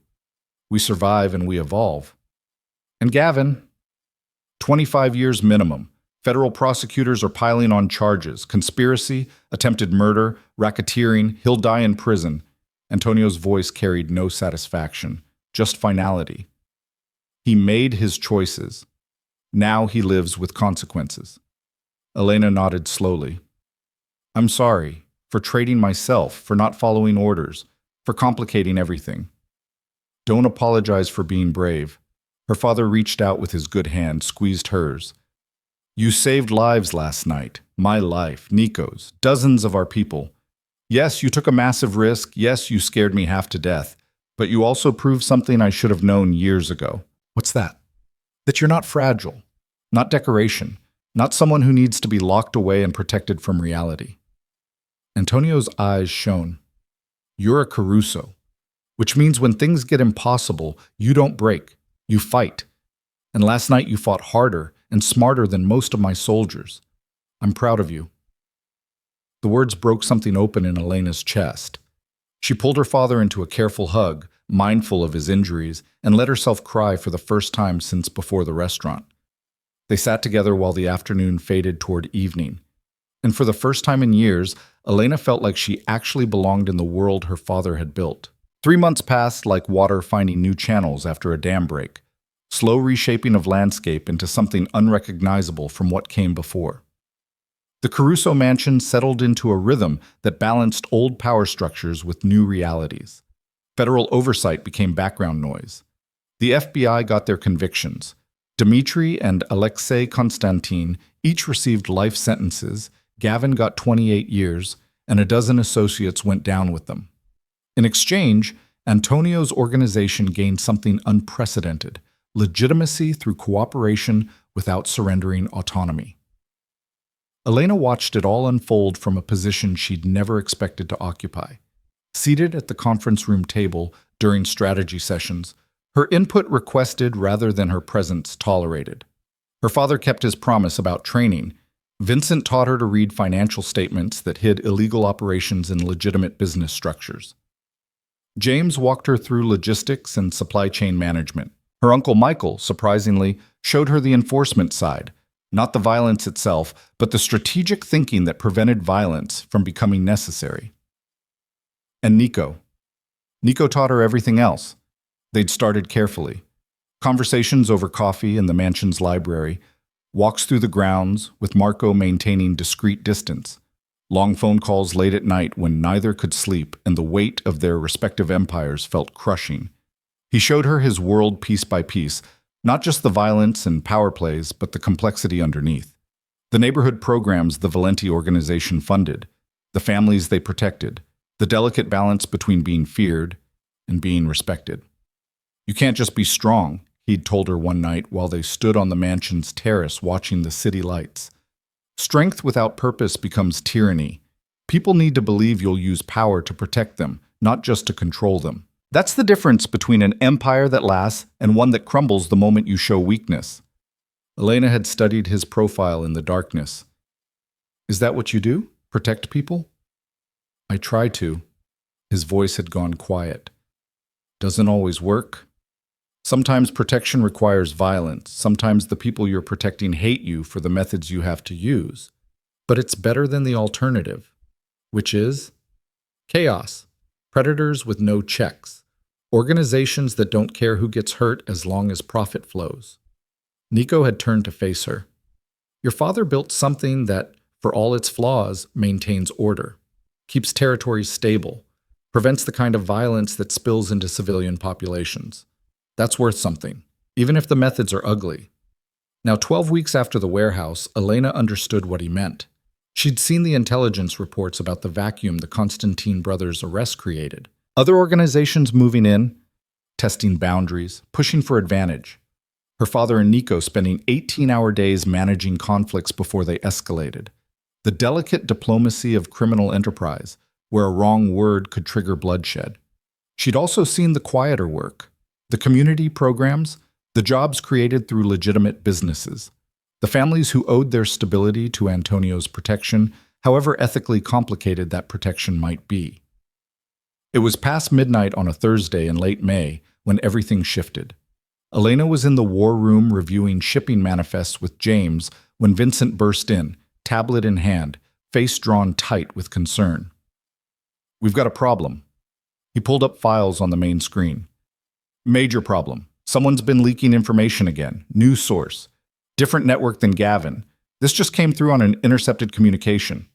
We survive and we evolve." "And Gavin?" 25 years minimum. Federal prosecutors are piling on charges: conspiracy, attempted murder, racketeering. He'll die in prison. Antonio's voice carried no satisfaction, just finality. He made his choices. Now he lives with consequences. Elena nodded slowly. "I'm sorry for trading myself, for not following orders, for complicating everything." "Don't apologize for being brave." Her father reached out with his good hand, squeezed hers. "You saved lives last night. My life, Nico's, dozens of our people. Yes, you took a massive risk. Yes, you scared me half to death. But you also proved something I should have known years ago." "What's that?" "That you're not fragile, not decoration, not someone who needs to be locked away and protected from reality." Antonio's eyes shone. "You're a Caruso, which means when things get impossible, you don't break, you fight. And last night you fought harder and smarter than most of my soldiers. I'm proud of you." The words broke something open in Elena's chest. She pulled her father into a careful hug, mindful of his injuries, and let herself cry for the first time since before the restaurant. They sat together while the afternoon faded toward evening. And for the first time in years, Elena felt like she actually belonged in the world her father had built. 3 months passed like water finding new channels after a dam break, slow reshaping of landscape into something unrecognizable from what came before. The Caruso mansion settled into a rhythm that balanced old power structures with new realities. Federal oversight became background noise. The FBI got their convictions. Dimitri and Alexei Konstantin each received life sentences. Gavin got 28 years, and a dozen associates went down with them. In exchange, Antonio's organization gained something unprecedented: legitimacy through cooperation without surrendering autonomy. Elena watched it all unfold from a position she'd never expected to occupy. Seated at the conference room table during strategy sessions, her input requested rather than her presence tolerated. Her father kept his promise about training. Vincent taught her to read financial statements that hid illegal operations in legitimate business structures. James walked her through logistics and supply chain management. Her uncle Michael, surprisingly, showed her the enforcement side, not the violence itself, but the strategic thinking that prevented violence from becoming necessary. And Nico. Nico taught her everything else. They'd started carefully. Conversations over coffee in the mansion's library, walks through the grounds, with Marco maintaining discreet distance, long phone calls late at night when neither could sleep and the weight of their respective empires felt crushing. He showed her his world piece by piece, not just the violence and power plays, but the complexity underneath. The neighborhood programs the Valenti organization funded, the families they protected, the delicate balance between being feared and being respected. "You can't just be strong," he'd told her one night while they stood on the mansion's terrace watching the city lights. "Strength without purpose becomes tyranny. People need to believe you'll use power to protect them, not just to control them. That's the difference between an empire that lasts and one that crumbles the moment you show weakness." Elena had studied his profile in the darkness. "Is that what you do?" Protect people? I try to. His voice had gone quiet. Doesn't always work. Sometimes protection requires violence. Sometimes the people you're protecting hate you for the methods you have to use. But it's better than the alternative, which is chaos, predators with no checks, organizations that don't care who gets hurt as long as profit flows. Nico had turned to face her. Your father built something that, for all its flaws, maintains order, keeps territories stable, prevents the kind of violence that spills into civilian populations. That's worth something, even if the methods are ugly. Now, 12 weeks after the warehouse, Elena understood what he meant. She'd seen the intelligence reports about the vacuum the Constantine brothers' arrest created. Other organizations moving in, testing boundaries, pushing for advantage. Her father and Nico spending 18-hour days managing conflicts before they escalated. The delicate diplomacy of criminal enterprise, where a wrong word could trigger bloodshed. She'd also seen the quieter work, the community programs, the jobs created through legitimate businesses, the families who owed their stability to Antonio's protection, however ethically complicated that protection might be. It was past midnight on a Thursday in late May when everything shifted. Elena was in the war room reviewing shipping manifests with James when Vincent burst in, tablet in hand, face drawn tight with concern. We've got a problem. He pulled up files on the main screen. Major problem. Someone's been leaking information again. New source. Different network than Gavin. This just came through on an intercepted communication.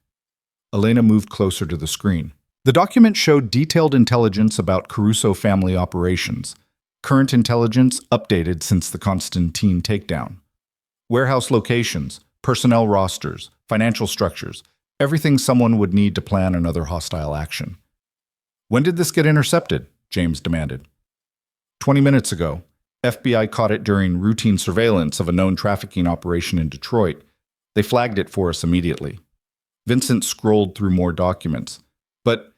Elena moved closer to the screen. The document showed detailed intelligence about Caruso family operations. Current intelligence updated since the Constantine takedown. Warehouse locations, personnel rosters, financial structures, everything someone would need to plan another hostile action. When did this get intercepted? James demanded. 20 minutes ago. FBI caught it during routine surveillance of a known trafficking operation in Detroit. They flagged it for us immediately. Vincent scrolled through more documents. But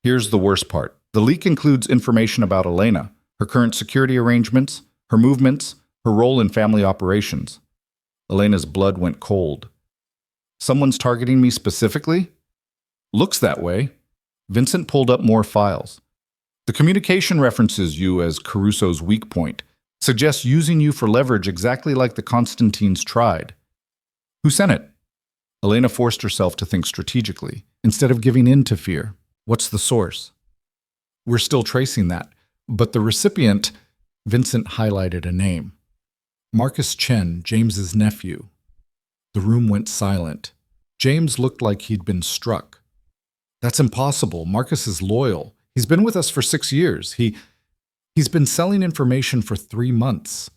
here's the worst part. The leak includes information about Elena, her current security arrangements, her movements, her role in family operations. Elena's blood went cold. Someone's targeting me specifically? Looks that way. Vincent pulled up more files. The communication references you as Caruso's weak point, suggests using you for leverage exactly like the Constantines tried. Who sent it? Elena forced herself to think strategically, instead of giving in to fear. What's the source? We're still tracing that, but the recipient, Vincent highlighted a name. Marcus Chen, James's nephew. The room went silent. James looked like he'd been struck. That's impossible. Marcus is loyal. He's been with us for 6 years. He's been selling information for 3 months.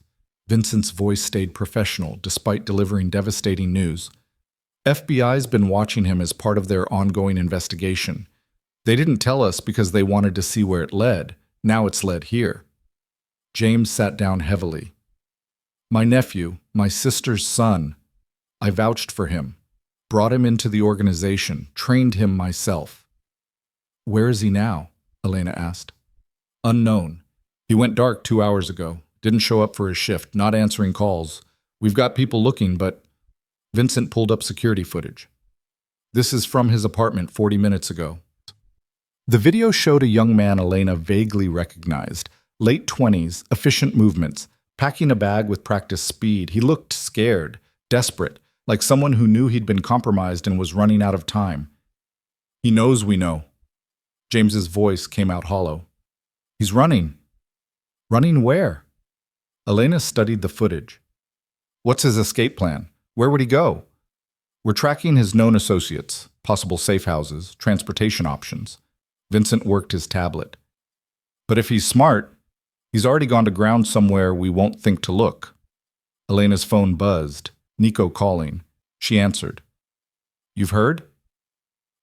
Vincent's voice stayed professional, despite delivering devastating news. FBI's been watching him as part of their ongoing investigation. They didn't tell us because they wanted to see where it led. Now it's led here. James sat down heavily. My nephew, my sister's son. I vouched for him, brought him into the organization, trained him myself. Where is he now? Elena asked. Unknown. He went dark 2 hours ago. Didn't show up for his shift, not answering calls. We've got people looking, but... Vincent pulled up security footage. This is from his apartment 40 minutes ago. The video showed a young man Elena vaguely recognized. Late 20s, efficient movements, packing a bag with practiced speed. He looked scared, desperate, like someone who knew he'd been compromised and was running out of time. He knows we know. James's voice came out hollow. He's running. Running where? Elena studied the footage. What's his escape plan? Where would he go? We're tracking his known associates, possible safe houses, transportation options. Vincent worked his tablet. But if he's smart, he's already gone to ground somewhere we won't think to look. Elena's phone buzzed. Nico calling. She answered. You've heard?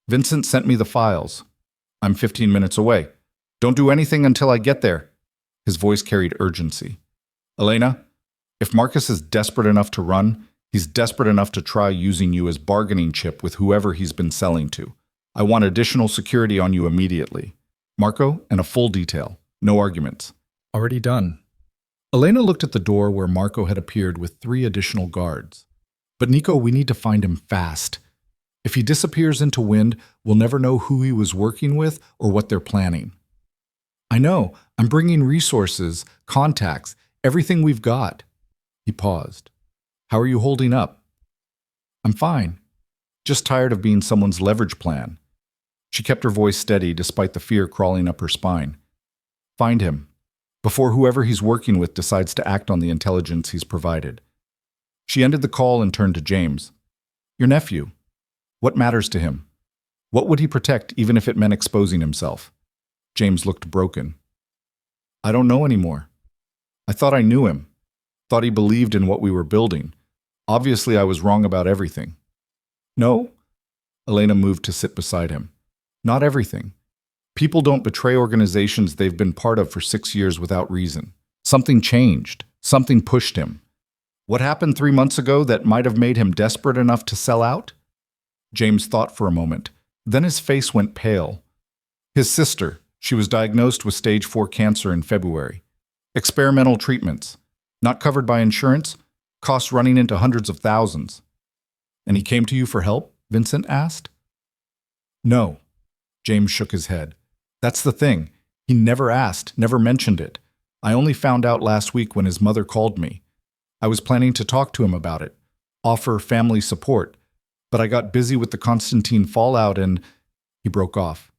Vincent sent me the files. I'm 15 minutes away. Don't do anything until I get there. His voice carried urgency. Elena, if Marcus is desperate enough to run, he's desperate enough to try using you as bargaining chip with whoever he's been selling to. I want additional security on you immediately. Marco, and a full detail. No arguments. Already done. Elena looked at the door where Marco had appeared with 3 additional guards. But Nico, we need to find him fast. If he disappears into wind, we'll never know who he was working with or what they're planning. I know. I'm bringing resources, contacts, everything we've got. He paused. How are you holding up? I'm fine. Just tired of being someone's leverage plan. She kept her voice steady despite the fear crawling up her spine. Find him, before whoever he's working with decides to act on the intelligence he's provided. She ended the call and turned to James. Your nephew. What matters to him? What would he protect even if it meant exposing himself? James looked broken. I don't know anymore. I thought I knew him. Thought he believed in what we were building. Obviously, I was wrong about everything. No. Elena moved to sit beside him. Not everything. People don't betray organizations they've been part of for 6 years without reason. Something changed. Something pushed him. What happened 3 months ago that might have made him desperate enough to sell out? James thought for a moment. Then his face went pale. His sister. She was diagnosed with stage 4 cancer in February. Experimental treatments. Not covered by insurance. Costs running into hundreds of thousands. And he came to you for help? Vincent asked. No. James shook his head. That's the thing. He never asked, never mentioned it. I only found out last week when his mother called me. I was planning to talk to him about it, offer family support, but I got busy with the Constantine fallout and he broke off.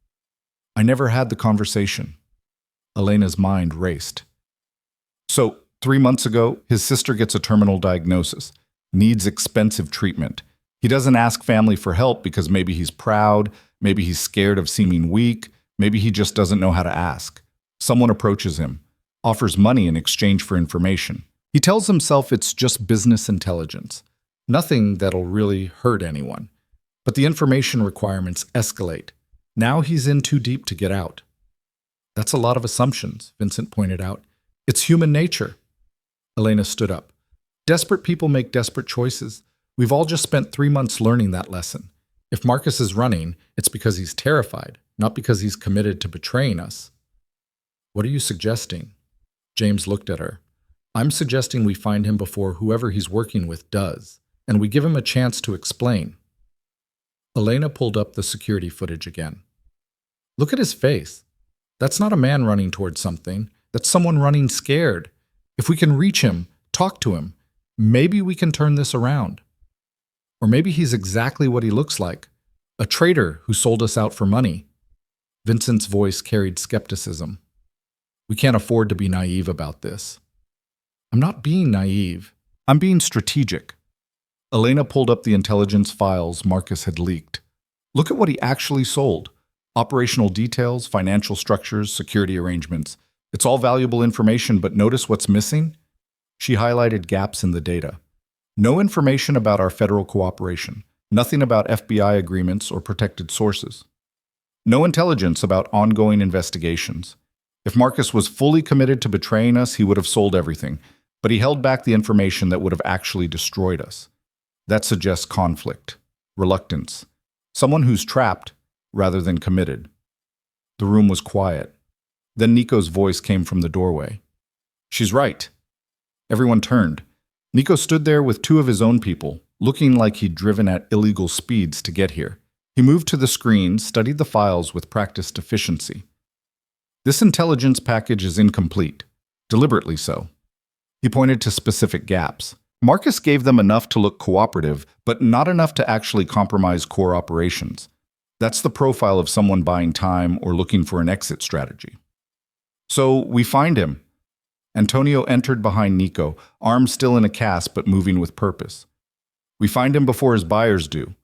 I never had the conversation. Elena's mind raced. So, 3 months ago, his sister gets a terminal diagnosis, needs expensive treatment. He doesn't ask family for help because maybe he's proud, maybe he's scared of seeming weak, maybe he just doesn't know how to ask. Someone approaches him, offers money in exchange for information. He tells himself it's just business intelligence, nothing that'll really hurt anyone. But the information requirements escalate. Now he's in too deep to get out. That's a lot of assumptions, Vincent pointed out. It's human nature. Elena stood up. Desperate people make desperate choices. We've all just spent 3 months learning that lesson. If Marcus is running, it's because he's terrified, not because he's committed to betraying us. What are you suggesting? James looked at her. I'm suggesting we find him before whoever he's working with does, and we give him a chance to explain. Elena pulled up the security footage again. Look at his face. That's not a man running towards something. That's someone running scared. If we can reach him, talk to him, maybe we can turn this around. Or maybe he's exactly what he looks like, a traitor who sold us out for money. Vincent's voice carried skepticism. We can't afford to be naive about this. I'm not being naive. I'm being strategic. Elena pulled up the intelligence files Marcus had leaked. Look at what he actually sold. Operational details, financial structures, security arrangements. It's all valuable information, but notice what's missing? She highlighted gaps in the data. No information about our federal cooperation. Nothing about FBI agreements or protected sources. No intelligence about ongoing investigations. If Marcus was fully committed to betraying us, he would have sold everything, but he held back the information that would have actually destroyed us. That suggests conflict, reluctance, someone who's trapped rather than committed. The room was quiet. Then Nico's voice came from the doorway. She's right. Everyone turned. Nico stood there with 2 of his own people, looking like he'd driven at illegal speeds to get here. He moved to the screen, studied the files with practiced efficiency. This intelligence package is incomplete, deliberately so. He pointed to specific gaps. Marcus gave them enough to look cooperative, but not enough to actually compromise core operations. That's the profile of someone buying time or looking for an exit strategy. So we find him. Antonio entered behind Nico, arms still in a cast but moving with purpose. We find him before his buyers do.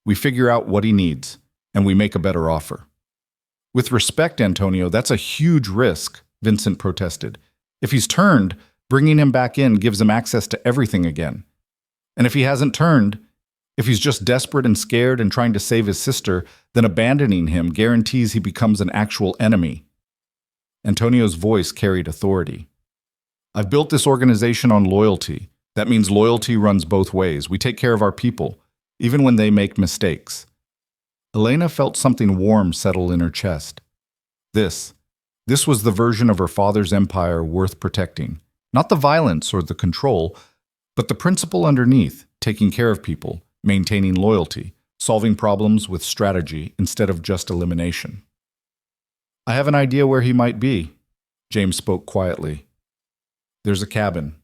We figure out what he needs, and we make a better offer. With respect, Antonio, that's a huge risk, Vincent protested. If he's turned, bringing him back in gives him access to everything again. And if he hasn't turned, if he's just desperate and scared and trying to save his sister, then abandoning him guarantees he becomes an actual enemy. Antonio's voice carried authority. I've built this organization on loyalty. That means loyalty runs both ways. We take care of our people, even when they make mistakes. Elena felt something warm settle in her chest. This was the version of her father's empire worth protecting. Not the violence or the control, but the principle underneath, taking care of people, maintaining loyalty, solving problems with strategy instead of just elimination. I have an idea where he might be, James spoke quietly. There's a cabin,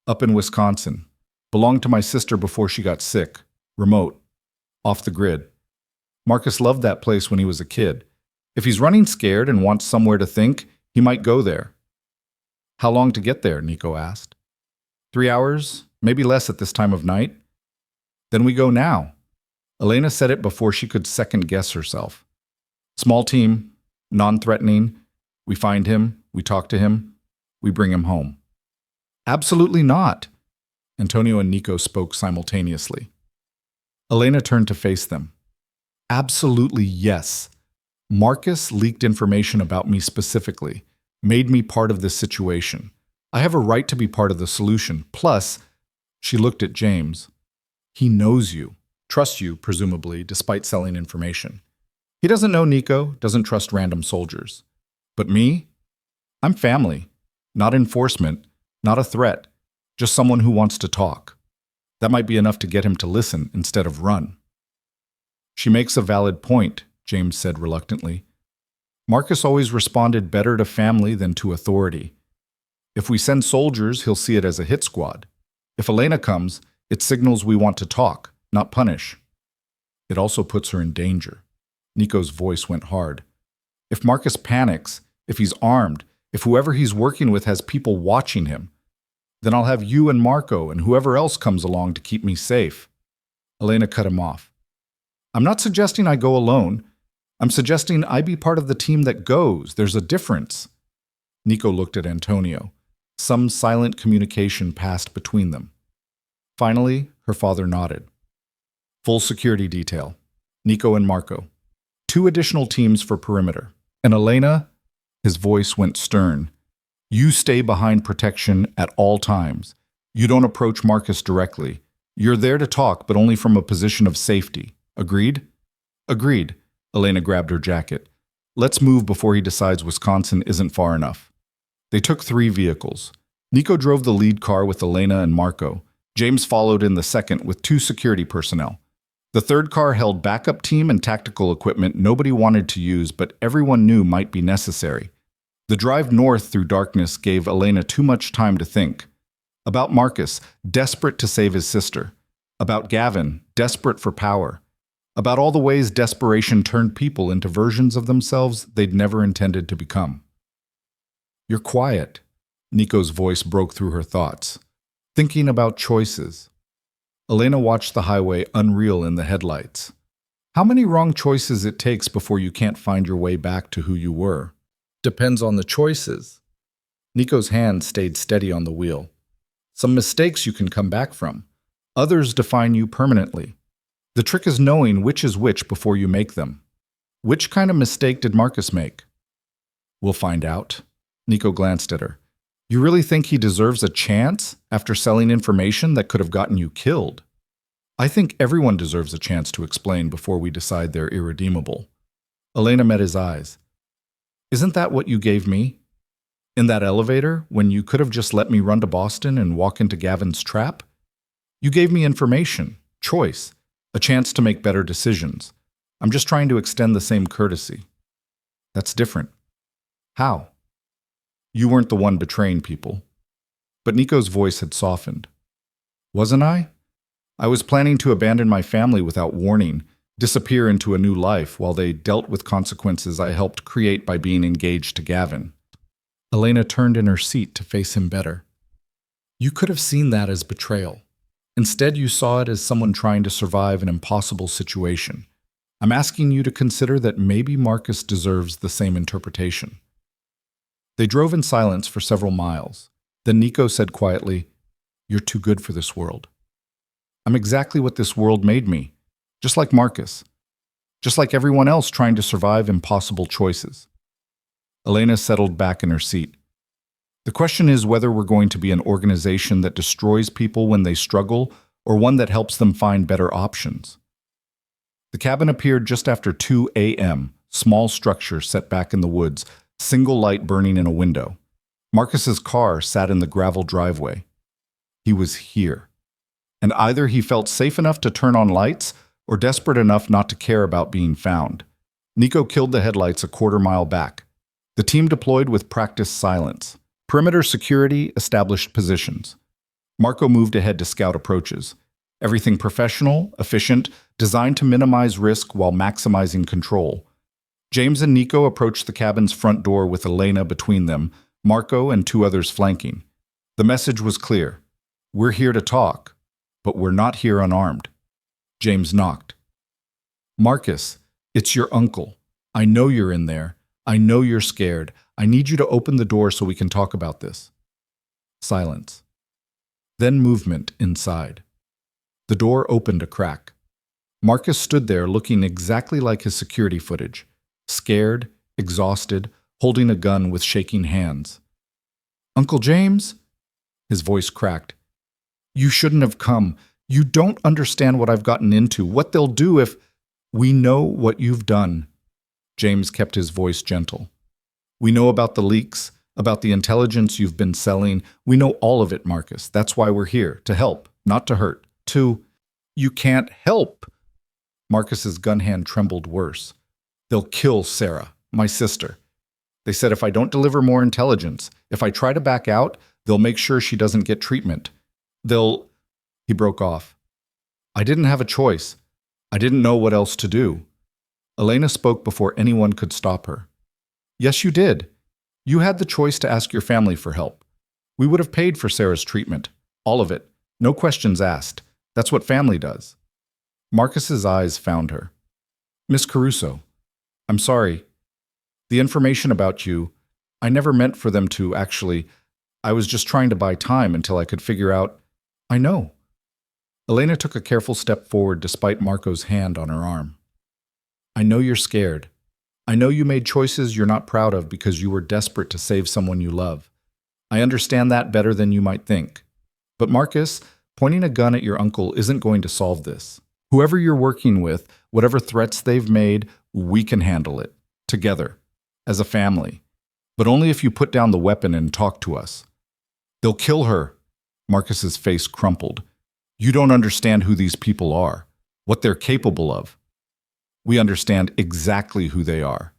up in Wisconsin. Belonged to my sister before she got sick. Remote. Off the grid. Marcus loved that place when he was a kid. If he's running scared and wants somewhere to think, he might go there. How long to get there? Nico asked. 3 hours, maybe less at this time of night. Then we go now. Elena said it before she could second guess herself. Small team, non-threatening. We find him, we talk to him, we bring him home. Absolutely not. Antonio and Nico spoke simultaneously. Elena turned to face them. Absolutely yes. Marcus leaked information about me specifically, made me part of this situation. I have a right to be part of the solution. Plus, she looked at James. He knows you, trusts you, presumably, despite selling information. He doesn't know Nico, doesn't trust random soldiers. But me? I'm family, not enforcement, not a threat, just someone who wants to talk. That might be enough to get him to listen instead of run. She makes a valid point, James said reluctantly. Marcus always responded better to family than to authority. If we send soldiers, he'll see it as a hit squad. If Elena comes, it signals we want to talk, not punish. It also puts her in danger. Nico's voice went hard. If Marcus panics, if he's armed, if whoever he's working with has people watching him, then I'll have you and Marco and whoever else comes along to keep me safe. Elena cut him off. I'm not suggesting I go alone. I'm suggesting I be part of the team that goes. There's a difference. Nico looked at Antonio. Some silent communication passed between them. Finally, her father nodded. Full security detail. Nico and Marco. 2 additional teams for perimeter. And Elena, his voice went stern. You stay behind protection at all times. You don't approach Marcus directly. You're there to talk, but only from a position of safety. Agreed? Agreed. Elena grabbed her jacket. Let's move before he decides Wisconsin isn't far enough. They took 3 vehicles. Nico drove the lead car with Elena and Marco. James followed in the second with 2 security personnel. The third car held backup team and tactical equipment nobody wanted to use, but everyone knew might be necessary. The drive north through darkness gave Elena too much time to think. About Marcus, desperate to save his sister. About Gavin, desperate for power. About all the ways desperation turned people into versions of themselves they'd never intended to become. You're quiet. Nico's voice broke through her thoughts. Thinking about choices. Elena watched the highway unreal in the headlights. How many wrong choices it takes before you can't find your way back to who you were? Depends on the choices. Nico's hand stayed steady on the wheel. Some mistakes you can come back from. Others define you permanently. The trick is knowing which is which before you make them. Which kind of mistake did Marcus make? We'll find out. Nico glanced at her. You really think he deserves a chance after selling information that could have gotten you killed? I think everyone deserves a chance to explain before we decide they're irredeemable. Elena met his eyes. Isn't that what you gave me? In that elevator, when you could have just let me run to Boston and walk into Gavin's trap? You gave me information, choice, a chance to make better decisions. I'm just trying to extend the same courtesy. That's different. How? You weren't the one betraying people. But Nico's voice had softened. Wasn't I? I was planning to abandon my family without warning, disappear into a new life while they dealt with consequences I helped create by being engaged to Gavin. Elena turned in her seat to face him better. You could have seen that as betrayal. Instead, you saw it as someone trying to survive an impossible situation. I'm asking you to consider that maybe Marcus deserves the same interpretation. They drove in silence for several miles. Then Nico said quietly, You're too good for this world. I'm exactly what this world made me, just like Marcus, just like everyone else trying to survive impossible choices. Elena settled back in her seat. The question is whether we're going to be an organization that destroys people when they struggle or one that helps them find better options. The cabin appeared just after 2 a.m., small structure set back in the woods, single light burning in a window. Marcus's car sat in the gravel driveway. He was here. And either he felt safe enough to turn on lights, or desperate enough not to care about being found. Nico killed the headlights a quarter-mile back. The team deployed with practiced silence. Perimeter security established positions. Marco moved ahead to scout approaches. Everything professional, efficient, designed to minimize risk while maximizing control. James and Nico approached the cabin's front door with Elena between them, Marco and two others flanking. The message was clear. We're here to talk, but we're not here unarmed. James knocked. Marcus, it's your uncle. I know you're in there. I know you're scared. I need you to open the door so we can talk about this. Silence. Then movement inside. The door opened a crack. Marcus stood there looking exactly like his security footage. Scared, exhausted, holding a gun with shaking hands. Uncle James? His voice cracked. You shouldn't have come. You don't understand what I've gotten into, what they'll do if... We know what you've done. James kept his voice gentle. We know about the leaks, about the intelligence you've been selling. We know all of it, Marcus. That's why we're here, to help, not to hurt. You can't help. Marcus's gun hand trembled worse. They'll kill Sarah, my sister. They said if I don't deliver more intelligence, if I try to back out, they'll make sure she doesn't get treatment. He broke off. I didn't have a choice. I didn't know what else to do. Elena spoke before anyone could stop her. Yes, you did. You had the choice to ask your family for help. We would have paid for Sarah's treatment. All of it. No questions asked. That's what family does. Marcus's eyes found her. Miss Caruso, I'm sorry. The information about you, I never meant for them to actually. I was just trying to buy time until I could figure out. I know. Elena took a careful step forward despite Marco's hand on her arm. I know you're scared. I know you made choices you're not proud of because you were desperate to save someone you love. I understand that better than you might think. But Marcus, pointing a gun at your uncle isn't going to solve this. Whoever you're working with, whatever threats they've made, we can handle it. Together. As a family. But only if you put down the weapon and talk to us. They'll kill her. Marcus's face crumpled. You don't understand who these people are. What they're capable of. We understand exactly who they are.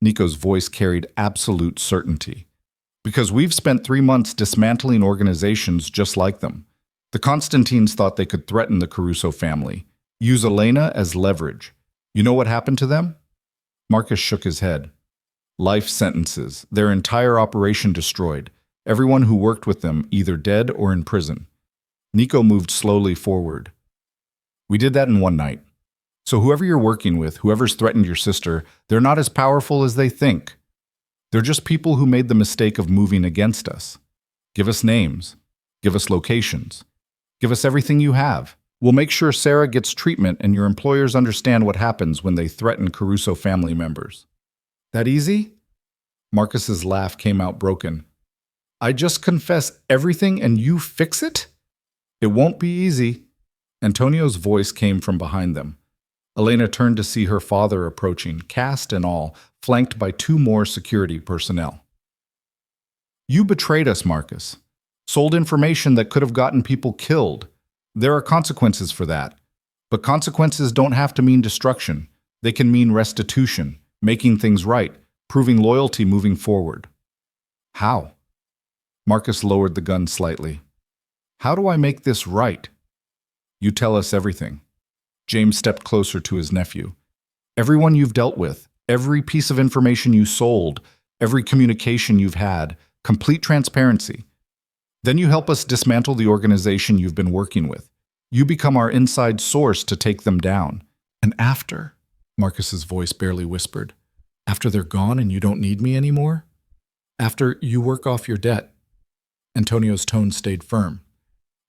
Nico's voice carried absolute certainty. Because we've spent 3 months dismantling organizations just like them. The Constantines thought they could threaten the Caruso family. Use Elena as leverage. You know what happened to them? Marcus shook his head. Life sentences. Their entire operation destroyed. Everyone who worked with them either dead or in prison. Nico moved slowly forward. We did that in one night. So whoever you're working with, whoever's threatened your sister, they're not as powerful as they think. They're just people who made the mistake of moving against us. Give us names. Give us locations. Give us everything you have. We'll make sure Sarah gets treatment and your employers understand what happens when they threaten Caruso family members. That easy? Marcus's laugh came out broken. I just confess everything and you fix it? It won't be easy. Antonio's voice came from behind them. Elena turned to see her father approaching, cast and all, flanked by 2 more security personnel. You betrayed us, Marcus. Sold information that could have gotten people killed. There are consequences for that. But consequences don't have to mean destruction. They can mean restitution, making things right, proving loyalty moving forward. How? Marcus lowered the gun slightly. How do I make this right? You tell us everything. James stepped closer to his nephew. Everyone you've dealt with, every piece of information you sold, every communication you've had, complete transparency. Then you help us dismantle the organization you've been working with. You become our inside source to take them down. And after, Marcus's voice barely whispered, after they're gone and you don't need me anymore? After you work off your debt. Antonio's tone stayed firm.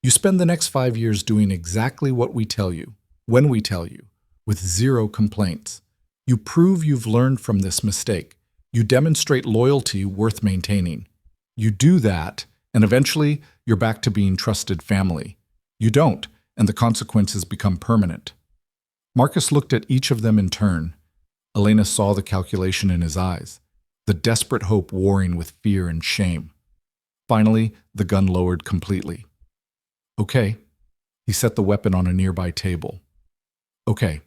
You spend the next 5 years doing exactly what we tell you, when we tell you, with 0 complaints. You prove you've learned from this mistake. You demonstrate loyalty worth maintaining. You do that, and eventually you're back to being trusted family. You don't, and the consequences become permanent. Marcus looked at each of them in turn. Elena saw the calculation in his eyes, the desperate hope warring with fear and shame. Finally, the gun lowered completely. Okay. He set the weapon on a nearby table. Okay,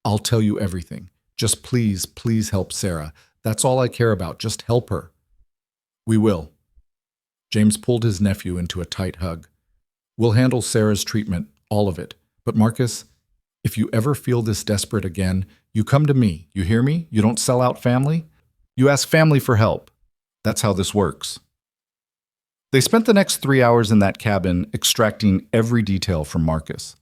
I'll tell you everything. Just please, please help Sarah. That's all I care about. Just help her. We will. James pulled his nephew into a tight hug. We'll handle Sarah's treatment, all of it. But Marcus, if you ever feel this desperate again, you come to me. You hear me? You don't sell out family. You ask family for help. That's how this works. They spent the next 3 hours in that cabin extracting every detail from Marcus.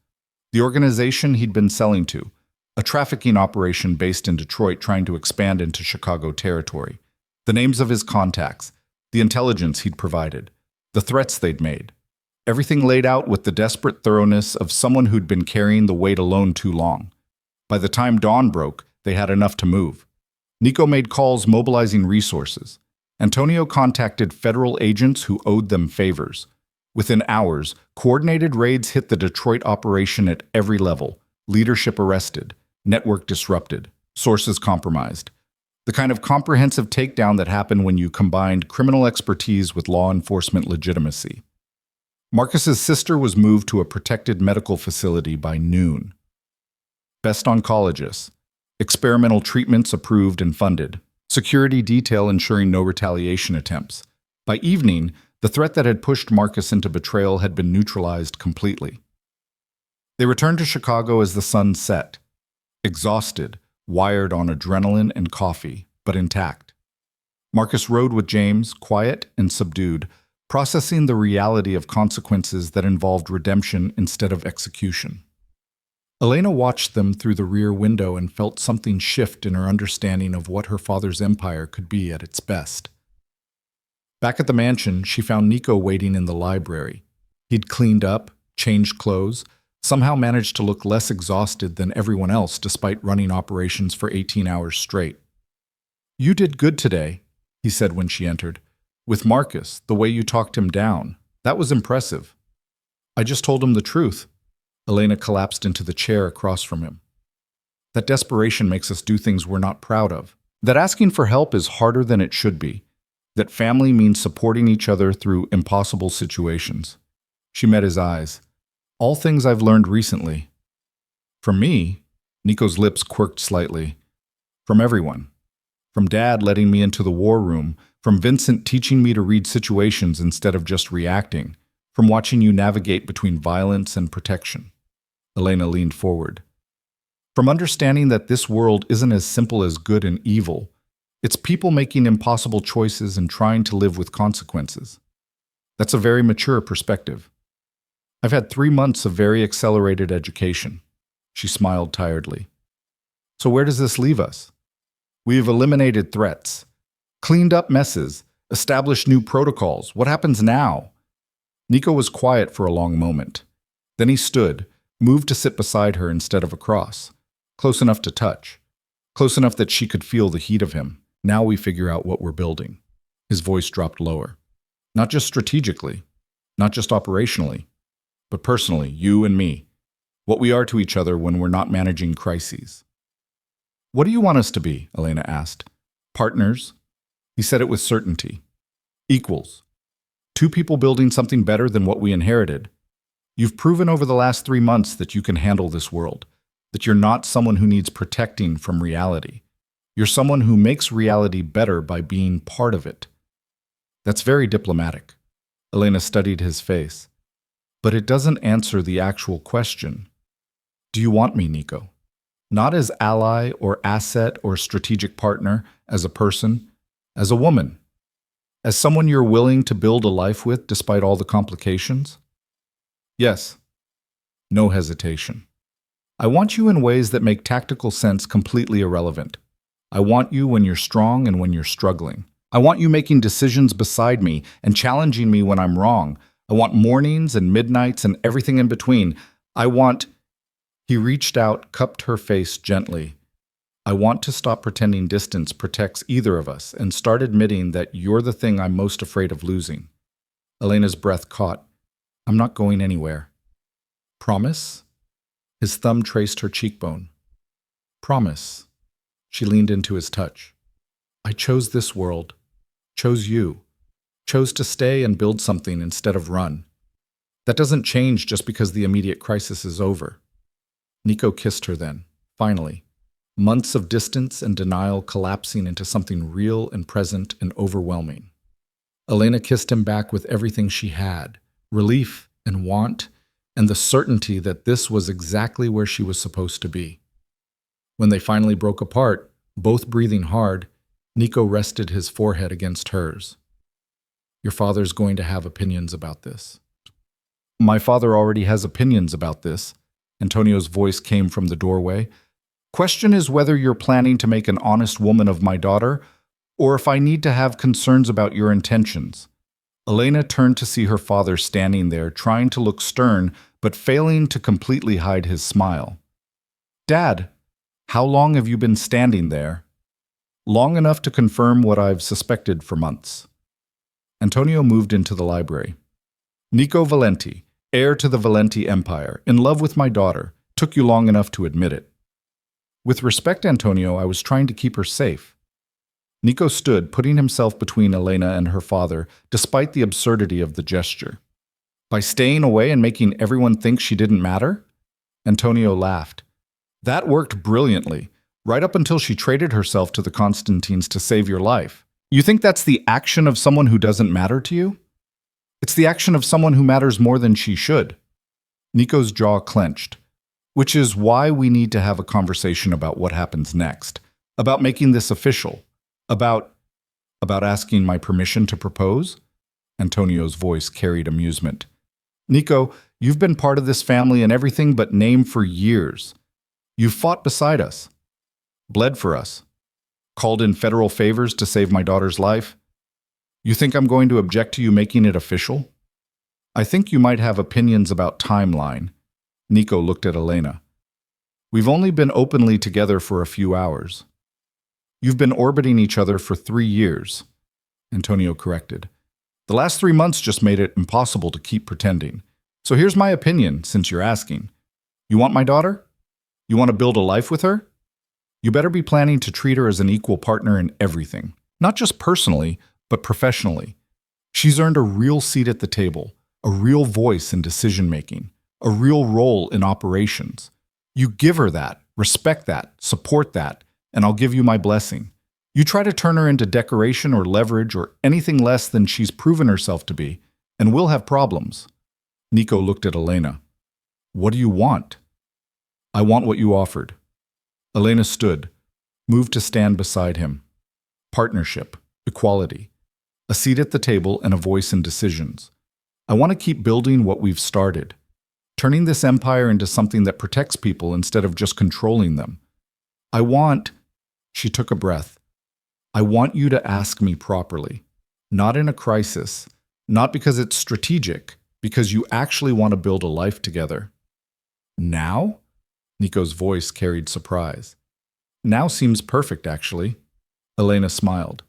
The organization he'd been selling to, a trafficking operation based in Detroit trying to expand into Chicago territory, the names of his contacts, the intelligence he'd provided, the threats they'd made. Everything laid out with the desperate thoroughness of someone who'd been carrying the weight alone too long. By the time dawn broke, they had enough to move. Nico made calls mobilizing resources. Antonio contacted federal agents who owed them favors. Within hours, coordinated raids hit the Detroit operation at every level. Leadership arrested, network disrupted, sources compromised. The kind of comprehensive takedown that happened when you combined criminal expertise with law enforcement legitimacy. Marcus's sister was moved to a protected medical facility by noon. Best oncologists, experimental treatments approved and funded, security detail ensuring no retaliation attempts. By evening, the threat that had pushed Marcus into betrayal had been neutralized completely. They returned to Chicago as the sun set, exhausted, wired on adrenaline and coffee, but intact. Marcus rode with James, quiet and subdued, processing the reality of consequences that involved redemption instead of execution. Elena watched them through the rear window and felt something shift in her understanding of what her father's empire could be at its best. Back at the mansion, she found Nico waiting in the library. He'd cleaned up, changed clothes, somehow managed to look less exhausted than everyone else despite running operations for 18 hours straight. "You did good today," he said when she entered. "With Marcus, the way you talked him down, that was impressive." "I just told him the truth." Elena collapsed into the chair across from him. "That desperation makes us do things we're not proud of. That asking for help is harder than it should be. That family means supporting each other through impossible situations." She met his eyes. "All things I've learned recently." "From me?" Nico's lips quirked slightly. "From everyone. From Dad letting me into the war room, from Vincent teaching me to read situations instead of just reacting, from watching you navigate between violence and protection." Elena leaned forward. "From understanding that this world isn't as simple as good and evil. It's people making impossible choices and trying to live with consequences. That's a very mature perspective. I've had 3 months of very accelerated education." She smiled tiredly. "So where does this leave us? We've eliminated threats, cleaned up messes, established new protocols. What happens now?" Nico was quiet for a long moment. Then he stood, moved to sit beside her instead of across, close enough to touch, close enough that she could feel the heat of him. "Now we figure out what we're building." His voice dropped lower. "Not just strategically, not just operationally, but personally, you and me. What we are to each other when we're not managing crises." "What do you want us to be?" Elena asked. "Partners?" He said it with certainty. "Equals. 2 people building something better than what we inherited. You've proven over the last 3 months that you can handle this world, that you're not someone who needs protecting from reality. You're someone who makes reality better by being part of it." "That's very diplomatic." Elena studied his face. "But it doesn't answer the actual question. Do you want me, Nico? Not as ally or asset or strategic partner, as a person, as a woman, as someone you're willing to build a life with despite all the complications?" "Yes." No hesitation. "I want you in ways that make tactical sense completely irrelevant. I want you when you're strong and when you're struggling. I want you making decisions beside me and challenging me when I'm wrong. I want mornings and midnights and everything in between. I want—" He reached out, cupped her face gently. "I want to stop pretending distance protects either of us and start admitting that you're the thing I'm most afraid of losing." Elena's breath caught. "I'm not going anywhere." "Promise?" His thumb traced her cheekbone. "Promise." She leaned into his touch. "I chose this world, chose you, chose to stay and build something instead of run. That doesn't change just because the immediate crisis is over." Nico kissed her then, finally. Months of distance and denial collapsing into something real and present and overwhelming. Elena kissed him back with everything she had, relief and want, and the certainty that this was exactly where she was supposed to be. When they finally broke apart, both breathing hard, Nico rested his forehead against hers. Your father's going to have opinions about this. My father already has opinions about this. Antonio's voice came from the doorway. Question is whether you're planning to make an honest woman of my daughter, or if I need to have concerns about your intentions. Elena turned to see her father standing there, trying to look stern, but failing to completely hide his smile. Dad, how long have you been standing there? Long enough to confirm what I've suspected for months. Antonio moved into the library. Nico Valenti, heir to the Valenti Empire, in love with my daughter, took you long enough to admit it. With respect, Antonio, I was trying to keep her safe. Nico stood, putting himself between Elena and her father, despite the absurdity of the gesture. By staying away and making everyone think she didn't matter? Antonio laughed. That worked brilliantly, right up until she traded herself to the Constantines to save your life. You think that's the action of someone who doesn't matter to you? It's the action of someone who matters more than she should. Nico's jaw clenched, which is why we need to have a conversation about what happens next, about making this official, about asking my permission to propose? Antonio's voice carried amusement. Nico, you've been part of this family and everything but name for years. You've fought beside us, bled for us, called in federal favors to save my daughter's life. You think I'm going to object to you making it official? I think you might have opinions about timeline. Nico looked at Elena. We've only been openly together for a few hours. You've been orbiting each other for 3 years, Antonio corrected. The last 3 months just made it impossible to keep pretending. So here's my opinion, since you're asking. You want my daughter? You want to build a life with her? You better be planning to treat her as an equal partner in everything, not just personally, but professionally. She's earned a real seat at the table, a real voice in decision-making, a real role in operations. You give her that, respect that, support that, and I'll give you my blessing. You try to turn her into decoration or leverage or anything less than she's proven herself to be, and we'll have problems. Nico looked at Elena. What do you want? I want what you offered. Elena stood, moved to stand beside him. Partnership, equality, a seat at the table and a voice in decisions. I want to keep building what we've started, turning this empire into something that protects people instead of just controlling them. I want, she took a breath, I want you to ask me properly, not in a crisis, not because it's strategic, because you actually want to build a life together. Now? Nico's voice carried surprise. Now seems perfect, actually. Elena smiled.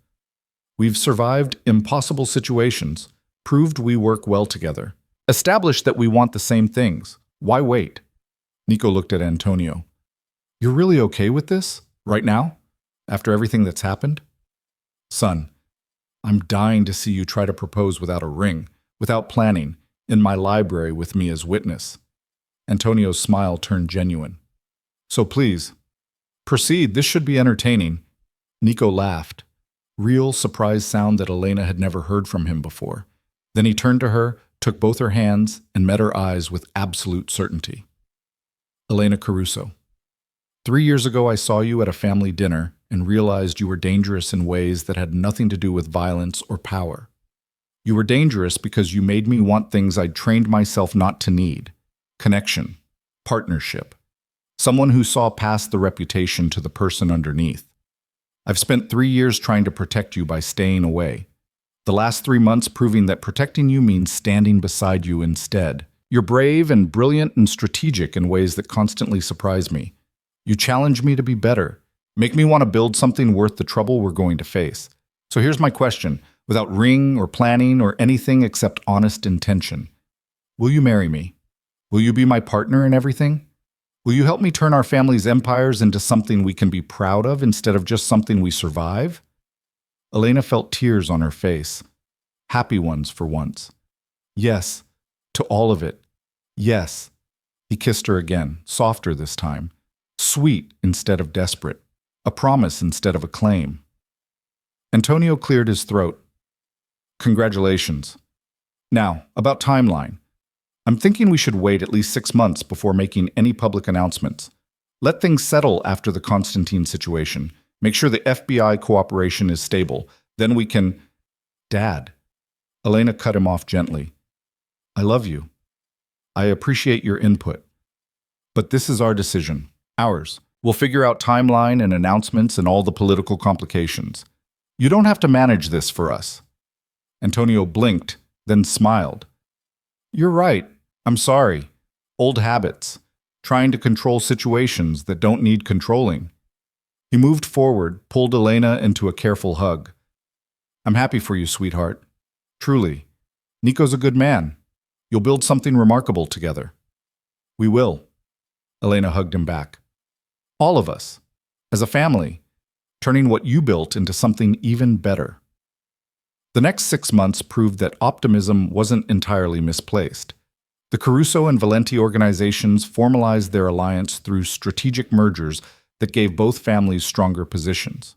We've survived impossible situations, proved we work well together, established that we want the same things. Why wait? Nico looked at Antonio. You're really okay with this, right now, after everything that's happened? Son, I'm dying to see you try to propose without a ring, without planning, in my library with me as witness. Antonio's smile turned genuine. So please, proceed. This should be entertaining. Nico laughed. Real, surprised sound that Elena had never heard from him before. Then he turned to her, took both her hands, and met her eyes with absolute certainty. Elena Caruso. 3 years ago I saw you at a family dinner and realized you were dangerous in ways that had nothing to do with violence or power. You were dangerous because you made me want things I'd trained myself not to need. Connection, partnership, someone who saw past the reputation to the person underneath. I've spent 3 years trying to protect you by staying away. The last 3 months proving that protecting you means standing beside you instead. You're brave and brilliant and strategic in ways that constantly surprise me. You challenge me to be better, make me want to build something worth the trouble we're going to face. So here's my question, without ring or planning or anything except honest intention. Will you marry me? Will you be my partner in everything? Will you help me turn our family's empires into something we can be proud of instead of just something we survive? Elena felt tears on her face. Happy ones for once. Yes, to all of it. Yes. He kissed her again, softer this time. Sweet instead of desperate. A promise instead of a claim. Antonio cleared his throat. Congratulations. Now, about timeline. I'm thinking we should wait at least 6 months before making any public announcements. Let things settle after the Constantine situation. Make sure the FBI cooperation is stable. Then we can... Dad. Elena cut him off gently. I love you. I appreciate your input. But this is our decision. Ours. We'll figure out timeline and announcements and all the political complications. You don't have to manage this for us. Antonio blinked, then smiled. You're right. I'm sorry. Old habits. Trying to control situations that don't need controlling. He moved forward, pulled Elena into a careful hug. I'm happy for you, sweetheart. Truly. Nico's a good man. You'll build something remarkable together. We will. Elena hugged him back. All of us. As a family. Turning what you built into something even better. The next 6 months proved that optimism wasn't entirely misplaced. The Caruso and Valenti organizations formalized their alliance through strategic mergers that gave both families stronger positions.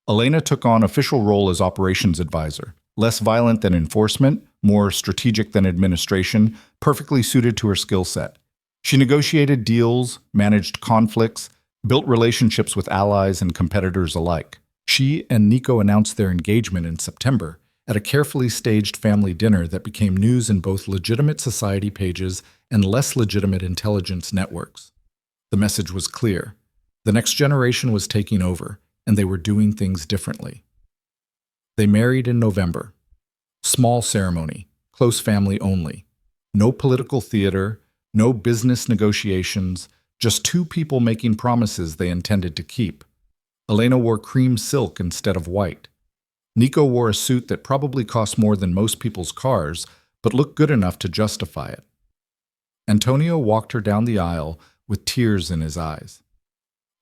Elena took on official role as operations advisor, less violent than enforcement, more strategic than administration, perfectly suited to her skill set. She negotiated deals, managed conflicts, built relationships with allies and competitors alike. She and Nico announced their engagement in September at a carefully staged family dinner that became news in both legitimate society pages and less legitimate intelligence networks. The message was clear. The next generation was taking over, and they were doing things differently. They married in November. Small ceremony, close family only. No political theater, no business negotiations, just two people making promises they intended to keep. Elena wore cream silk instead of white. Nico wore a suit that probably cost more than most people's cars, but looked good enough to justify it. Antonio walked her down the aisle with tears in his eyes.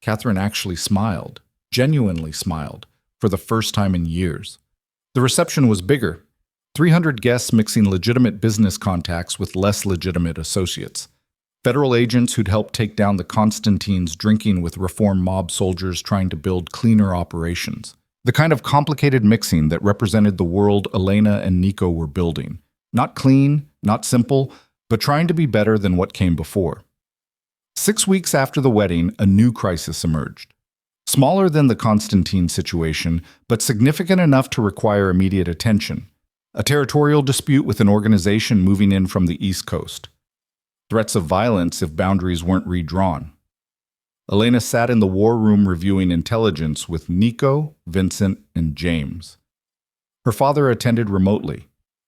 Catherine actually smiled, genuinely smiled, for the first time in years. The reception was bigger. 300 guests mixing legitimate business contacts with less legitimate associates. Federal agents who'd helped take down the Constantines drinking with reform mob soldiers trying to build cleaner operations. The kind of complicated mixing that represented the world Elena and Nico were building. Not clean, not simple, but trying to be better than what came before. 6 weeks after the wedding, a new crisis emerged. Smaller than the Constantine situation, but significant enough to require immediate attention. A territorial dispute with an organization moving in from the East Coast. Threats of violence if boundaries weren't redrawn. Elena sat in the war room reviewing intelligence with Nico, Vincent, and James. Her father attended remotely.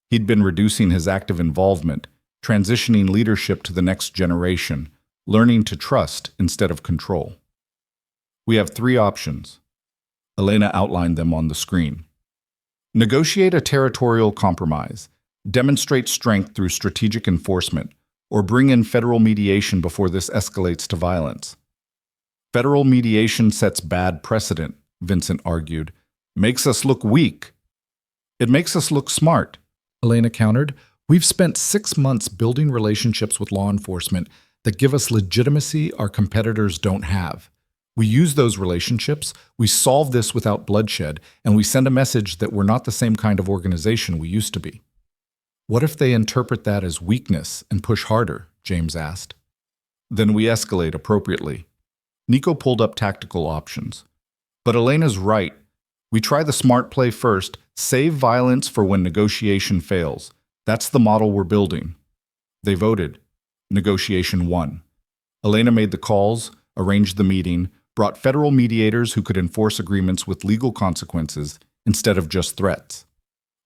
He'd been reducing his active involvement, transitioning leadership to the next generation, learning to trust instead of control. We have 3 options. Elena outlined them on the screen. Negotiate a territorial compromise, demonstrate strength through strategic enforcement, or bring in federal mediation before this escalates to violence. Federal mediation sets bad precedent, Vincent argued. Makes us look weak. It makes us look smart, Elena countered. We've spent 6 months building relationships with law enforcement that give us legitimacy our competitors don't have. We use those relationships, we solve this without bloodshed, and we send a message that we're not the same kind of organization we used to be. What if they interpret that as weakness and push harder? James asked. Then we escalate appropriately. Nico pulled up tactical options. But Elena's right. We try the smart play first, save violence for when negotiation fails. That's the model we're building. They voted. Negotiation won. Elena made the calls, arranged the meeting, brought federal mediators who could enforce agreements with legal consequences instead of just threats.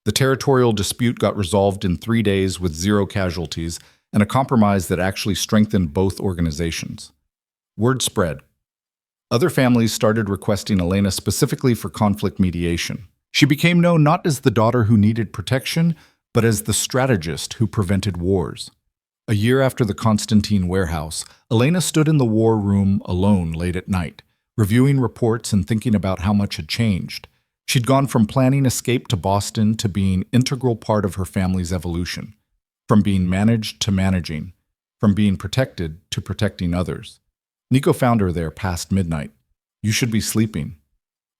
The territorial dispute got resolved in 3 days with 0 casualties and a compromise that actually strengthened both organizations. Word spread. Other families started requesting Elena specifically for conflict mediation. She became known not as the daughter who needed protection, but as the strategist who prevented wars. A year after the Constantine warehouse, Elena stood in the war room alone late at night, reviewing reports and thinking about how much had changed. She'd gone from planning escape to Boston to being an integral part of her family's evolution, from being managed to managing. from being protected to protecting others. Nico found her there past midnight. You should be sleeping.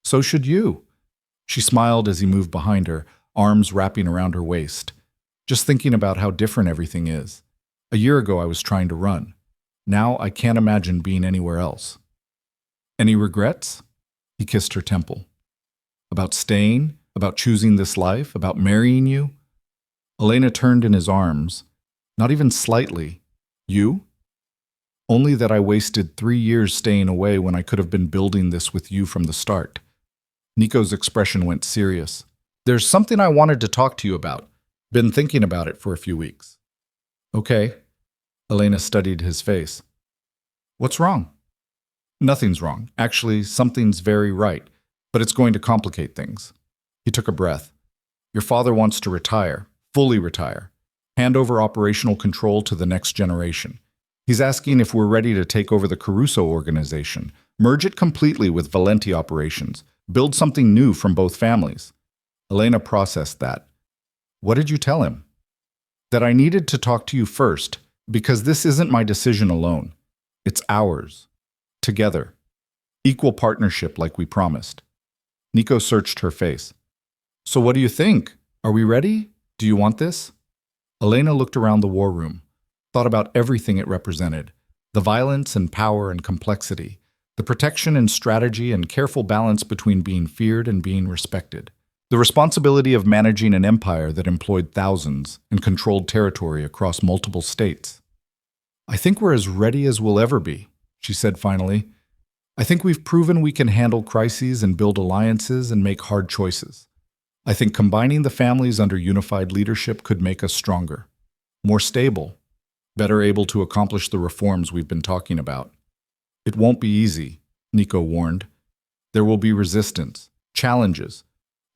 So should you. She smiled as he moved behind her, arms wrapping around her waist. Just thinking about how different everything is. A year ago I was trying to run. Now I can't imagine being anywhere else. Any regrets? He kissed her temple. About staying? About choosing this life? About marrying you? Elena turned in his arms. Not even slightly. You? Only that I wasted 3 years staying away when I could have been building this with you from the start. Nico's expression went serious. There's something I wanted to talk to you about. Been thinking about it for a few weeks. Okay. Elena studied his face. What's wrong? Nothing's wrong. Actually, something's very right, but it's going to complicate things. He took a breath. Your father wants to retire, fully retire. Hand over operational control to the next generation. He's asking if we're ready to take over the Caruso organization, merge it completely with Valenti operations, build something new from both families. Elena processed that. What did you tell him? That I needed to talk to you first, because this isn't my decision alone. It's ours. Together. Equal partnership like we promised. Nico searched her face. So what do you think? Are we ready? Do you want this? Elena looked around the war room, thought about everything it represented, the violence and power and complexity, the protection and strategy and careful balance between being feared and being respected, the responsibility of managing an empire that employed thousands and controlled territory across multiple states. I think we're as ready as we'll ever be, she said finally. I think we've proven we can handle crises and build alliances and make hard choices. I think combining the families under unified leadership could make us stronger, more stable, better able to accomplish the reforms we've been talking about. It won't be easy, Nico warned. There will be resistance, challenges,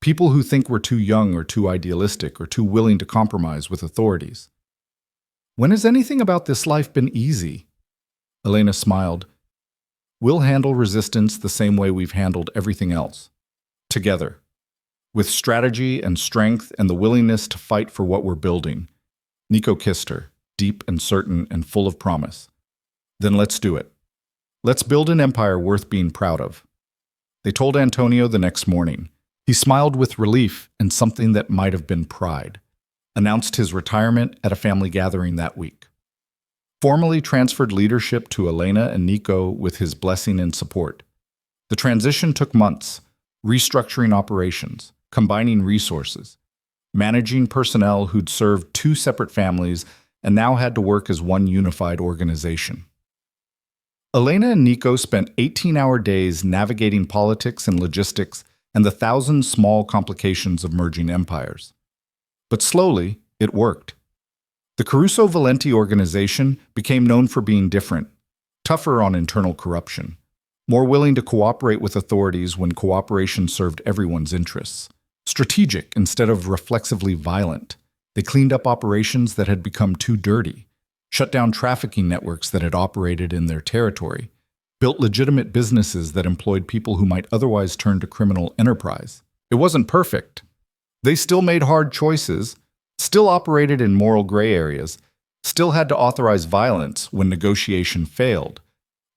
people who think we're too young or too idealistic or too willing to compromise with authorities. When has anything about this life been easy? Elena smiled. We'll handle resistance the same way we've handled everything else. Together. With strategy and strength and the willingness to fight for what we're building. Nico kissed her, deep and certain and full of promise. Then let's do it. Let's build an empire worth being proud of. They told Antonio the next morning. He smiled with relief and something that might have been pride. Announced his retirement at a family gathering that week. Formally transferred leadership to Elena and Nico with his blessing and support. The transition took months, restructuring operations, combining resources, managing personnel who'd served 2 separate families and now had to work as one unified organization. Elena and Nico spent 18-hour days navigating politics and logistics and the 1,000 small complications of merging empires. But slowly, it worked. The Caruso Valenti organization became known for being different, tougher on internal corruption, more willing to cooperate with authorities when cooperation served everyone's interests, strategic instead of reflexively violent. They cleaned up operations that had become too dirty, shut down trafficking networks that had operated in their territory, built legitimate businesses that employed people who might otherwise turn to criminal enterprise. It wasn't perfect. They still made hard choices, still operated in moral gray areas, still had to authorize violence when negotiation failed,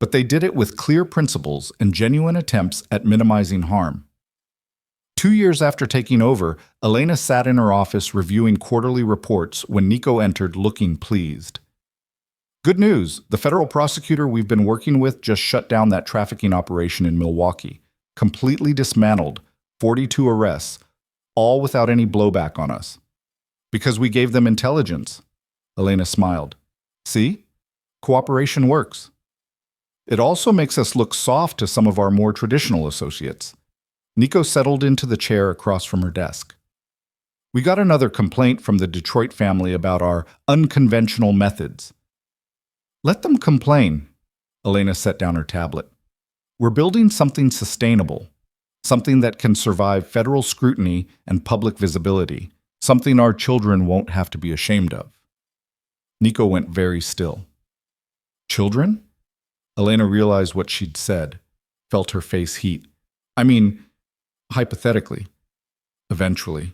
but they did it with clear principles and genuine attempts at minimizing harm. 2 years after taking over, Elena sat in her office reviewing quarterly reports when Nico entered looking pleased. Good news, the federal prosecutor we've been working with just shut down that trafficking operation in Milwaukee, completely dismantled, 42 arrests, all without any blowback on us. Because we gave them intelligence. Elena smiled. See? Cooperation works. It also makes us look soft to some of our more traditional associates. Nico settled into the chair across from her desk. We got another complaint from the Detroit family about our unconventional methods. Let them complain. Elena set down her tablet. We're building something sustainable, something that can survive federal scrutiny and public visibility, something our children won't have to be ashamed of. Nico went very still. Children? Elena realized what she'd said, felt her face heat. I mean, hypothetically, eventually,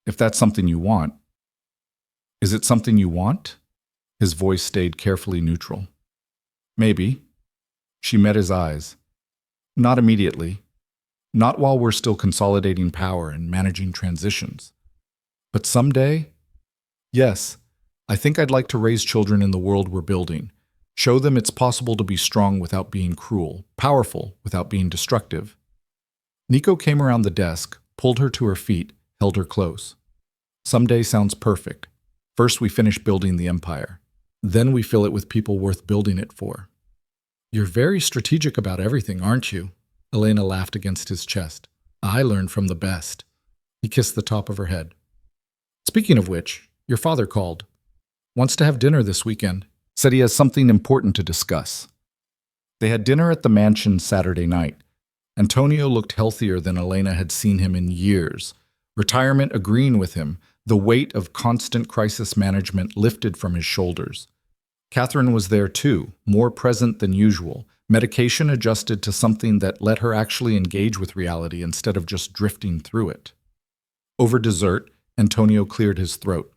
if that's something you want. Is it something you want? His voice stayed carefully neutral. Maybe. She met his eyes. Not immediately. Not while we're still consolidating power and managing transitions. But someday? Yes, I think I'd like to raise children in the world we're building. Show them it's possible to be strong without being cruel, powerful without being destructive. Nico came around the desk, pulled her to her feet, held her close. Someday sounds perfect. First we finish building the empire. Then we fill it with people worth building it for. You're very strategic about everything, aren't you? Elena laughed against his chest. I learned from the best. He kissed the top of her head. Speaking of which, your father called. Wants to have dinner this weekend. Said he has something important to discuss. They had dinner at the mansion Saturday night. Antonio looked healthier than Elena had seen him in years. Retirement agreeing with him, the weight of constant crisis management lifted from his shoulders. Catherine was there too, more present than usual, medication adjusted to something that let her actually engage with reality instead of just drifting through it. Over dessert, Antonio cleared his throat.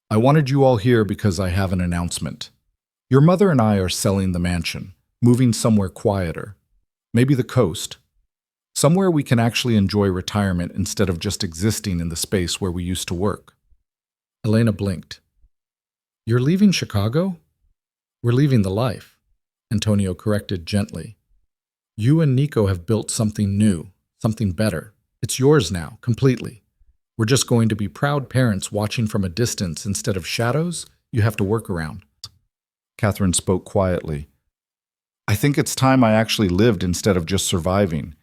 I wanted you all here because I have an announcement. Your mother and I are selling the mansion, moving somewhere quieter. Maybe the coast. Somewhere we can actually enjoy retirement instead of just existing in the space where we used to work. Elena blinked. You're leaving Chicago? We're leaving the life, Antonio corrected gently. You and Nico have built something new, something better. It's yours now, completely. We're just going to be proud parents watching from a distance instead of shadows you have to work around. Catherine spoke quietly. I think it's time I actually lived instead of just surviving.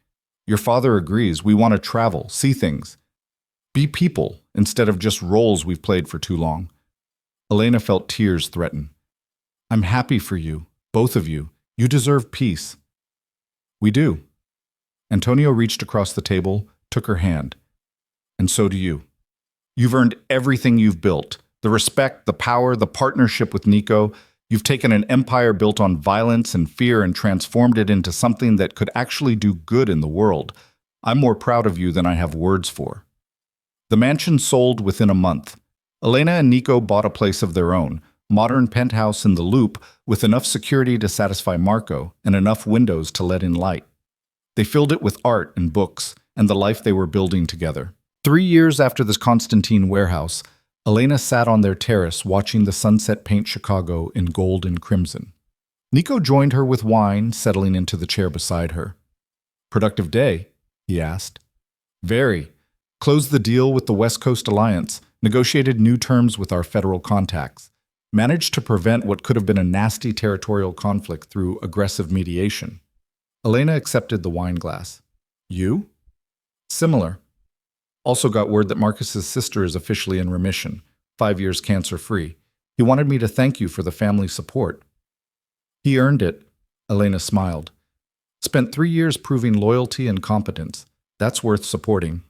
Your father agrees. We want to travel, see things. Be people instead of just roles we've played for too long. Elena felt tears threaten. I'm happy for you, both of you. You deserve peace. We do. Antonio reached across the table, took her hand. And so do you. You've earned everything you've built. The respect, the power, the partnership with Nico. You've taken an empire built on violence and fear and transformed it into something that could actually do good in the world. I'm more proud of you than I have words for. The mansion sold within a month. Elena and Nico bought a place of their own, modern penthouse in the Loop with enough security to satisfy Marco and enough windows to let in light. They filled it with art and books and the life they were building together. 3 years after the Constantine warehouse, Elena sat on their terrace watching the sunset paint Chicago in gold and crimson. Nico joined her with wine, settling into the chair beside her. Productive day? He asked. Very. Closed the deal with the West Coast Alliance, negotiated new terms with our federal contacts, managed to prevent what could have been a nasty territorial conflict through aggressive mediation. Elena accepted the wine glass. You? Similar. Also got word that Marcus's sister is officially in remission, 5 years cancer-free. He wanted me to thank you for the family support. He earned it, Elena smiled. Spent 3 years proving loyalty and competence. That's worth supporting.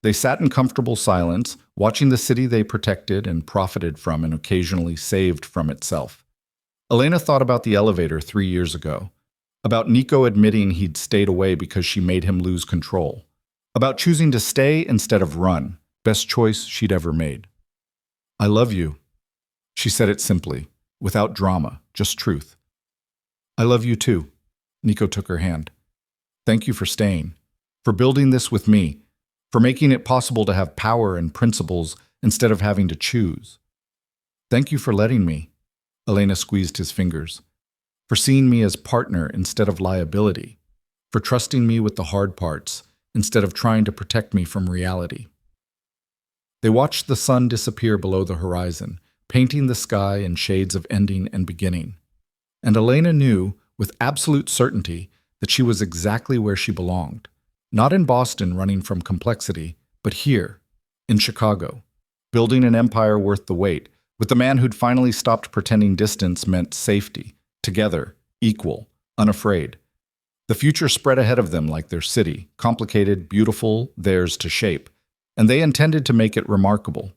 They sat in comfortable silence, watching the city they protected and profited from and occasionally saved from itself. Elena thought about the elevator 3 years ago, about Nico admitting he'd stayed away because she made him lose control, about choosing to stay instead of run, best choice she'd ever made. I love you. She said it simply, without drama, just truth. I love you too. Nico took her hand. Thank you for staying, for building this with me, for making it possible to have power and principles instead of having to choose. Thank you for letting me. Elena squeezed his fingers. For seeing me as partner instead of liability, for trusting me with the hard parts instead of trying to protect me from reality. They watched the sun disappear below the horizon, painting the sky in shades of ending and beginning. And Elena knew, with absolute certainty, that she was exactly where she belonged. Not in Boston running from complexity, but here, in Chicago, building an empire worth the wait, with the man who'd finally stopped pretending distance meant safety, together, equal, unafraid. The future spread ahead of them like their city, complicated, beautiful, theirs to shape, and they intended to make it remarkable.